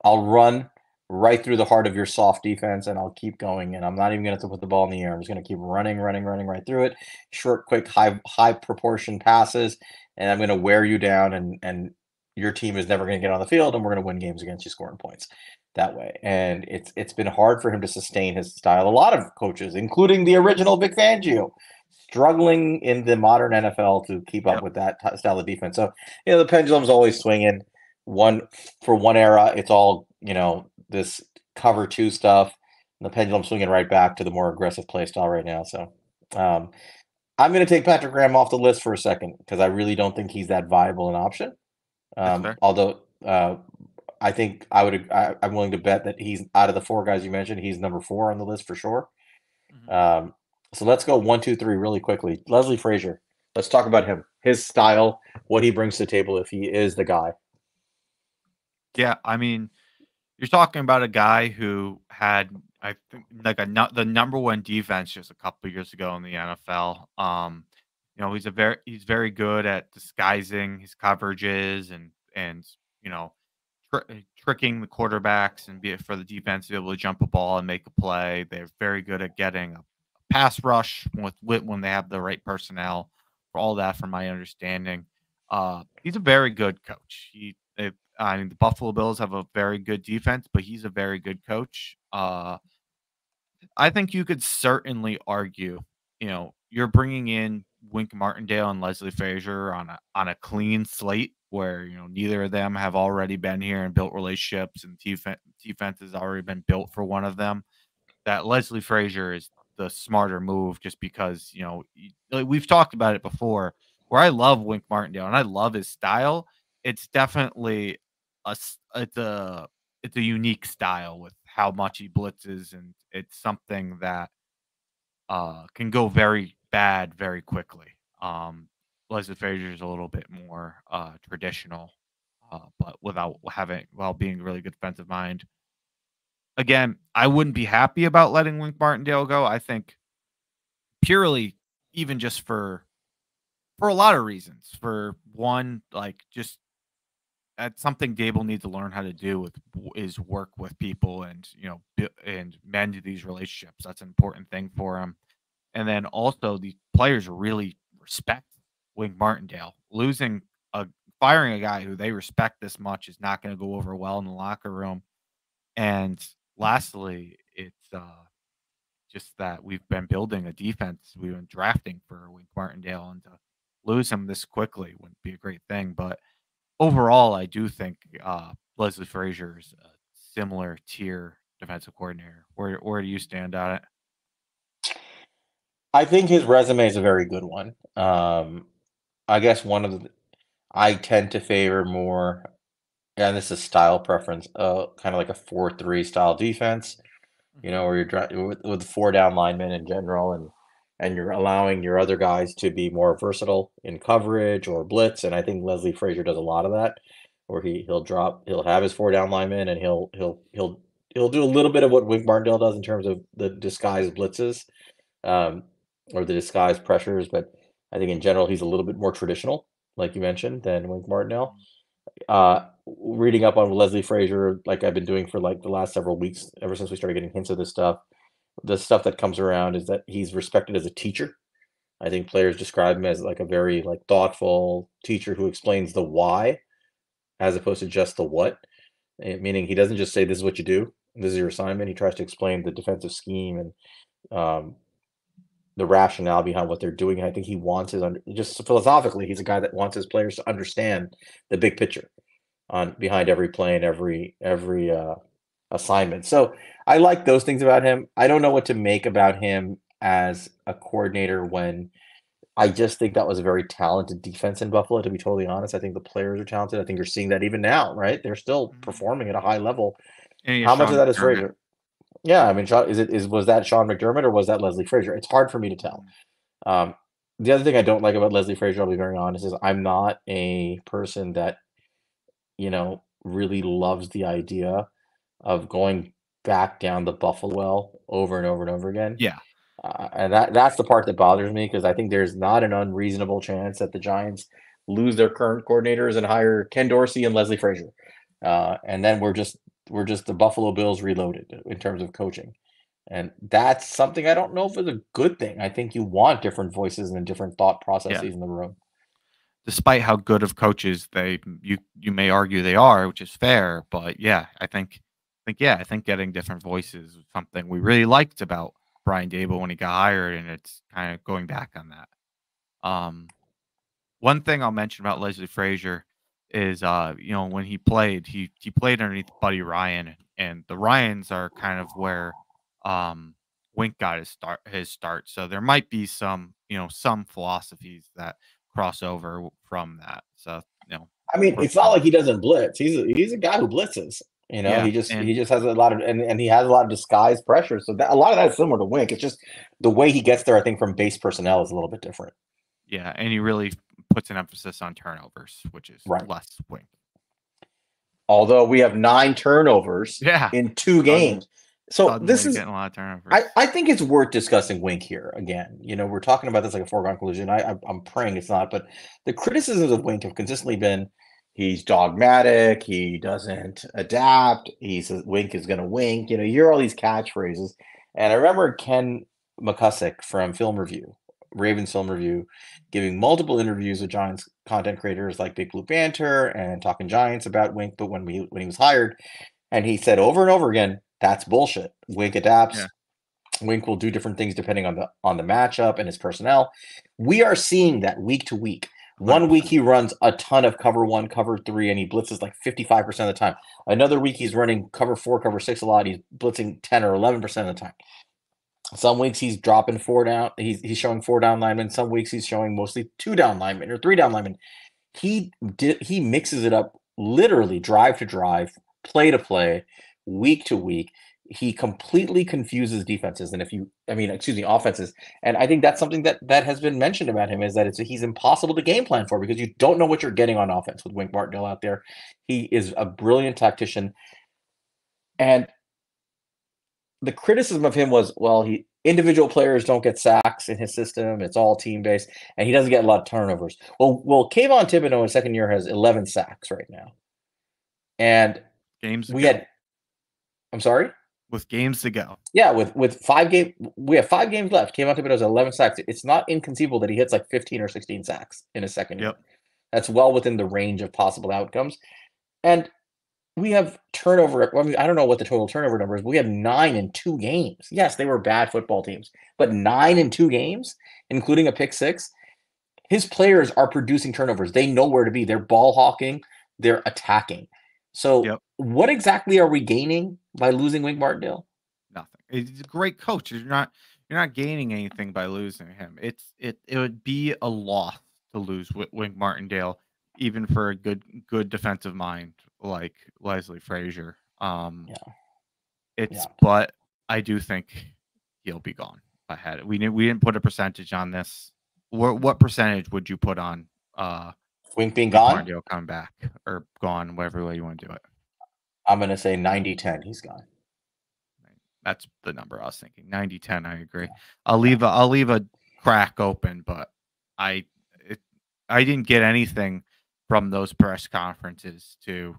I'll run right through the heart of your soft defense and I'll keep going. And I'm not even going to put the ball in the air. I'm just going to keep running, running, running right through it. Short, quick, high proportion passes, and I'm going to wear you down. And your team is never going to get on the field, and we're going to win games against you scoring points that way. And it's been hard for him to sustain his style. A lot of coaches, including the original Vic Fangio, struggling in the modern NFL to keep up Yep. with that style of defense. So the pendulum's always swinging. One era, it's all this cover two stuff. And the pendulum swinging right back to the more aggressive play style right now. So I'm going to take Patrick Graham off the list for a second because I really don't think he's that viable an option. That's fair. Although I think I'm willing to bet that he's out of the four guys you mentioned, he's number 4 on the list for sure. Mhm. So let's go 1, 2, 3 really quickly. Leslie Frazier. Let's talk about him, his style, what he brings to the table if he is the guy. Yeah, I mean, you're talking about a guy who had, I think, like the number one defense just a couple of years ago in the NFL. He's very good at disguising his coverages and you know tricking the quarterbacks and be it for the defense to be able to jump a ball and make a play. They're very good at getting a pass rush with when they have the right personnel for all that. From my understanding, he's a very good coach. I mean, the Buffalo Bills have a very good defense, but he's a very good coach. I think you could certainly argue, you're bringing in Wink Martindale and Leslie Frazier on a clean slate where neither of them have already been here and built relationships, and defense has already been built for one of them. That Leslie Frazier is the smarter move, just because like we've talked about it before. Where I love Wink Martindale and I love his style, it's definitely it's a unique style with how much he blitzes, and it's something that can go very bad very quickly. Leslie Frazier is a little bit more traditional, but while being a really good defensive mind. Again, I wouldn't be happy about letting Wink Martindale go. I think purely, even just for a lot of reasons. For one, like, just that's something Daboll needs to learn how to do is work with people and and mend these relationships. That's an important thing for him. And then also the players really respect Wink Martindale. Firing a guy who they respect this much is not going to go over well in the locker room. And lastly, it's just that we've been building a defense. We've been drafting for Wink Martindale, and to lose him this quickly wouldn't be a great thing. But overall, I do think Leslie Frazier is a similar tier defensive coordinator. Where do you stand on it? I think his resume is a very good one. I guess I tend to favor more, and this is style preference, kind of like a 4-3 style defense. Mhm. Where with 4 down linemen in general, and you're allowing your other guys to be more versatile in coverage or blitz. And I think Leslie Frazier does a lot of that, where he'll have his 4 down linemen, and he'll do a little bit of what Wink Martindale does in terms of the disguised blitzes, um, or the disguised pressures. But I think in general he's a little bit more traditional, like you mentioned, than Wink Martindale. Mhm. Reading up on Leslie Frazier, like I've been doing for like the last several weeks, ever since we started getting hints of this stuff, the stuff that comes around is that he's respected as a teacher. I think players describe him as like a very like thoughtful teacher who explains the why as opposed to just the what. Meaning he doesn't just say this is what you do, this is your assignment. He tries to explain the defensive scheme and the rationale behind what they're doing. And I think he wants just philosophically, he's a guy that wants his players to understand the big picture on behind every play and every assignment. So I like those things about him. I don't know what to make about him as a coordinator when I just think that was a very talented defense in Buffalo, to be totally honest. I think the players are talented. I think you're seeing that even now, right? They're still Mhm. performing at a high level. And you How much of Sean that is McDermott. Frazier? Yeah, I mean, was that Sean McDermott or was that Leslie Frazier? It's hard for me to tell. Mhm. Um, the other thing I don't like about Leslie Frazier, I'll be very honest, is I'm not a person that, really loves the idea of going back down the Buffalo well over and over and over again. Yeah. And that's the part that bothers me because I think there's not an unreasonable chance that the Giants lose their current coordinators and hire Ken Dorsey and Leslie Frazier. And then we're just the Buffalo Bills reloaded in terms of coaching. And that's something I don't know if is a good thing. I think you want different voices and different thought Yeah. processes in the room. Despite how good of coaches you may argue they are, which is fair, but yeah, I think getting different voices was something we really liked about Brian Daboll when he got hired, and it's kind of going back on that. Um, One thing I'll mention about Leslie Frazier is, when he played underneath Buddy Ryan, and the Ryans are kind of where Wink got his start. So there might be some philosophies that cross over from that. So I mean, for it's not fun. like he doesn't blitz. He's a guy who blitzes. Yeah, He and just has a lot of and he has a lot of disguised pressure. So that a lot of that is similar to Wink. It's just the way he gets there, I think, from base personnel is a little bit different. yeah, and he really puts an emphasis on turnovers, which is Right. less Wink. Although we have 9 turnovers Yeah, in 2 games. sudden, So this suddenly is getting a lot of turnovers. I think it's worth discussing Wink here again. We're talking about this like a foregone conclusion. I'm praying it's not, but the criticisms of Wink have consistently been he's dogmatic, he doesn't adapt, he says Wink is gonna wink. You hear all these catchphrases. And I remember Ken McCusick from Film Review, Ravens Film Review, giving multiple interviews with Giants content creators like Big Blue Banter and Talking Giants about Wink, but when he was hired, and he said over and over again, that's bullshit. Wink Yeah, adapts. Wink will do different things depending on the matchup and his personnel. We are seeing that week to week. One week 100%. he runs a ton of cover one, cover three, and he blitzes like 55% of the time. Another week he's running cover four, cover six a lot. He's blitzing 10 or 11% of the time. Some weeks he's dropping four down. He's showing four down linemen. Some weeks he's showing mostly two down linemen or three down linemen. He mixes it up literally drive to drive, play to play, week to week. He completely confuses defenses, and excuse me, offenses. And I think that's something that has been mentioned about him is that he's impossible to game plan for because you don't know what you're getting on offense with Wink Martindale out there. He is a brilliant tactician, and the criticism of him was, well, he individual players don't get sacks in his system. It's all team based, and he doesn't get a lot of turnovers. Well, Kayvon Thibodeau in his second year has 11 sacks right now, and Games to we go. had. I'm sorry. With games to go. Yeah, with we have 5 games left. Kayvon Thibodeau has 11 sacks. It's not inconceivable that he hits like 15 or 16 sacks in his second year. Yep. That's well within the range of possible outcomes, and we have turnover. I mean, I don't know what the total turnover number is, but we have 9 in 2 games. Yes, they were bad football teams, but 9 in 2 games, including a pick six. His players are producing turnovers. They know where to be. They're ball hawking. They're attacking. So, Yep. what exactly are we gaining by losing Wink Martindale? Nothing. He's a great coach. You're not gaining anything by losing him. It would be a loss to lose Wink Martindale, even for a good defensive mind like Leslie Frazier. Yeah, It's yeah. but I do think he'll be gone. If I had it. We didn't put a percentage on this. What percentage would you put on Wink being Wink gone, Martindale coming back or gone, whatever way you want to do it? I'm going to say 90-10. He's gone. That's the number I was thinking. 90-10, I agree. Yeah, yeah. I'll leave a crack open, but I it, I didn't get anything from those press conferences to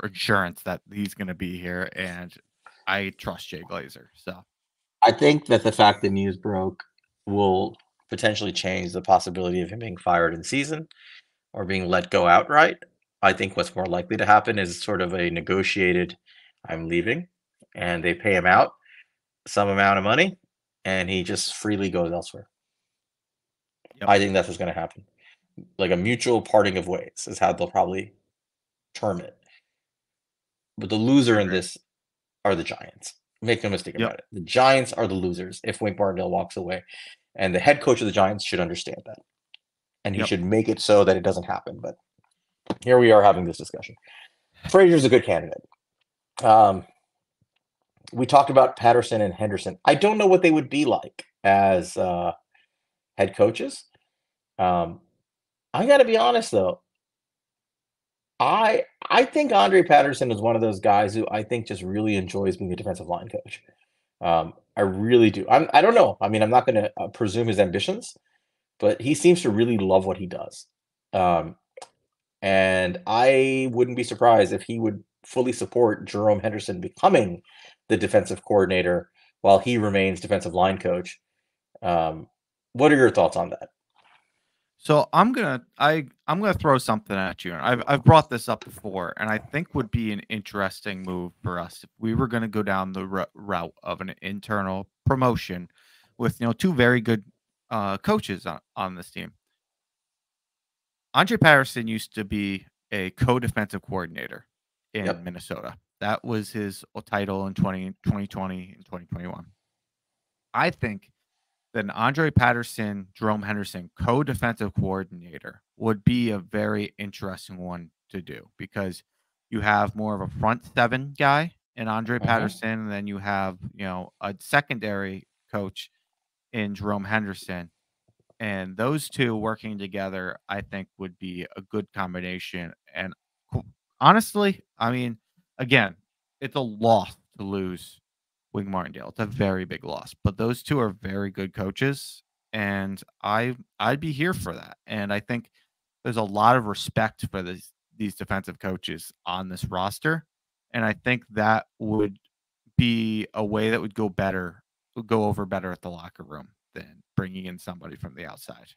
assurance that he's going to be here, and I trust Jay Glazer. So I think that the fact the news broke will potentially change the possibility of him being fired in season or being let go outright. I think what's more likely to happen is sort of a negotiated, I'm leaving, and they pay him out some amount of money, and he just freely goes elsewhere. yep, I think that's what's going to happen. Like a mutual parting of ways is how they'll probably term it. But the I loser in agree. this are the Giants. Make no mistake Yep. about it. The Giants are the losers if Wink Martindale walks away. And the head coach of the Giants should understand that. And he Yep. should make it so that it doesn't happen. But here we are having this discussion. Frazier's a good candidate. We talked about Patterson and Henderson. I don't know what they would be like as head coaches. I got to be honest though. I think Andre Patterson is one of those guys who I think just really enjoys being a defensive line coach. I really do. I don't know. I mean, I'm not going to presume his ambitions, but he seems to really love what he does. Um, and I wouldn't be surprised if he would fully support Jerome Henderson becoming the defensive coordinator while he remains defensive line coach. Um, what are your thoughts on that? So I'm gonna throw something at you. And I've brought this up before, and I think would be an interesting move for us if we were gonna go down the route of an internal promotion with two very good coaches on this team. Andre Patterson used to be a co-defensive coordinator in Yep. Minnesota. That was his title in 2020 and 2021. I think that an Andre Patterson, Jerome Henderson co-defensive coordinator would be a very interesting one to do because you have more of a front seven guy in Andre Hmm. Patterson, and then you have, a secondary coach in Jerome Henderson. And those two working together, I think, would be a good combination. And honestly, I mean, again, it's a loss to lose Wing Martindale. It's a very big loss, but those two are very good coaches, and I'd be here for that. And I think there's a lot of respect for these defensive coaches on this roster, and I think that would be a way that would go over better at the locker room than bringing in somebody from the outside.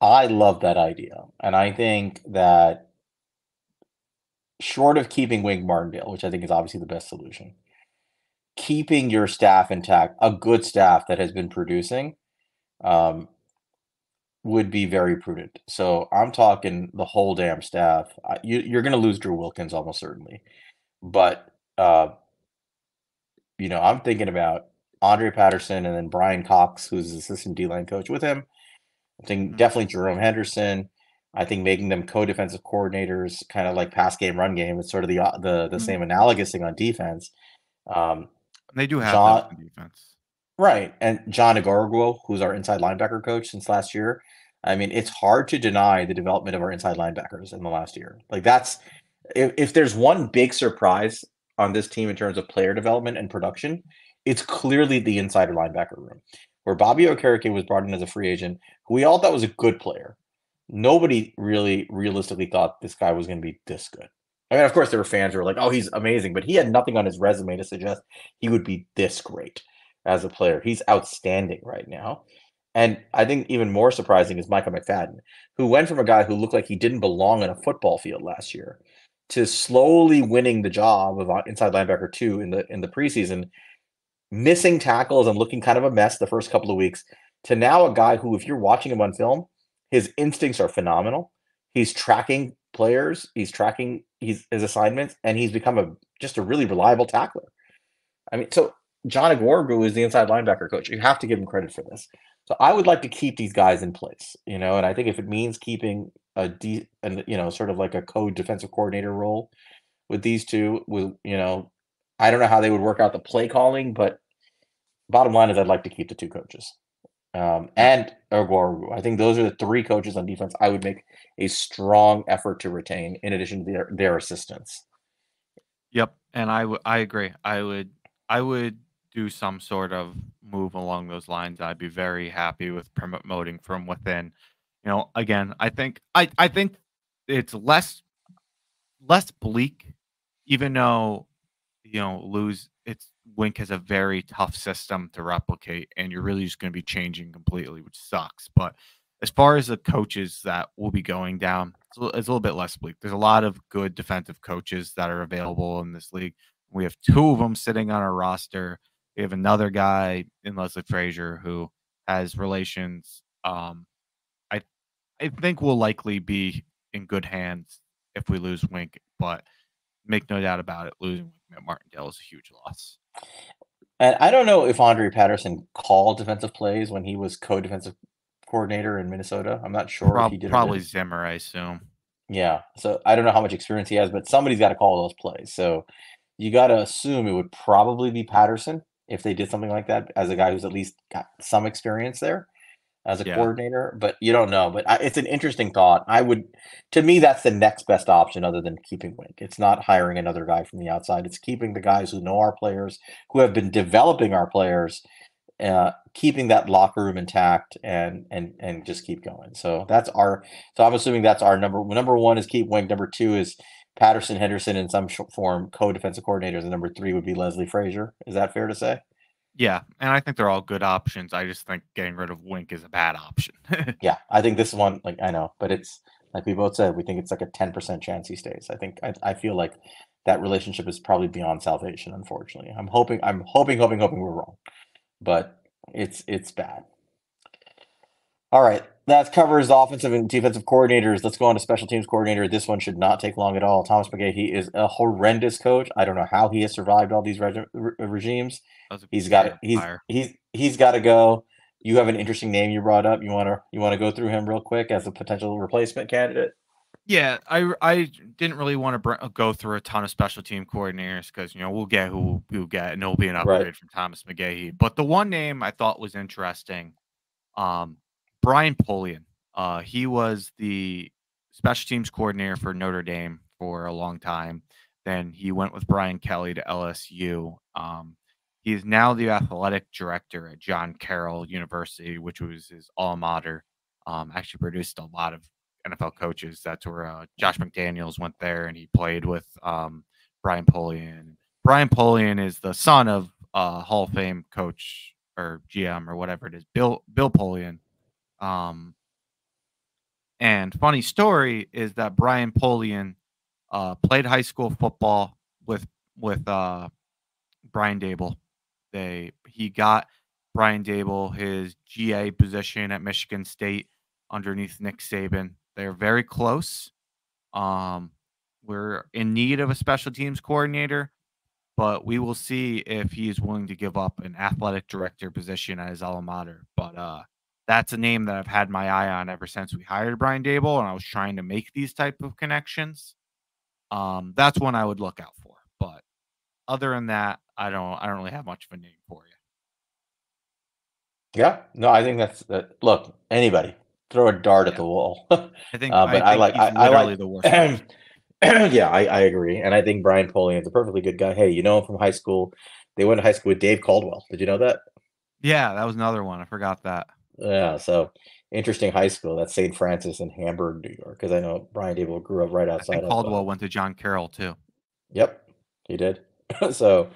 I love that idea. And I think that short of keeping Wink Martindale, which I think is obviously the best solution, keeping your staff intact, a good staff that has been producing, um, would be very prudent. So I'm talking the whole damn staff. You're going to lose Drew Wilkins almost certainly, but I'm thinking about Andre Patterson and then Brian Cox, who's the assistant D line coach with him. I think Mhm, definitely Jerome Henderson. I think making them co-defensive coordinators, kind of like pass game, run game. It's sort of the mhm. same analogous thing on defense. Um, They do have those John, in defense. right, and John Agorgo, who's our inside linebacker coach since last year. I mean, it's hard to deny the development of our inside linebackers in the last year. Like that's if there's one big surprise on this team in terms of player development and production, it's clearly the inside linebacker room, where Bobby Okereke was brought in as a free agent, who we all thought was a good player. Nobody really realistically thought this guy was going to be this good. I mean, of course, there were fans who were like, "Oh, he's amazing," but he had nothing on his resume to suggest he would be this great as a player. He's outstanding right now. And I think even more surprising is Michael McFadden, who went from a guy who looked like he didn't belong on a football field last year to slowly winning the job of inside linebacker 2 in the preseason, missing tackles and looking kind of a mess the first couple of weeks, to now a guy who, if you're watching him on film, his instincts are phenomenal. He's tracking players, he's tracking his assignments, and he's become just a really reliable tackler. I mean, so John Agwargu is the inside linebacker coach. You have to give him credit for this. So I would like to keep these guys in place, and I think if it means keeping sort of like a code defensive coordinator role with these two, I don't know how they would work out the play calling, but bottom line is I'd like to keep the two coaches. Yep. And Agwargu. I think those are the three coaches on defense I would make a strong effort to retain in addition to their assistants. Yep, and I agree. I would do some sort of move along those lines. I'd be very happy with promoting from within. Again, I think it's less bleak, even though lose it's Wink has a very tough system to replicate, and you're really just going to be changing completely, which sucks. But as far as the coaches that will be going down, it's a little bit less bleak. There's a lot of good defensive coaches that are available in this league. We have two of them sitting on our roster. We have another guy in Leslie Frazier who has relations. I I think we'll likely be in good hands if we lose Wink, but make no doubt about it, losing at Martindale is a huge loss. And I don't know if Andre Patterson called defensive plays when he was co-defensive coordinator in Minnesota. I'm not sure if he did or Probably didn't. Zimmer, I assume. Yeah, so I don't know how much experience he has, but somebody's got to call those plays. So you got to assume it would probably be Patterson if they did something like that, as a guy who's at least got some experience there as a Yeah. coordinator. But you don't know. But it's an interesting thought. To me, that's the next best option other than keeping Wink. It's not hiring another guy from the outside. It's keeping the guys who know our players, who have been developing our players, keeping that locker room intact and just keep going. So I'm assuming that's our number one is keep Wink. Number two is Patterson, Henderson in some form, co-defensive coordinators, and number three would be Leslie Frazier. Is that fair to say? Yeah, and I think they're all good options. I just think getting rid of Wink is a bad option. Yeah, I think this one, like I know, but it's like we both said, we think it's like a 10% chance he stays. I feel like that relationship is probably beyond salvation. Unfortunately, I'm hoping we're wrong, but it's bad. All right, that covers the offensive and defensive coordinators. Let's go on to special teams coordinator. This one should not take long at all. Thomas McGahee is a horrendous coach. I don't know how he has survived all these regimes. He's got to go. You have an interesting name you brought up. You want to go through him real quick as a potential replacement candidate? Yeah, I didn't really want to go through a ton of special team coordinators because we'll get who we'll get, and it'll be an upgrade from Thomas McGahee. But the one name I thought was interesting, Brian Polian. He was the special teams coordinator for Notre Dame for a long time. Then he went with Brian Kelly to LSU. He is now the athletic director at John Carroll University, which was his alma mater. Actually produced a lot of NFL coaches. That's where Josh McDaniels went there, and he played with Brian Polian. Brian Polian is the son of Hall of Fame coach or GM or whatever it is, Bill Polian. And funny story is that Brian Polian played high school football with Brian Daboll. He got Brian Daboll his GA position at Michigan State underneath Nick Saban. They're very close. We're in need of a special teams coordinator, but we will see if he's willing to give up an athletic director position at his alma mater. But that's a name that I've had my eye on ever since we hired Brian Daboll, and I was trying to make these type of connections. That's one I would look out for. But other than that, I don't really have much of a name for you. Yeah, no, I think that's that. Look, anybody throw a dart at the wall. I think, but I think he's literally the worst. Yeah, I agree, and I think Brian Polian's a perfectly good guy. Hey, you know him from high school. They went to high school with Dave Caldwell. Did you know that? Yeah, that was another one. I forgot that. Yeah, so interesting high school. That's St. Francis in Hamburg, New York. Because I know Brian Daboll grew up right outside of. Caldwell went to John Carroll too. Yep, he did. So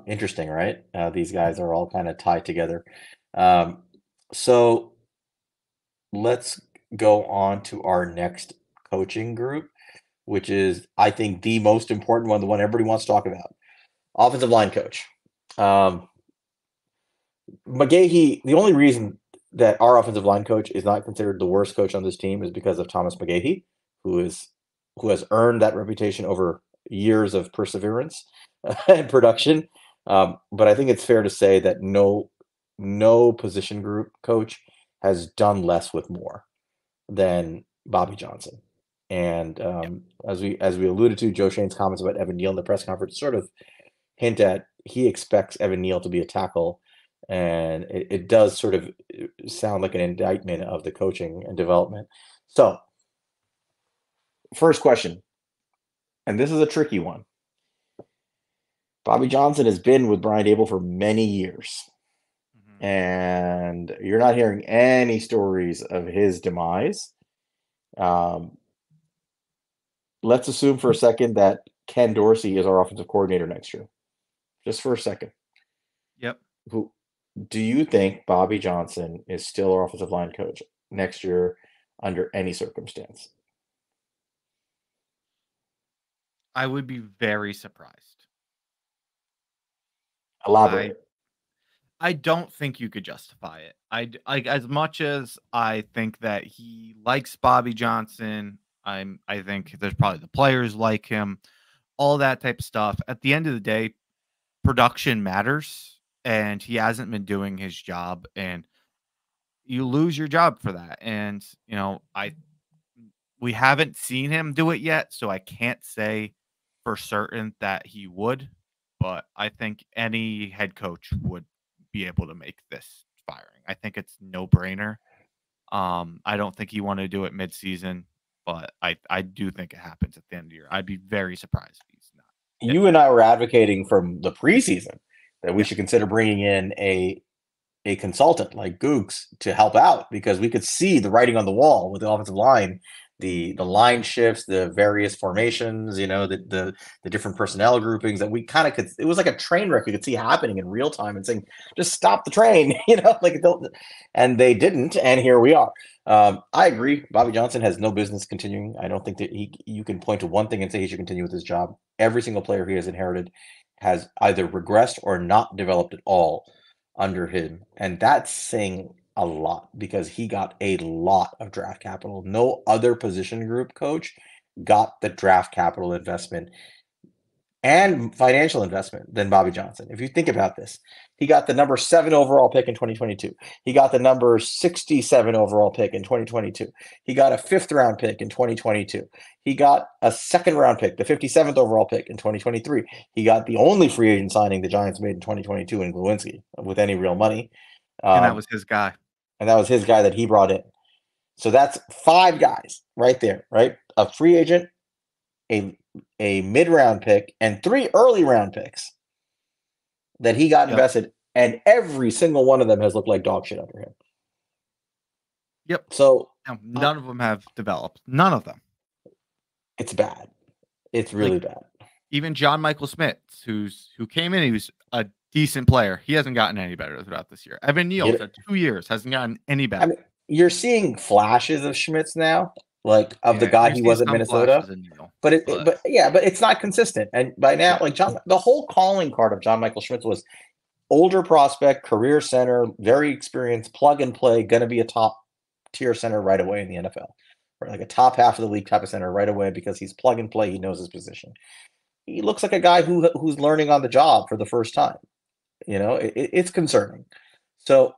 interesting, right? These guys are all kind of tied together. So let's go on to our next coaching group, which is, I think, the most important one, the one everybody wants to talk about. Offensive line coach. McGahee, the only reason that our offensive line coach is not considered the worst coach on this team is because of Thomas McGahee, who has earned that reputation over years of perseverance and production. But I think it's fair to say that no position group coach has done less with more than Bobby Johnson. And as we alluded to, Joe Schoen's comments about Evan Neal in the press conference sort of hint at he expects Evan Neal to be a tackle. And it does sort of sound like an indictment of the coaching and development. So, first question, and this is a tricky one. Bobby Johnson has been with Brian Daboll for many years. Mm-hmm. And you're not hearing any stories of his demise. Let's assume for a second that Ken Dorsey is our offensive coordinator next year. Just for a second. Yep. Do you think Bobby Johnson is still our offensive line coach next year under any circumstance? I would be very surprised. Elaborate. I don't think you could justify it. As much as I think that he likes Bobby Johnson, I think there's probably the players like him. all that type of stuff. At the end of the day, production matters, and he hasn't been doing his job, and you lose your job for that. And, we haven't seen him do it yet, so I can't say for certain that he would, but I think any head coach would be able to make this firing. I think it's no brainer. I don't think he wanted to do it midseason, but I do think it happens at the end of the year. I'd be very surprised if he's not. You and I were advocating from the preseason that we should consider bringing in a consultant like Gooks to help out, because we could see the writing on the wall with the offensive line, the line shifts, the various formations, the different personnel groupings that we kind of could. It was like a train wreck you could see happening in real time and saying, just stop the train, and they didn't, and here we are. I agree. Bobby Johnson has no business continuing. I don't think that you can point to one thing and say he should continue with his job. Every single player he has inherited has either regressed or not developed at all under him, and that's saying a lot, because he got a lot of draft capital. No other position group coach got the draft capital investment and financial investment than Bobby Johnson. If you think about this, he got the number 7 overall pick in 2022. He got the number 67 overall pick in 2022. He got a 5th round pick in 2022. He got a 2nd round pick, the 57th overall pick in 2023. He got the only free agent signing the Giants made in 2022 in Glowinski with any real money. And that was his guy. And that was his guy that he brought in. So that's 5 guys right there, right? A free agent, a mid-round pick, and 3 early round picks that he got invested, and every single one of them has looked like dog shit under him. Yep. So none of them have developed. None of them. It's bad. It's really bad. Even John Michael Smith, who came in, he was a decent player. He hasn't gotten any better throughout this year. Evan Neal, for 2 years, hasn't gotten any better. I mean, you're seeing flashes of Schmitz now, the guy he was at Minnesota. But it's not consistent. And by now, the whole calling card of John Michael Schmitz was older prospect, career center, very experienced, plug and play, going to be a top tier center right away in the NFL, or like a top half of the league type of center right away, because he's plug and play. He knows his position. He looks like a guy who's learning on the job for the first time. It's concerning. So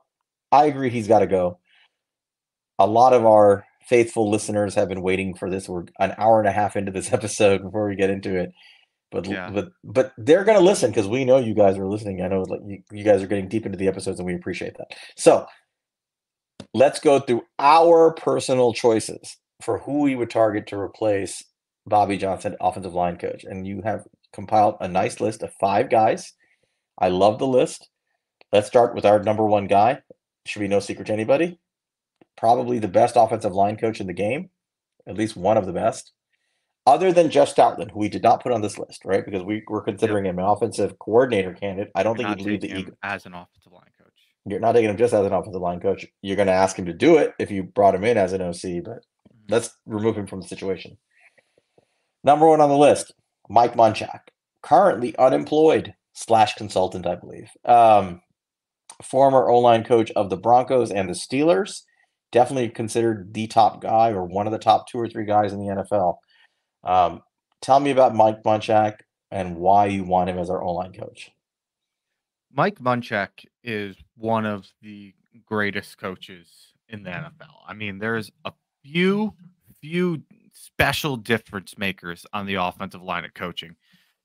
I agree he's got to go. A lot of our faithful listeners have been waiting for this. We're an hour and a half into this episode before we get into it. But they're going to listen, because we know you guys are listening. I know you guys are getting deep into the episodes, and we appreciate that. So let's go through our personal choices for who we would target to replace Bobby Johnson, offensive line coach. And you have compiled a nice list of 5 guys. I love the list. Let's start with our number 1 guy. Should be no secret to anybody. Probably the best offensive line coach in the game, at least one of the best, other than Jeff Stoutland, who we did not put on this list, right? Because we were considering him an offensive coordinator candidate. I don't think he'd leave the Eagles as an offensive line coach. You're not taking him just as an offensive line coach. You're going to ask him to do it if you brought him in as an OC, but let's remove him from the situation. Number 1 on the list, Mike Munchak, currently unemployed / consultant, I believe. Former O-line coach of the Broncos and the Steelers. Definitely considered the top guy, or one of the top 2 or 3 guys in the NFL. Tell me about Mike Munchak and why you want him as our O-line coach. Mike Munchak is one of the greatest coaches in the NFL. I mean, there's a few special difference makers on the offensive line of coaching.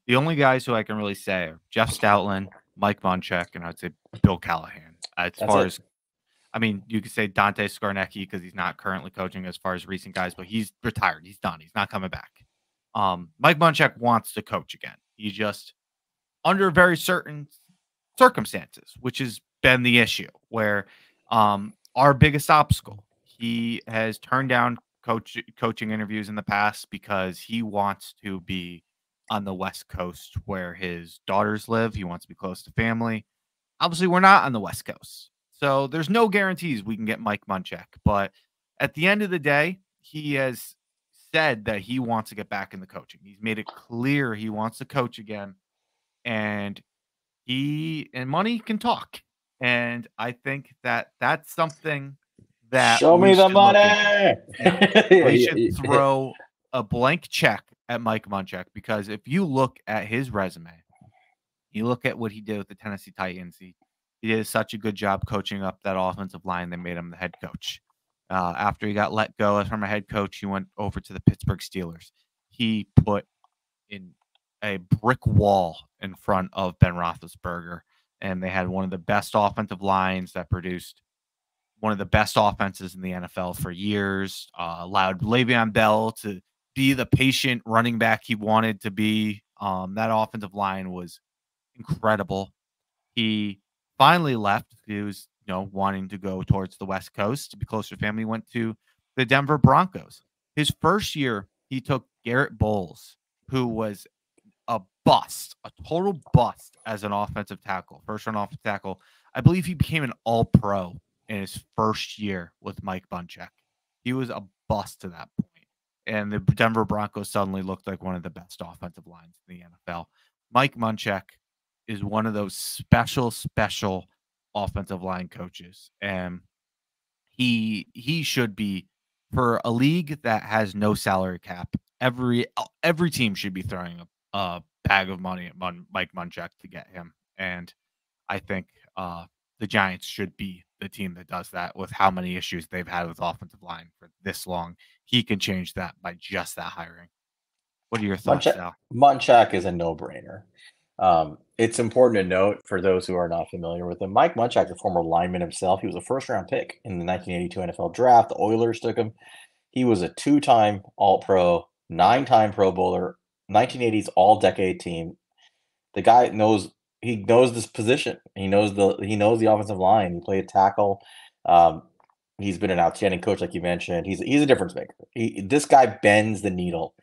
The only guys who I can really say are Jeff Stoutland, Mike Munchak, and I'd say Bill Callahan. You could say Dante Scarnecchia, because he's not currently coaching as far as recent guys, but he's retired. He's done. He's not coming back. Mike Munchak wants to coach again. He just, under very certain circumstances, which has been the issue, where our biggest obstacle, he has turned down coaching interviews in the past because he wants to be on the West Coast where his daughters live. He wants to be close to family. Obviously, we're not on the West Coast, so there's no guarantees we can get Mike Munchak. But at the end of the day, he has said that he wants to get back in the coaching. He's made it clear he wants to coach again, and money can talk. And I think that that's something that show me the money. We should throw a blank check at Mike Munchak, because if you look at his resume, you look at what he did with the Tennessee Titans, he did such a good job coaching up that offensive line. They made him the head coach. After he got let go from a head coach, he went over to the Pittsburgh Steelers. He put in a brick wall in front of Ben Roethlisberger, and they had one of the best offensive lines that produced one of the best offenses in the NFL for years. Allowed Le'Veon Bell to be the patient running back he wanted to be. That offensive line was incredible. He finally left. He was, wanting to go towards the West Coast to be closer to family. He went to the Denver Broncos. His first year, he took Garrett Bowles, who was a bust, a total bust as an offensive tackle, first round offensive tackle. I believe he became an all-pro in his first year with Mike Munchak. He was a bust to that point. And the Denver Broncos suddenly looked like one of the best offensive lines in the NFL. Mike Munchak is one of those special offensive line coaches. And he should be, for a league that has no salary cap, every team should be throwing a bag of money at Mike Munchak to get him. And I think the Giants should be the team that does that with how many issues they've had with offensive line for this long. He can change that by just that hiring. What are your thoughts, Sal? Munchak is a no-brainer. It's important to note for those who are not familiar with him, Mike Munchak, a former lineman himself, he was a first-round pick in the 1982 NFL Draft. The Oilers took him. He was a two-time All-Pro, 9-time Pro Bowler, 1980s All-Decade team. The guy knows this position. He knows the offensive line. He played tackle. He's been an outstanding coach, like you mentioned. He's a difference maker. This guy bends the needle.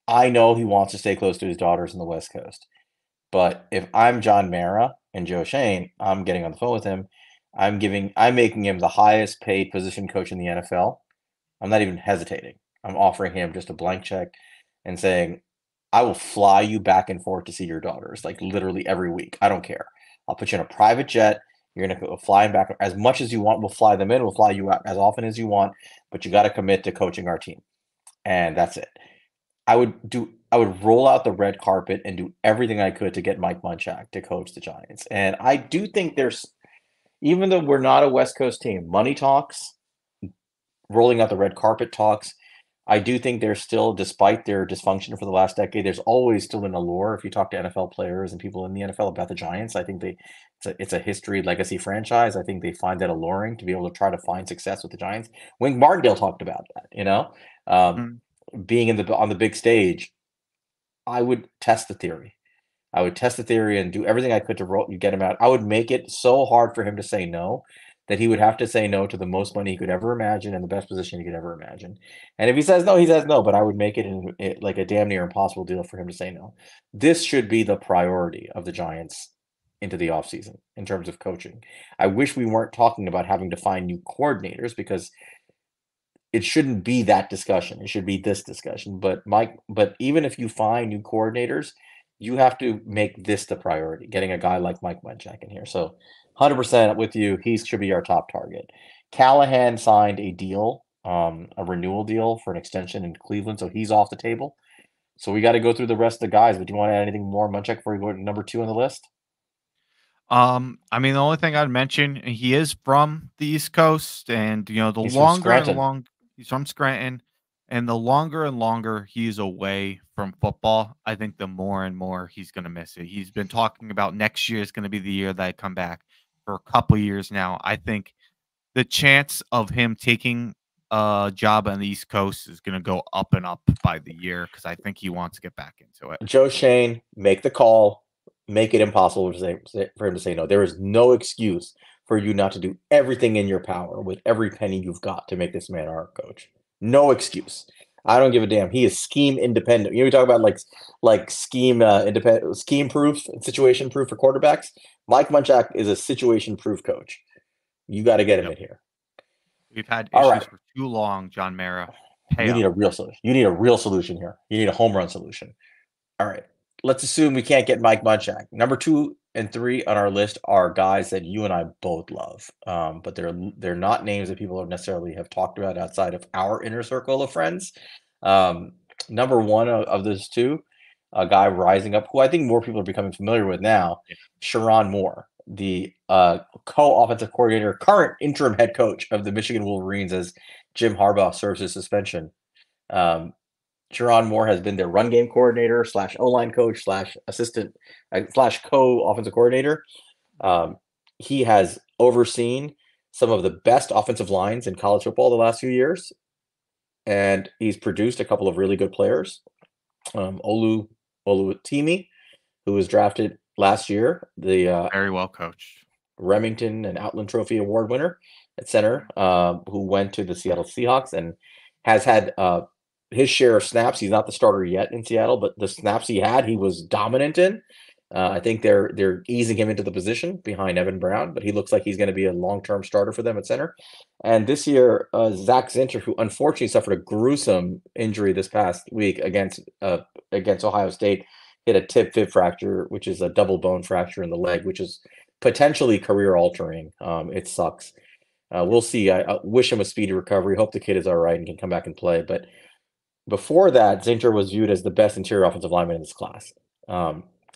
I know he wants to stay close to his daughters in the West Coast. But if I'm John Mara and Joe Schoen, I'm getting on the phone with him. I'm making him the highest paid position coach in the NFL. I'm not even hesitating. I'm offering him just a blank check and saying, I will fly you back and forth to see your daughters, like literally every week. I don't care. I'll put you in a private jet. You're going to go flying back as much as you want. We'll fly them in. We'll fly you out as often as you want, but you got to commit to coaching our team. And that's it. I would roll out the red carpet and do everything I could to get Mike Munchak to coach the Giants. And I do think even though we're not a West Coast team, money talks, rolling out the red carpet talks. I do think there's still, despite their dysfunction for the last decade, there's always still an allure. If you talk to NFL players and people in the NFL about the Giants, I think it's a history legacy franchise. I think they find that alluring to be able to try to find success with the Giants. Wink Martindale talked about that, being on the big stage. I would test the theory. I would test the theory and do everything I could to get him out. I would make it so hard for him to say no that he would have to say no to the most money he could ever imagine and the best position he could ever imagine. And if he says no, he says no, but I would make it like a damn near impossible deal for him to say no. This should be the priority of the Giants into the offseason in terms of coaching. I wish we weren't talking about having to find new coordinators, because it shouldn't be that discussion. It should be this discussion. But even if you find new coordinators, you have to make this the priority, getting a guy like Mike Munchak in here. So 100% with you. He should be our top target. Callahan signed a deal, a renewal deal for an extension in Cleveland, so he's off the table. So we got to go through the rest of the guys. But do you want to add anything more, Munchak, before we go to number 2 on the list? I mean, the only thing I'd mention, he is from the East Coast, and He's from Scranton. He's from Scranton, and the longer and longer he's away from football, I think the more and more he's going to miss it. He's been talking about next year is going to be the year that I come back for a couple years now. I think the chance of him taking a job on the East Coast is going to go up and up by the year, because I think he wants to get back into it. Joe Schoen, make the call. Make it impossible for him to say no. There is no excuse for you not to do everything in your power with every penny you've got to make this man our coach. No excuse. I don't give a damn. He is scheme independent. We talk about like scheme independent, scheme proof, situation proof for quarterbacks. Mike Munchak is a situation proof coach. You got to get him in here. We've had issues for too long, John Mara. You need a real solution. You need a real solution here. You need a home run solution. All right. Let's assume we can't get Mike Munchak. Number 2 and 3 on our list are guys that you and I both love, but they're not names that people necessarily have talked about outside of our inner circle of friends. Number one of those two, a guy rising up, who I think more people are becoming familiar with now, Yeah. Sharon Moore, the co-offensive coordinator, current interim head coach of the Michigan Wolverines as Jim Harbaugh serves his suspension. Um, Sharon Moore has been their run game coordinator slash O-line coach slash assistant slash co-offensive coordinator. Um, he has overseen some of the best offensive lines in college football the last few years, and he's produced a couple of really good players. Oluwatimi, who was drafted last year, the Very well coached. Remington and Outland Trophy Award winner at center, who went to the Seattle Seahawks and has had his share of snaps. He's not the starter yet in Seattle, but the snaps he had, he was dominant in. I think they're easing him into the position behind Evan Brown, but he looks like he's going to be a long-term starter for them at center. And this year, Zach Zinter, who unfortunately suffered a gruesome injury this past week against Ohio State, hit a tib fib fracture, which is a double bone fracture in the leg, which is potentially career altering. It sucks. We'll see. I wish him a speedy recovery. Hope the kid is all right and can come back and play. But before that, Zinter was viewed as the best interior offensive lineman in this class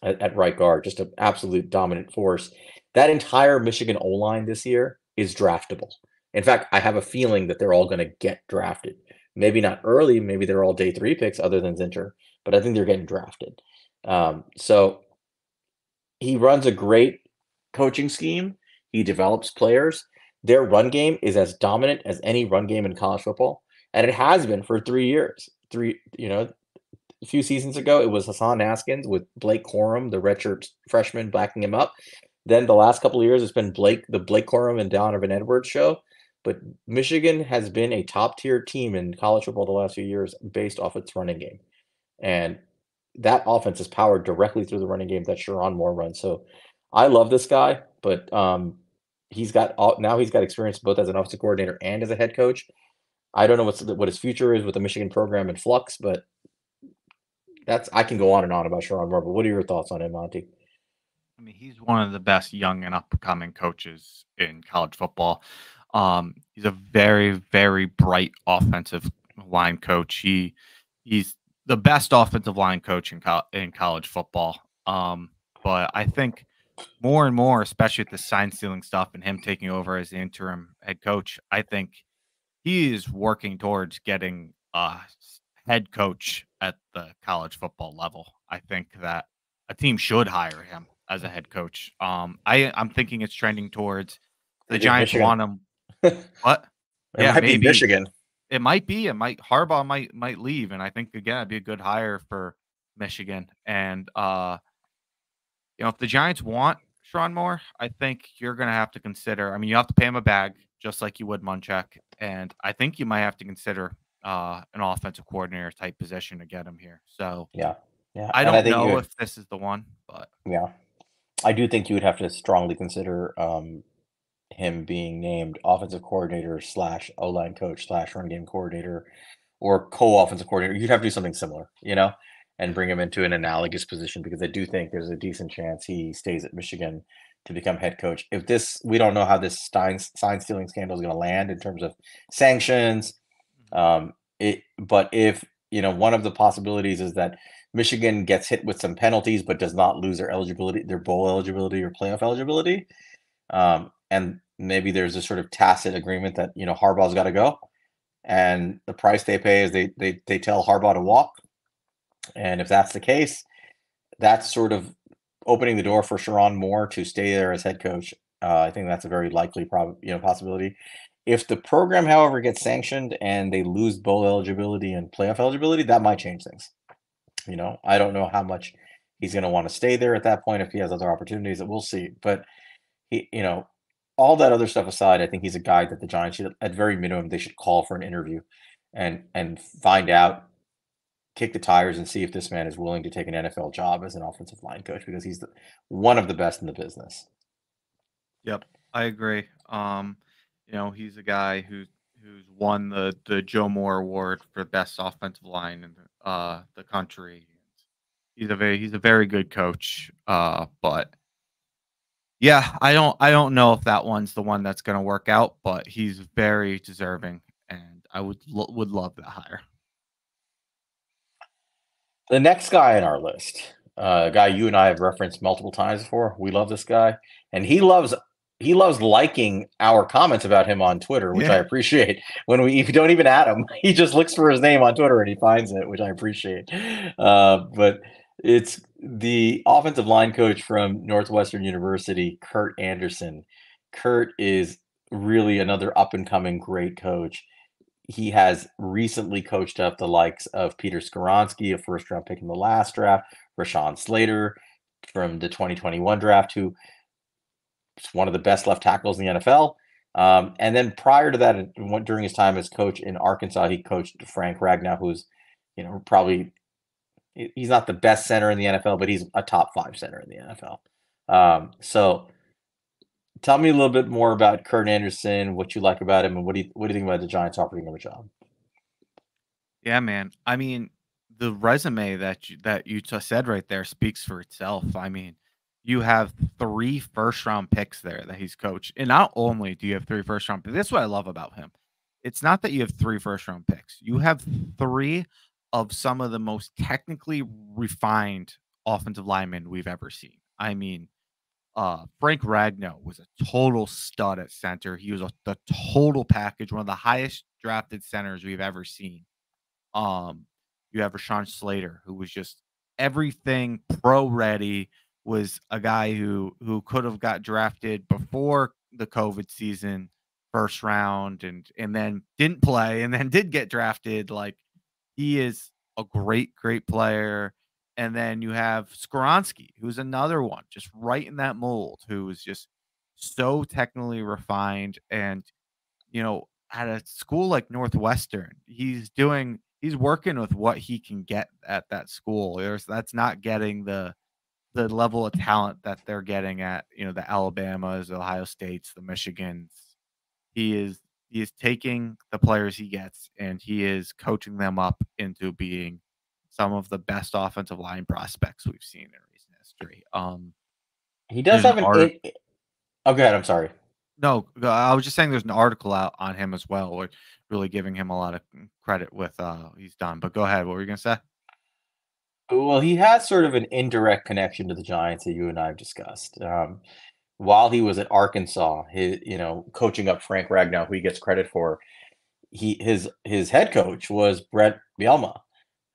at right guard, just an absolute dominant force. That entire Michigan O line this year is draftable. In fact, I have a feeling that they're all going to get drafted. Maybe not early. Maybe they're all day 3 picks, other than Zinter. But I think they're getting drafted. So he runs a great coaching scheme. He develops players. Their run game is as dominant as any run game in college football, and it has been for 3 years. A few seasons ago, it was Hassan Haskins with Blake Corum, the redshirt freshman, backing him up. Then the last couple of years, it's been the Blake Corum and Donovan Edwards show. But Michigan has been a top tier team in college football the last few years based off its running game. And that offense is powered directly through the running game that Sharon Moore runs. So I love this guy, but he's got now he's got experience both as an offensive coordinator and as a head coach. I don't know what his future is with the Michigan program in flux, but I can go on and on about Sharon Moore. But what are your thoughts on him, Monty? I mean, he's one of the best young and upcoming coaches in college football. He's a very, very bright offensive line coach. He's the best offensive line coach in college football. But I think more and more, especially with the sign stealing stuff and him taking over as the interim head coach, I think he is working towards getting a head coach at the college football level. I think that a team should hire him as a head coach. I'm thinking it's trending towards the It is Giants Michigan. want him. It What? Yeah, might be maybe Michigan. it might be. It might Harbaugh might leave, and I think again it'd be a good hire for Michigan. And if the Giants want Sharon Moore, I think you're going to have to consider. I mean, you have to pay him a bag, just like you would Munchak, and I think you might have to consider an offensive coordinator type position to get him here. So Yeah, yeah, I and I don't think you know would. if this is the one, but Yeah, I do think you would have to strongly consider him being named offensive coordinator slash O line coach slash run game coordinator or co-offensive coordinator. You'd have to do something similar, and bring him into an analogous position because I do think there's a decent chance he stays at Michigan to become head coach. We don't know how this sign stealing scandal is going to land in terms of sanctions. But if one of the possibilities is that Michigan gets hit with some penalties but does not lose their bowl eligibility or playoff eligibility. And maybe there's a sort of tacit agreement that Harbaugh's got to go, and the price they pay is they tell Harbaugh to walk. And if that's the case, that's sort of opening the door for Sharon Moore to stay there as head coach. I think that's a very likely possibility. If the program, however, gets sanctioned and they lose bowl eligibility and playoff eligibility, that might change things. I don't know how much he's going to want to stay there at that point if he has other opportunities. That we'll see. But he, all that other stuff aside, I think he's a guy that the Giants should, at very minimum, they should call for an interview and find out, kick the tires, and see if this man is willing to take an NFL job as an offensive line coach because he's one of the best in the business. yep, I agree. He's a guy who's won the Joe Moore Award for best offensive line in the country. He's a very good coach. But yeah, I don't know if that one's the one that's going to work out, but he's very deserving, and I would love that hire. The next guy on our list, a guy you and I have referenced multiple times before. We love this guy, and he loves liking our comments about him on Twitter, which I Yeah. appreciate. When we if you don't even add him, he just looks for his name on Twitter and he finds it, which I appreciate. But it's the offensive line coach from Northwestern University, Kurt Anderson. Kurt is really another up and coming great coach. He has recently coached up the likes of Peter Skoronsky, a first round pick in the last draft, Rashawn Slater from the 2021 draft, who is one of the best left tackles in the NFL. And then prior to that, during his time as coach in Arkansas, he coached Frank Ragnow, who's, probably he's not the best center in the NFL, but he's a top 5 center in the NFL. So tell me a little bit more about Kurt Anderson, what you like about him, and what do you think about the Giants offering him a job? Yeah, man. I mean, the resume that you just said right there speaks for itself. I mean, you have 3 first-round picks there that he's coached, and not only do you have 3 first-round picks, this is what I love about him. It's not that you have 3 first-round picks. You have 3 of some of the most technically refined offensive linemen we've ever seen. I mean, Frank Ragnow was a total stud at center. He was the total package, one of the highest drafted centers we've ever seen. Um, you have Rashawn Slater, who was just everything pro ready, was a guy who could have got drafted before the COVID season, first round, and then didn't play, and then did get drafted. Like, he is a great player. And then you have Skoronsky, who's another one, just right in that mold, who is just so technically refined. And at a school like Northwestern, he's working with what he can get at that school. That's not getting the level of talent that they're getting at, the Alabamas, the Ohio States, the Michigans. He is taking the players he gets and he is coaching them up into being some of the best offensive line prospects we've seen in recent history. He does There's an have an art in. Oh, go ahead. I'm sorry. No, I was just saying there's an article out on him as well, which really giving him a lot of credit with he's done. But go ahead, what were you gonna say? Well, he has sort of an indirect connection to the Giants that you and I have discussed. While he was at Arkansas, coaching up Frank Ragnow, who he gets credit for, his head coach was Brett Bielema,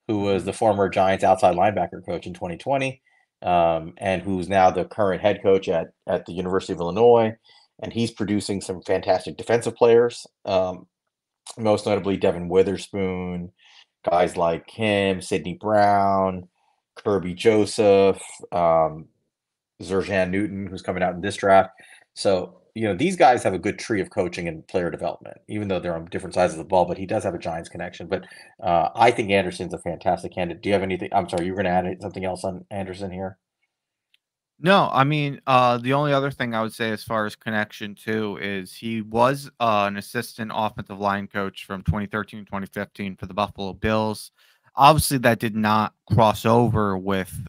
who was Mhm. the former Giants outside linebacker coach in 2020, and who's now the current head coach at the University of Illinois. And he's producing some fantastic defensive players, most notably Devin Witherspoon, guys like him, Sidney Brown, Kirby Joseph, Zerjan Newton, who's coming out in this draft. So, these guys have a good tree of coaching and player development, even though they're on different sides of the ball, but he does have a Giants connection. But I think Anderson's a fantastic candidate. Do you have anything? I'm sorry, you were going to add something else on Anderson here? No, I mean, the only other thing I would say as far as connection too is he was an assistant offensive line coach from 2013 to 2015 for the Buffalo Bills. Obviously, that did not cross over with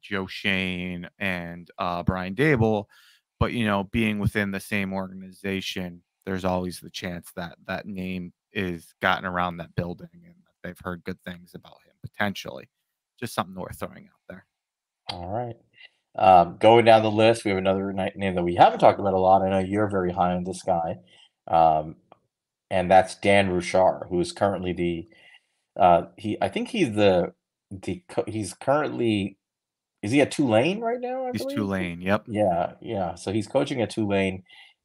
Joe Schoen and Brian Daboll, but being within the same organization, there's always the chance that that name is gotten around that building and that they've heard good things about him potentially. Just something worth throwing out there. All right. Going down the list, we have another name that we haven't talked about a lot. I know you're very high on this guy, um, and that's Dan Ruchar, who is currently I think he's currently, is he at Tulane right now, I He's believe? Tulane. Yep. Yeah, yeah. So he's coaching at Tulane.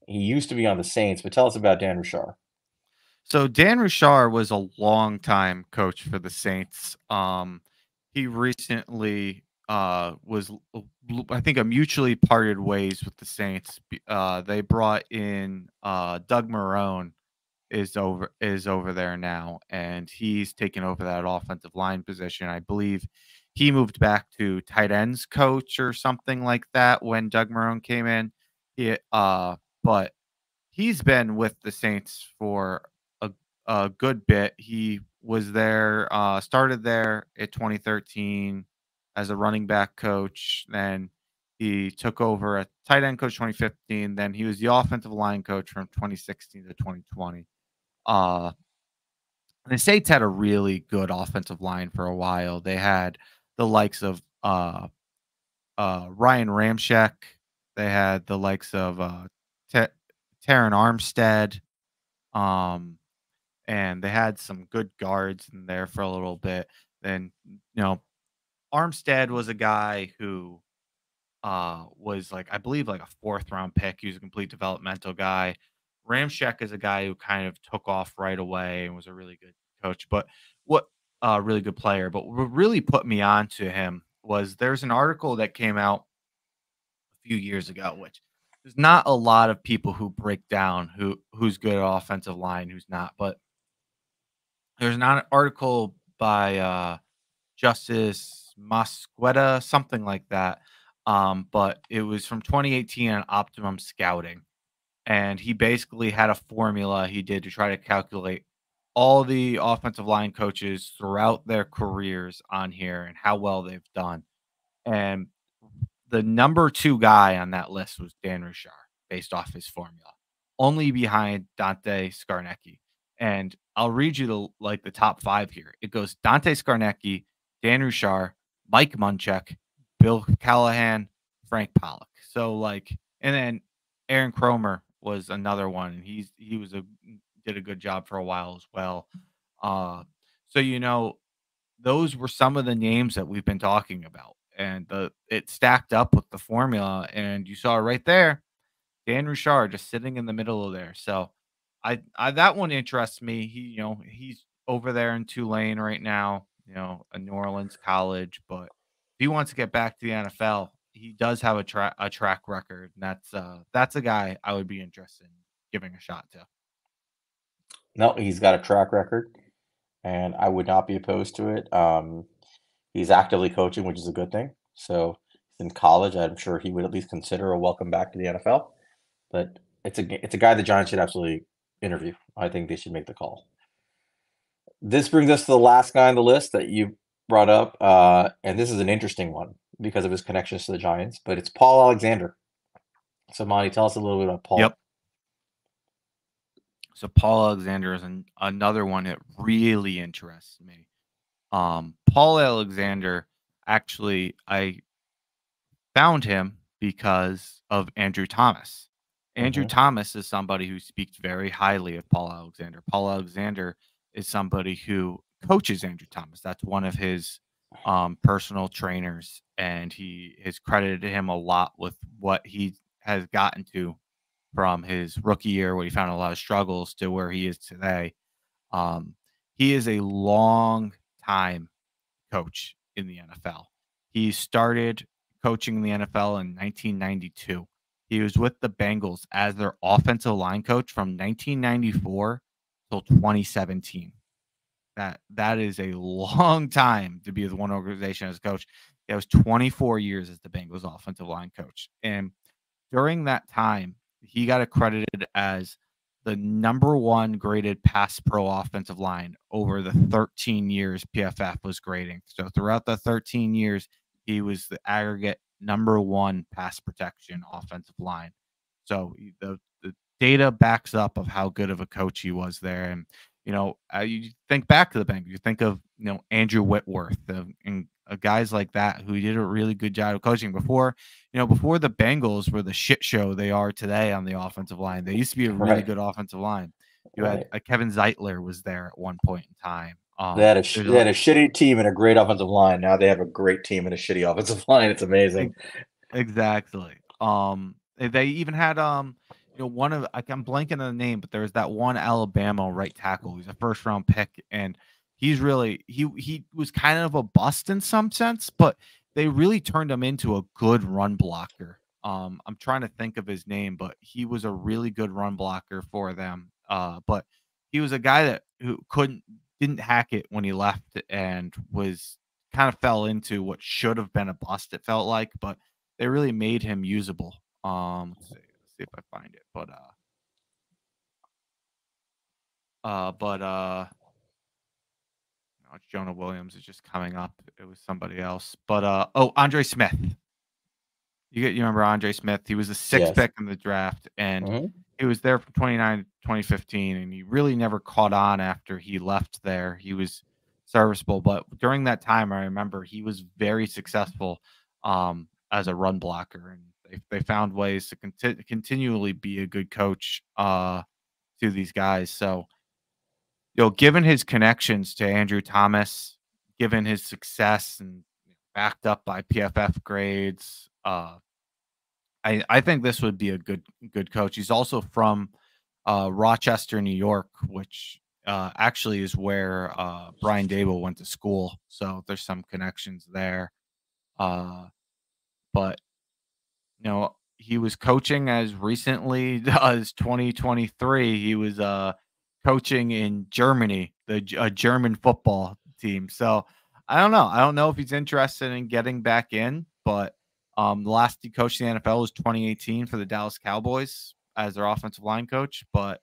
He used to be on the Saints, but tell us about Dan Ruchar. So Dan Ruchar was a longtime coach for the Saints. He recently I think, a mutually parted ways with the Saints. They brought in Doug Marone is over there now, and he's taken over that offensive line position. I believe he moved back to tight ends coach or something like that when Doug Marone came in. But he's been with the Saints for a good bit. He was there, started there at 2013 as a running back coach. Then he took over a tight end coach 2015. Then he was the offensive line coach from 2016 to 2020. Uh, the States had a really good offensive line for a while. They had the likes of Ryan Ramczyk. They had the likes of Te- Taron Armstead. Um, and they had some good guards in there for a little bit. Then, Armstead was a guy who was like, I believe, like a fourth round pick. He was a complete developmental guy. Ramczyk is a guy who kind of took off right away and was a really good coach, but what really good player. But what really put me on to him was there's an article that came out a few years ago, which there's not a lot of people who break down who's good at offensive line, who's not. But there's not an article by Justice Mosqueda, something like that. But it was from 2018 on Optimum Scouting. And he basically had a formula he did to try to calculate all the offensive line coaches throughout their careers on here and how well they've done. And the number 2 guy on that list was Dan Richard based off his formula, only behind Dante Scarnecchi. And I'll read you the top 5 here. It goes Dante Scarnecchi, Dan Richard, Mike Munchak, Bill Callahan, Frank Pollock. So and then Aaron Cromer was another one, and he did a good job for a while as well. Uh, so those were some of the names that we've been talking about, and it stacked up with the formula, and you saw it right there, Dan Richard just sitting in the middle of there. So I that one interests me. He's over there in Tulane right now, a New Orleans college, but if he wants to get back to the NFL, he does have a track record, and that's a guy I would be interested in giving a shot to. No, he's got a track record, and I would not be opposed to it. He's actively coaching, which is a good thing. So he's in college. I'm sure he would at least consider a welcome back to the NFL. But it's a guy the Giants should absolutely interview. I think they should make the call. This brings us to the last guy on the list that you brought up, and this is an interesting one because of his connections to the Giants. But it's Paul Alexander. So, Monty, tell us a little bit about Paul. Yep. So Paul Alexander is another one that really interests me. Paul Alexander, actually, I found him because of Andrew Thomas. Andrew Thomas is somebody who speaks very highly of Paul Alexander. Paul Alexander is somebody who coaches Andrew Thomas. That's one of his personal trainers, and he has credited him a lot with what he has gotten to from his rookie year, where he found a lot of struggles, to where he is today. He is a long time coach in the NFL. He started coaching in the NFL in 1992. He was with the Bengals as their offensive line coach from 1994 till 2017. That is a long time to be with one organization as a coach. That was 24 years as the Bengals offensive line coach. And during that time, he got accredited as the number 1 graded pass pro offensive line over the 13 years PFF was grading. So throughout the 13 years, he was the aggregate number 1 pass protection offensive line. So the data backs up of how good of a coach he was there. And you think back to the Bengals, you think of Andrew Whitworth and guys like that who did a really good job of coaching before the Bengals were the shit show they are today on the offensive line. They used to be a really good offensive line. You had Kevin Zeitler was there at one point in time. They had a shitty team and a great offensive line. Now they have a great team and a shitty offensive line. It's amazing. Exactly. They even had one of I'm blanking on the name, but there's that one Alabama right tackle. He's a first round pick, and he's really he was kind of a bust in some sense, but they really turned him into a good run blocker. I'm trying to think of his name, but he was a really good run blocker for them. But he was a guy who didn't hack it when he left, and was kind of fell into what should have been a bust, it felt like, but they really made him usable. Let's see if I find it, but no, it's Jonah Williams is just coming up. It was somebody else, but Andre Smith. You remember Andre Smith? He was the 6th pick in the draft, and He was there from 29 to 2015, and he really never caught on after he left there. He was serviceable, but during that time, I remember he was very successful as a run blocker, and they found ways to continually be a good coach to these guys. So, given his connections to Andrew Thomas, given his success and backed up by PFF grades, I think this would be a good coach. He's also from Rochester, New York, which actually is where Brian Daboll went to school. So there's some connections there. But he was coaching as recently as 2023. He was coaching in Germany, a German football team. So I don't know. I don't know if he's interested in getting back in, but the last he coached in the NFL was 2018 for the Dallas Cowboys as their offensive line coach. But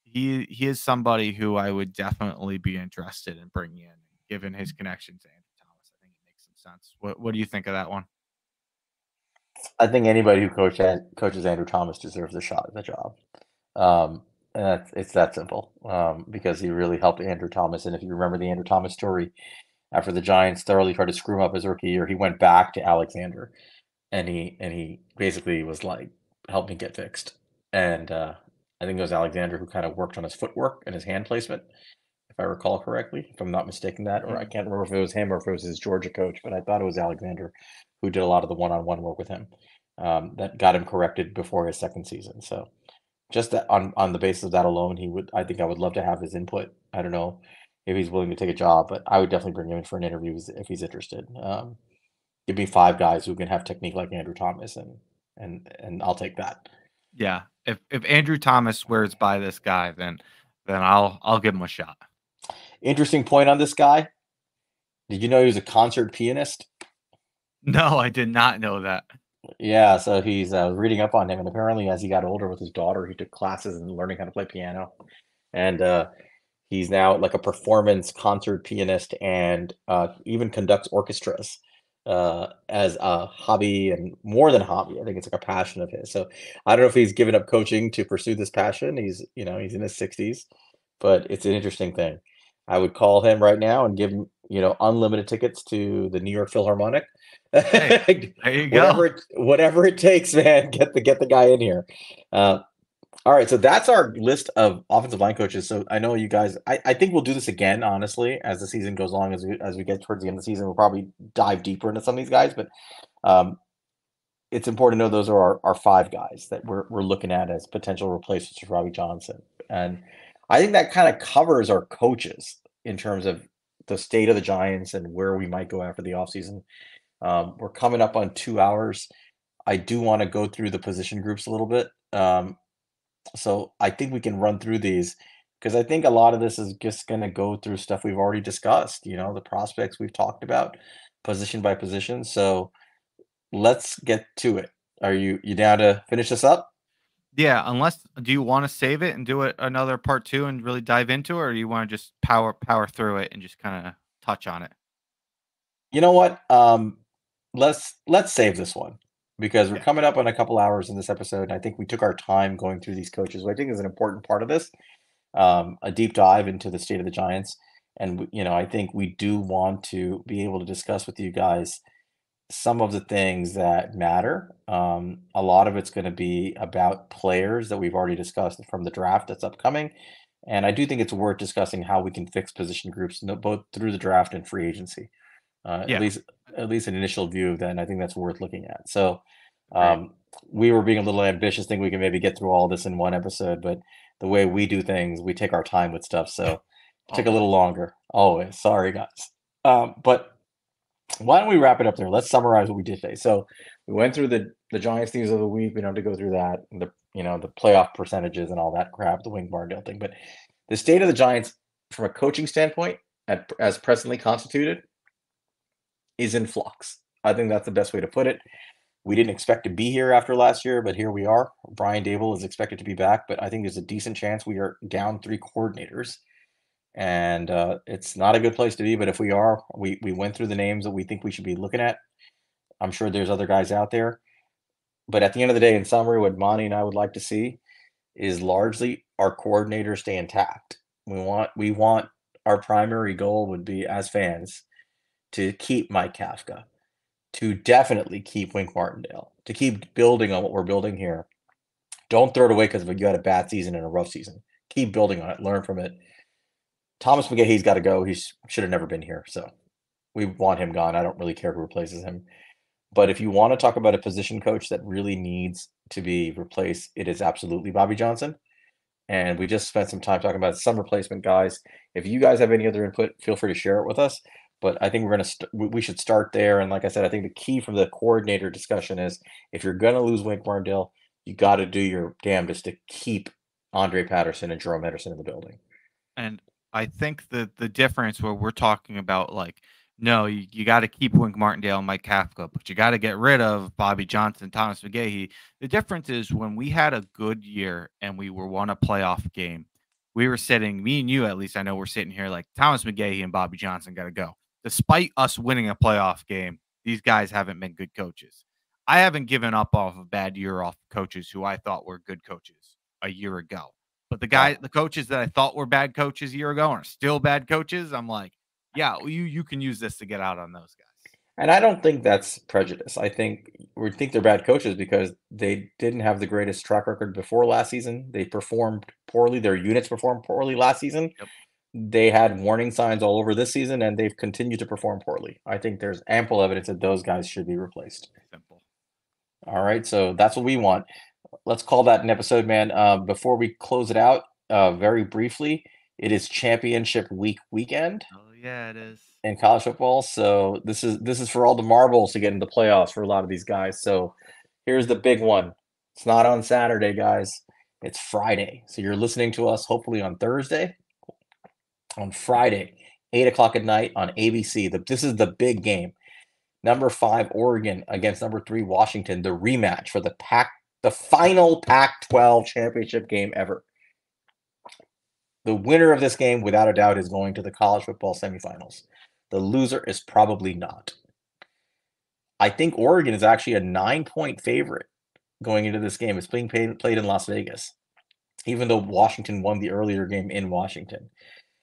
he is somebody who I would definitely be interested in bringing in, given his connection to Andrew Thomas. I think it makes some sense. What do you think of that one? I think anybody who coaches Andrew Thomas deserves a shot at the job. And it's that simple, because he really helped Andrew Thomas. And if you remember the Andrew Thomas story, after the Giants thoroughly tried to screw him up his rookie year, he went back to Alexander, and he basically was like, "Help me get fixed." And I think it was Alexander who kind of worked on his footwork and his hand placement, if I recall correctly, if I'm not mistaken that, or I can't remember if it was him or if it was his Georgia coach, but I thought it was Alexander who did a lot of the one-on-one work with him, that got him corrected before his second season. So just that on the basis of that alone, I think I would love to have his input. I don't know if he's willing to take a job, but I would definitely bring him in for an interview if he's interested. Give me 5 guys who can have technique like Andrew Thomas, and I'll take that. Yeah, if Andrew Thomas swears by this guy, then I'll give him a shot. Interesting point on this guy. Did you know he was a concert pianist? No, I did not know that. Yeah, so he's reading up on him, and apparently, as he got older with his daughter, he took classes in learning how to play piano, and he's now like a performance concert pianist, and even conducts orchestras as a hobby, and more than a hobby. I think it's like a passion of his. So I don't know if he's given up coaching to pursue this passion. He's in his 60s, but it's an interesting thing. I would call him right now and give him unlimited tickets to the New York Philharmonic. Hey, there you go. Whatever it takes, man. Get the guy in here. All right, so that's our list of offensive line coaches. So I know you guys. I think we'll do this again, honestly, as the season goes along. As we get towards the end of the season, we'll probably dive deeper into some of these guys. But it's important to know those are our 5 guys that we're looking at as potential replacements for Robbie Johnson, and I think that kind of covers our coaches in terms of the state of the Giants and where we might go after the offseason. We're coming up on 2 hours. I do want to go through the position groups a little bit. So I think we can run through these because I think a lot of this is just going to go through stuff we've already discussed, the prospects we've talked about position by position. So let's get to it. Are you down to finish this up? Yeah, do you want to save it and do it another part 2 and really dive into it, or do you want to just power through it and just kind of touch on it? You know what? Let's save this one because we're coming up on a couple hours in this episode, and I think we took our time going through these coaches, which I think is an important part of this. A deep dive into the state of the Giants, and I think we do want to be able to discuss with you guys some of the things that matter. A lot of it's going to be about players that we've already discussed from the draft that's upcoming, and I do think it's worth discussing how we can fix position groups both through the draft and free agency. Yeah. At least an initial view of that, and I think that's worth looking at. So, we were being a little ambitious, think we can maybe get through all this in one episode, but the way we do things, we take our time with stuff, so it took a little longer. Always, sorry guys. But why don't we wrap it up there? Let's summarize what we did today. So we went through the Giants news of the week. We don't have to go through that, and the playoff percentages and all that crap, the Wing Martindale thing. But the state of the Giants from a coaching standpoint, as presently constituted, is in flux. I think that's the best way to put it. We didn't expect to be here after last year, but here we are. Brian Daboll is expected to be back, but I think there's a decent chance we are down 3 coordinators, and it's not a good place to be. But if we are, we went through the names that we think we should be looking at. I'm sure there's other guys out there. But at the end of the day, in summary, what Monty and I would like to see is largely our coordinator stay intact. We want our primary goal would be as fans to keep Mike Kafka, to definitely keep Wink Martindale, to keep building on what we're building here. Don't throw it away because you had a bad season and a rough season. Keep building on it, learn from it. Thomas McGahee's got to go. He should have never been here. So we want him gone. I don't really care who replaces him. But if you want to talk about a position coach that really needs to be replaced, it is absolutely Bobby Johnson. And we just spent some time talking about some replacement guys. If you guys have any other input, feel free to share it with us. But I think we should start there. And like I said, I think the key from the coordinator discussion is if you're going to lose Wink Martindale, you got to do your damnedest to keep Andre Patterson and Jerome Henderson in the building. And I think the difference where we're talking about, like, no, you got to keep Wink Martindale and Mike Kafka, but you got to get rid of Bobby Johnson, Thomas McGahee. The difference is when we had a good year and we won a playoff game, we were sitting, me and you at least, I know we're sitting here like Thomas McGahee and Bobby Johnson got to go. Despite us winning a playoff game, these guys haven't been good coaches. I haven't given up off a bad year off coaches who I thought were good coaches a year ago. But the coaches that I thought were bad coaches a year ago are still bad coaches. I'm like, yeah, you can use this to get out on those guys. And I don't think that's prejudice. I think we think they're bad coaches because they didn't have the greatest track record before last season. They performed poorly. Their units performed poorly last season. Yep. They had warning signs all over this season, and they've continued to perform poorly. I think there's ample evidence that those guys should be replaced. Simple. All right, so that's what we want. Let's call that an episode, man. Before we close it out, very briefly, it is championship weekend Oh yeah, it is. in college football. So this is for all the marbles to get into the playoffs for a lot of these guys. So here's the big one. It's not on Saturday, guys. It's Friday. So you're listening to us hopefully on Thursday. On Friday, 8 o'clock at night on ABC. This is the big game. Number 5 Oregon against number 3 Washington. The rematch for the final Pac-12 championship game ever. The winner of this game, without a doubt, is going to the college football semifinals. The loser is probably not. I think Oregon is actually a 9-point favorite going into this game. It's being played in Las Vegas, even though Washington won the earlier game in Washington.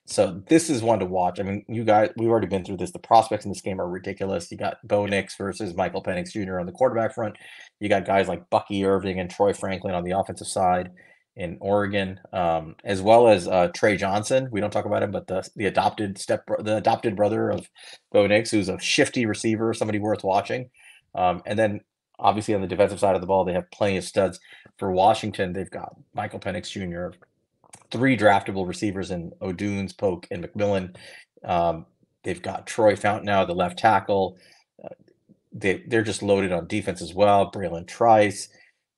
So this is one to watch. I mean, you guys, we've already been through this. The prospects in this game are ridiculous. You got Bo Nix versus Michael Penix Jr. on the quarterback front. You got guys like Bucky Irving and Troy Franklin on the offensive side in Oregon, as well as Trey Johnson. We don't talk about him, but the adopted brother of Bo Nix, who's a shifty receiver, somebody worth watching. And then obviously on the defensive side of the ball, they have plenty of studs. For Washington, they've got Michael Penix Jr., 3 draftable receivers in O'Dunes, Polk, and McMillan. They've got Troy Fountain now, the left tackle. They're just loaded on defense as well. Braylon Trice.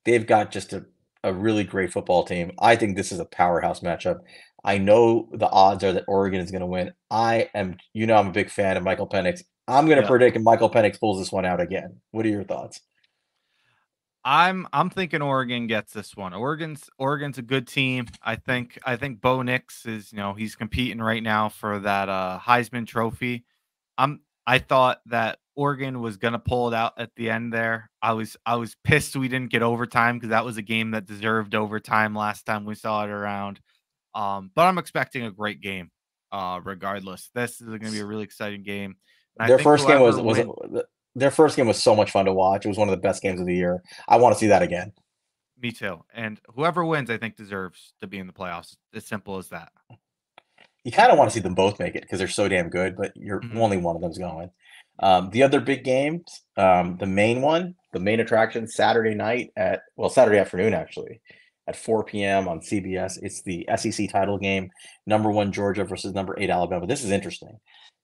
They've got just a really great football team. I think this is a powerhouse matchup. I know the odds are that Oregon is going to win. I'm a big fan of Michael Penix. I'm going to predict Michael Penix pulls this one out again. What are your thoughts? I'm thinking Oregon gets this one. Oregon's a good team. I think Bo Nix is, he's competing right now for that Heisman Trophy. I thought that Oregon was gonna pull it out at the end there. I was pissed we didn't get overtime because that was a game that deserved overtime last time we saw it around. But I'm expecting a great game. Regardless, this is going to be a really exciting game. And Their first game their first game was so much fun to watch. It was one of the best games of the year. I want to see that again. Me too. And whoever wins, I think, deserves to be in the playoffs. As simple as that. You kind of want to see them both make it because they're so damn good, but only one of them's going. The other big games, the main attraction, Saturday afternoon, actually, at 4 p.m. on CBS. It's the SEC title game, number 1 Georgia versus number 8 Alabama. This is interesting.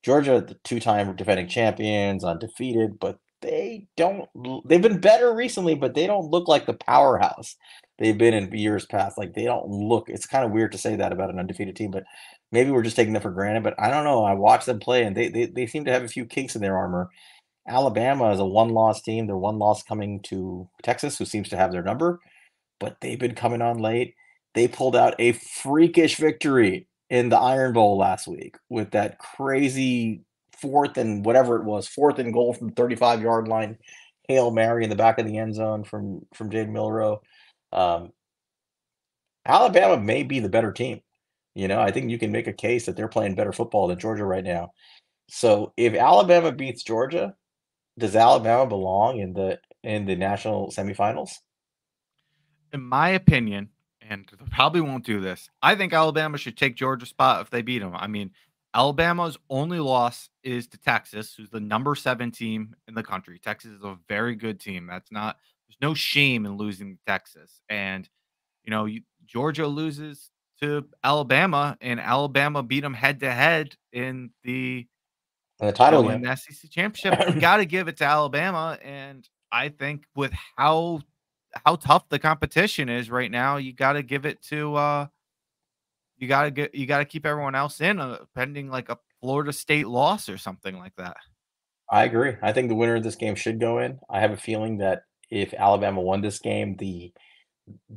Georgia, the 2-time defending champions, undefeated, but they've been better recently, but they don't look like the powerhouse they've been in years past. Like it's kind of weird to say that about an undefeated team, but maybe we're just taking them for granted. But I don't know. I watched them play, and they seem to have a few kinks in their armor. Alabama is a 1-loss team. They're 1 loss coming to Texas, who seems to have their number, but they've been coming on late. They pulled out a freakish victory in the Iron Bowl last week with that crazy 4th and goal from the 35-yard line Hail Mary in the back of the end zone from Jade Milrow. Um, Alabama may be the better team. I think you can make a case that they're playing better football than Georgia right now. So if Alabama beats Georgia, does Alabama belong in the national semifinals? In my opinion, and they probably won't do this, I think Alabama should take Georgia's spot if they beat them. I mean, Alabama's only loss is to Texas, who's the number 7 team in the country. Texas is a very good team. There's no shame in losing to Texas. And, Georgia loses to Alabama, and Alabama beat them head to head in In the title in game. the SEC championship. You got to give it to Alabama. And I think with how tough the competition is right now, you got to give it to you got to keep everyone else in pending like a Florida State loss or something like that. I agree. I think the winner of this game should go in. I have a feeling that if Alabama won this game, the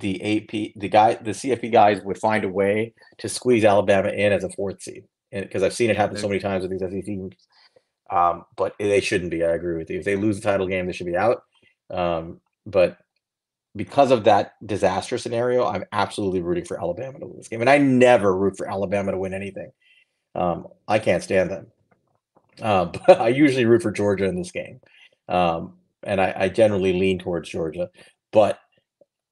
CFP guys would find a way to squeeze Alabama in as a fourth seed, and because I've seen it Yeah, happen so many times with these SEC teams. But they shouldn't be. I agree with you. If they lose the title game, they should be out. But because of that disaster scenario, I'm absolutely rooting for Alabama to win this game, and I never root for Alabama to win anything. I can't stand them. But I usually root for Georgia in this game, and I generally lean towards Georgia, but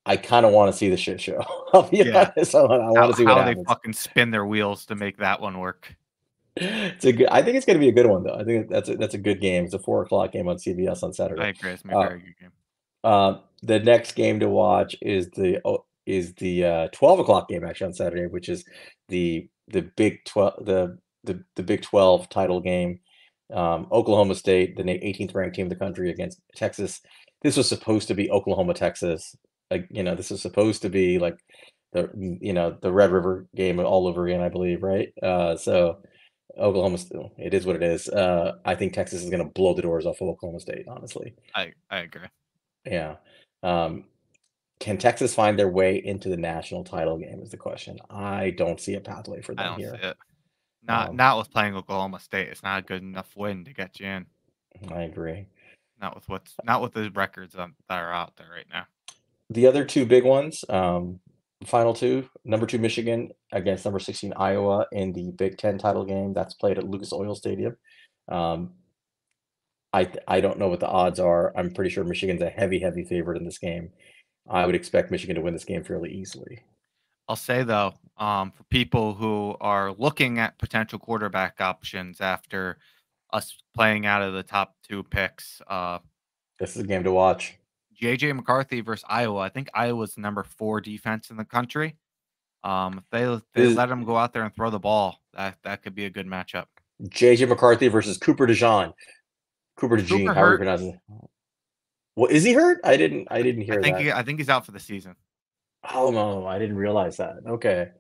I kind of want to see the shit show. I'll be yeah. honest. I want to see what How they happens. fucking spin their wheels to make that one work. It's a good. I think it's going to be a good one, though. I think that's a good game. It's a 4 o'clock game on CBS on I Saturday. agree. It's gonna be a Uh, very good game. the next game to watch is the 12 o'clock game actually on Saturday, which is the Big 12 the Big 12 title game. Oklahoma State, the 18th ranked team in the country, against Texas. This was supposed to be Oklahoma, Texas. Like, this is supposed to be like the Red River game all over again, I believe, right? So Oklahoma, still, it is what it is. I think Texas is going to blow the doors off of Oklahoma State, honestly. I agree. Yeah. Um, can Texas find their way into the national title game is the question. I don't see a pathway for I them don't see here. it. Um, Not with playing Oklahoma State. It's not a good enough win to get you in. I agree. Not with the records that are out there right now. The other two big ones, final two, number 2 Michigan against number 16 Iowa in the Big Ten title game. That's played at Lucas Oil Stadium. Um, I don't know what the odds are. I'm pretty sure Michigan's a heavy favorite in this game. I would expect Michigan to win this game fairly easily. I'll say though, for people who are looking at potential quarterback options after us playing out of the top 2 picks, This is a game to watch. JJ McCarthy versus Iowa. I think Iowa's the number 4 defense in the country. If they This is let him go out there and throw the ball, that could be a good matchup. JJ McCarthy versus Cooper DeJean. Cooper Is DeJean, Cooper however you hurt? pronounce it. Well, is he hurt? I didn't hear that. I think he's out for the season. Oh no, I didn't realize that. Okay. Let me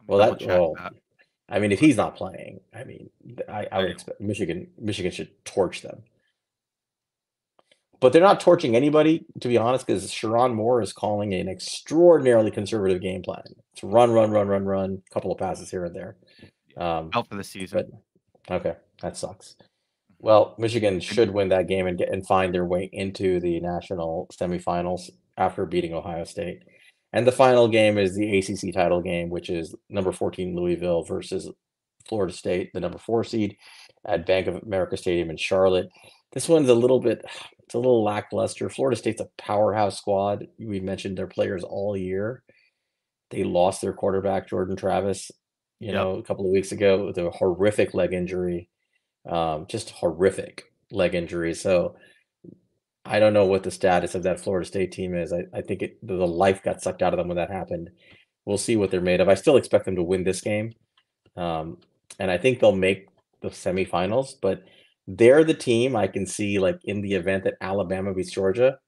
Well, double check that. I mean, if he's not playing, I mean, I would I expect Michigan should torch them. But they're not torching anybody, to be honest, because Sharon Moore is calling an extraordinarily conservative game plan. It's run, couple of passes here and there. yeah, Um, out for the season. but okay, that sucks. Mhm. Well, Michigan And should win that game and find their way into the national semifinals after beating Ohio State. And the final game is the ACC title game, which is number 14 Louisville versus Florida State, the number 4 seed, at Bank of America Stadium in Charlotte. This one's it's a little lackluster. Florida State's a powerhouse squad. We mentioned their players all year. They lost their quarterback, Jordan Travis, Yep. a couple of weeks ago with a horrific leg injury, just horrific leg injury. So I don't know what the status of that Florida State team is. I think the life got sucked out of them when that happened. We'll see what they're made of. I still expect them to win this game. And I think they'll make the semifinals, but they're the team I can see, like, in the event that Alabama beats Georgia.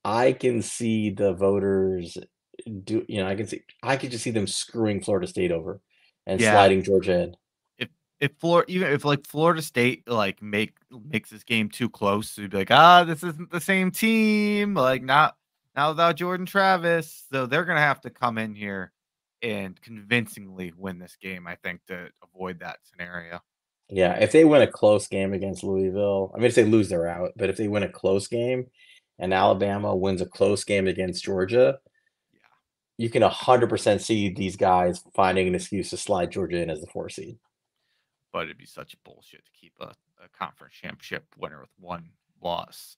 I can see the voters I could just see them screwing Florida State over and Yeah. sliding Georgia in. Even if like Florida State like makes this game too close, to be like, this isn't the same team. Like not now without Jordan Travis, so they're gonna have to come in here and convincingly win this game. I think to avoid that scenario. Yeah, if they win a close game against Louisville, I mean, if they lose, they're out. But if they win a close game, and Alabama wins a close game against Georgia, Yeah, you can 100% see these guys finding an excuse to slide Georgia in as the 4 seed. but it'd be such bullshit to keep a conference championship winner with one loss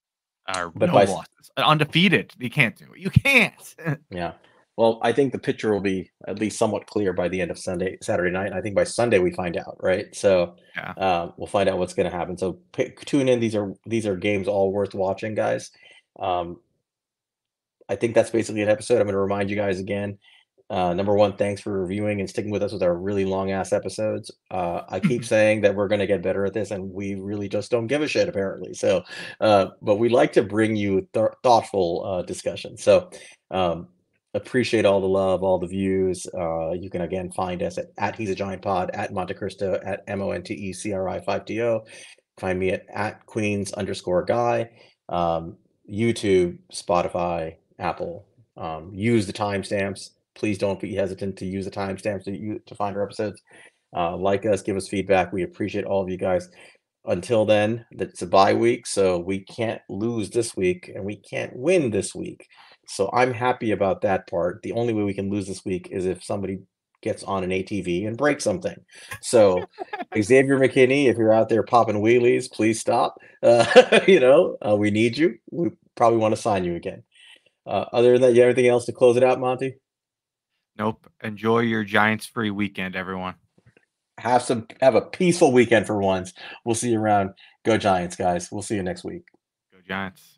or But no by losses, undefeated. You can't do it. You can't. Yeah. Well, I think the picture will be at least somewhat clear by the end of Saturday night. I think by Sunday we find out, right? So Yeah. we'll find out what's going to happen. So tune in. These are games all worth watching, guys. Um, I think that's basically an episode. I'm going to remind you guys again. Number one, thanks for reviewing and sticking with us with our really long ass episodes. I keep saying that we're going to get better at this, and we really just don't give a shit, apparently. So, but we like to bring you thoughtful discussion. So, um, appreciate all the love, all the views. You can again find us at He's a Giant Pod, at Monte Cristo, at MONTECRI5TO. Find me at Queens_guy. YouTube, Spotify, Apple. Use the timestamps. Please don't be hesitant to use the timestamps to find our episodes. Like us, give us feedback. We appreciate all of you guys. Until then, it's a bye week, so we can't lose this week and we can't win this week. So I'm happy about that part. The only way we can lose this week is if somebody gets on an ATV and breaks something. So Xavier McKinney, if you're out there popping wheelies, please stop. We need you. We probably want to sign you again. Other than that, you have anything else to close it out, Monty? Nope. Enjoy your Giants free weekend, everyone. Have a peaceful weekend for once. We'll see you around. Go Giants, guys. We'll see you next week. Go Giants.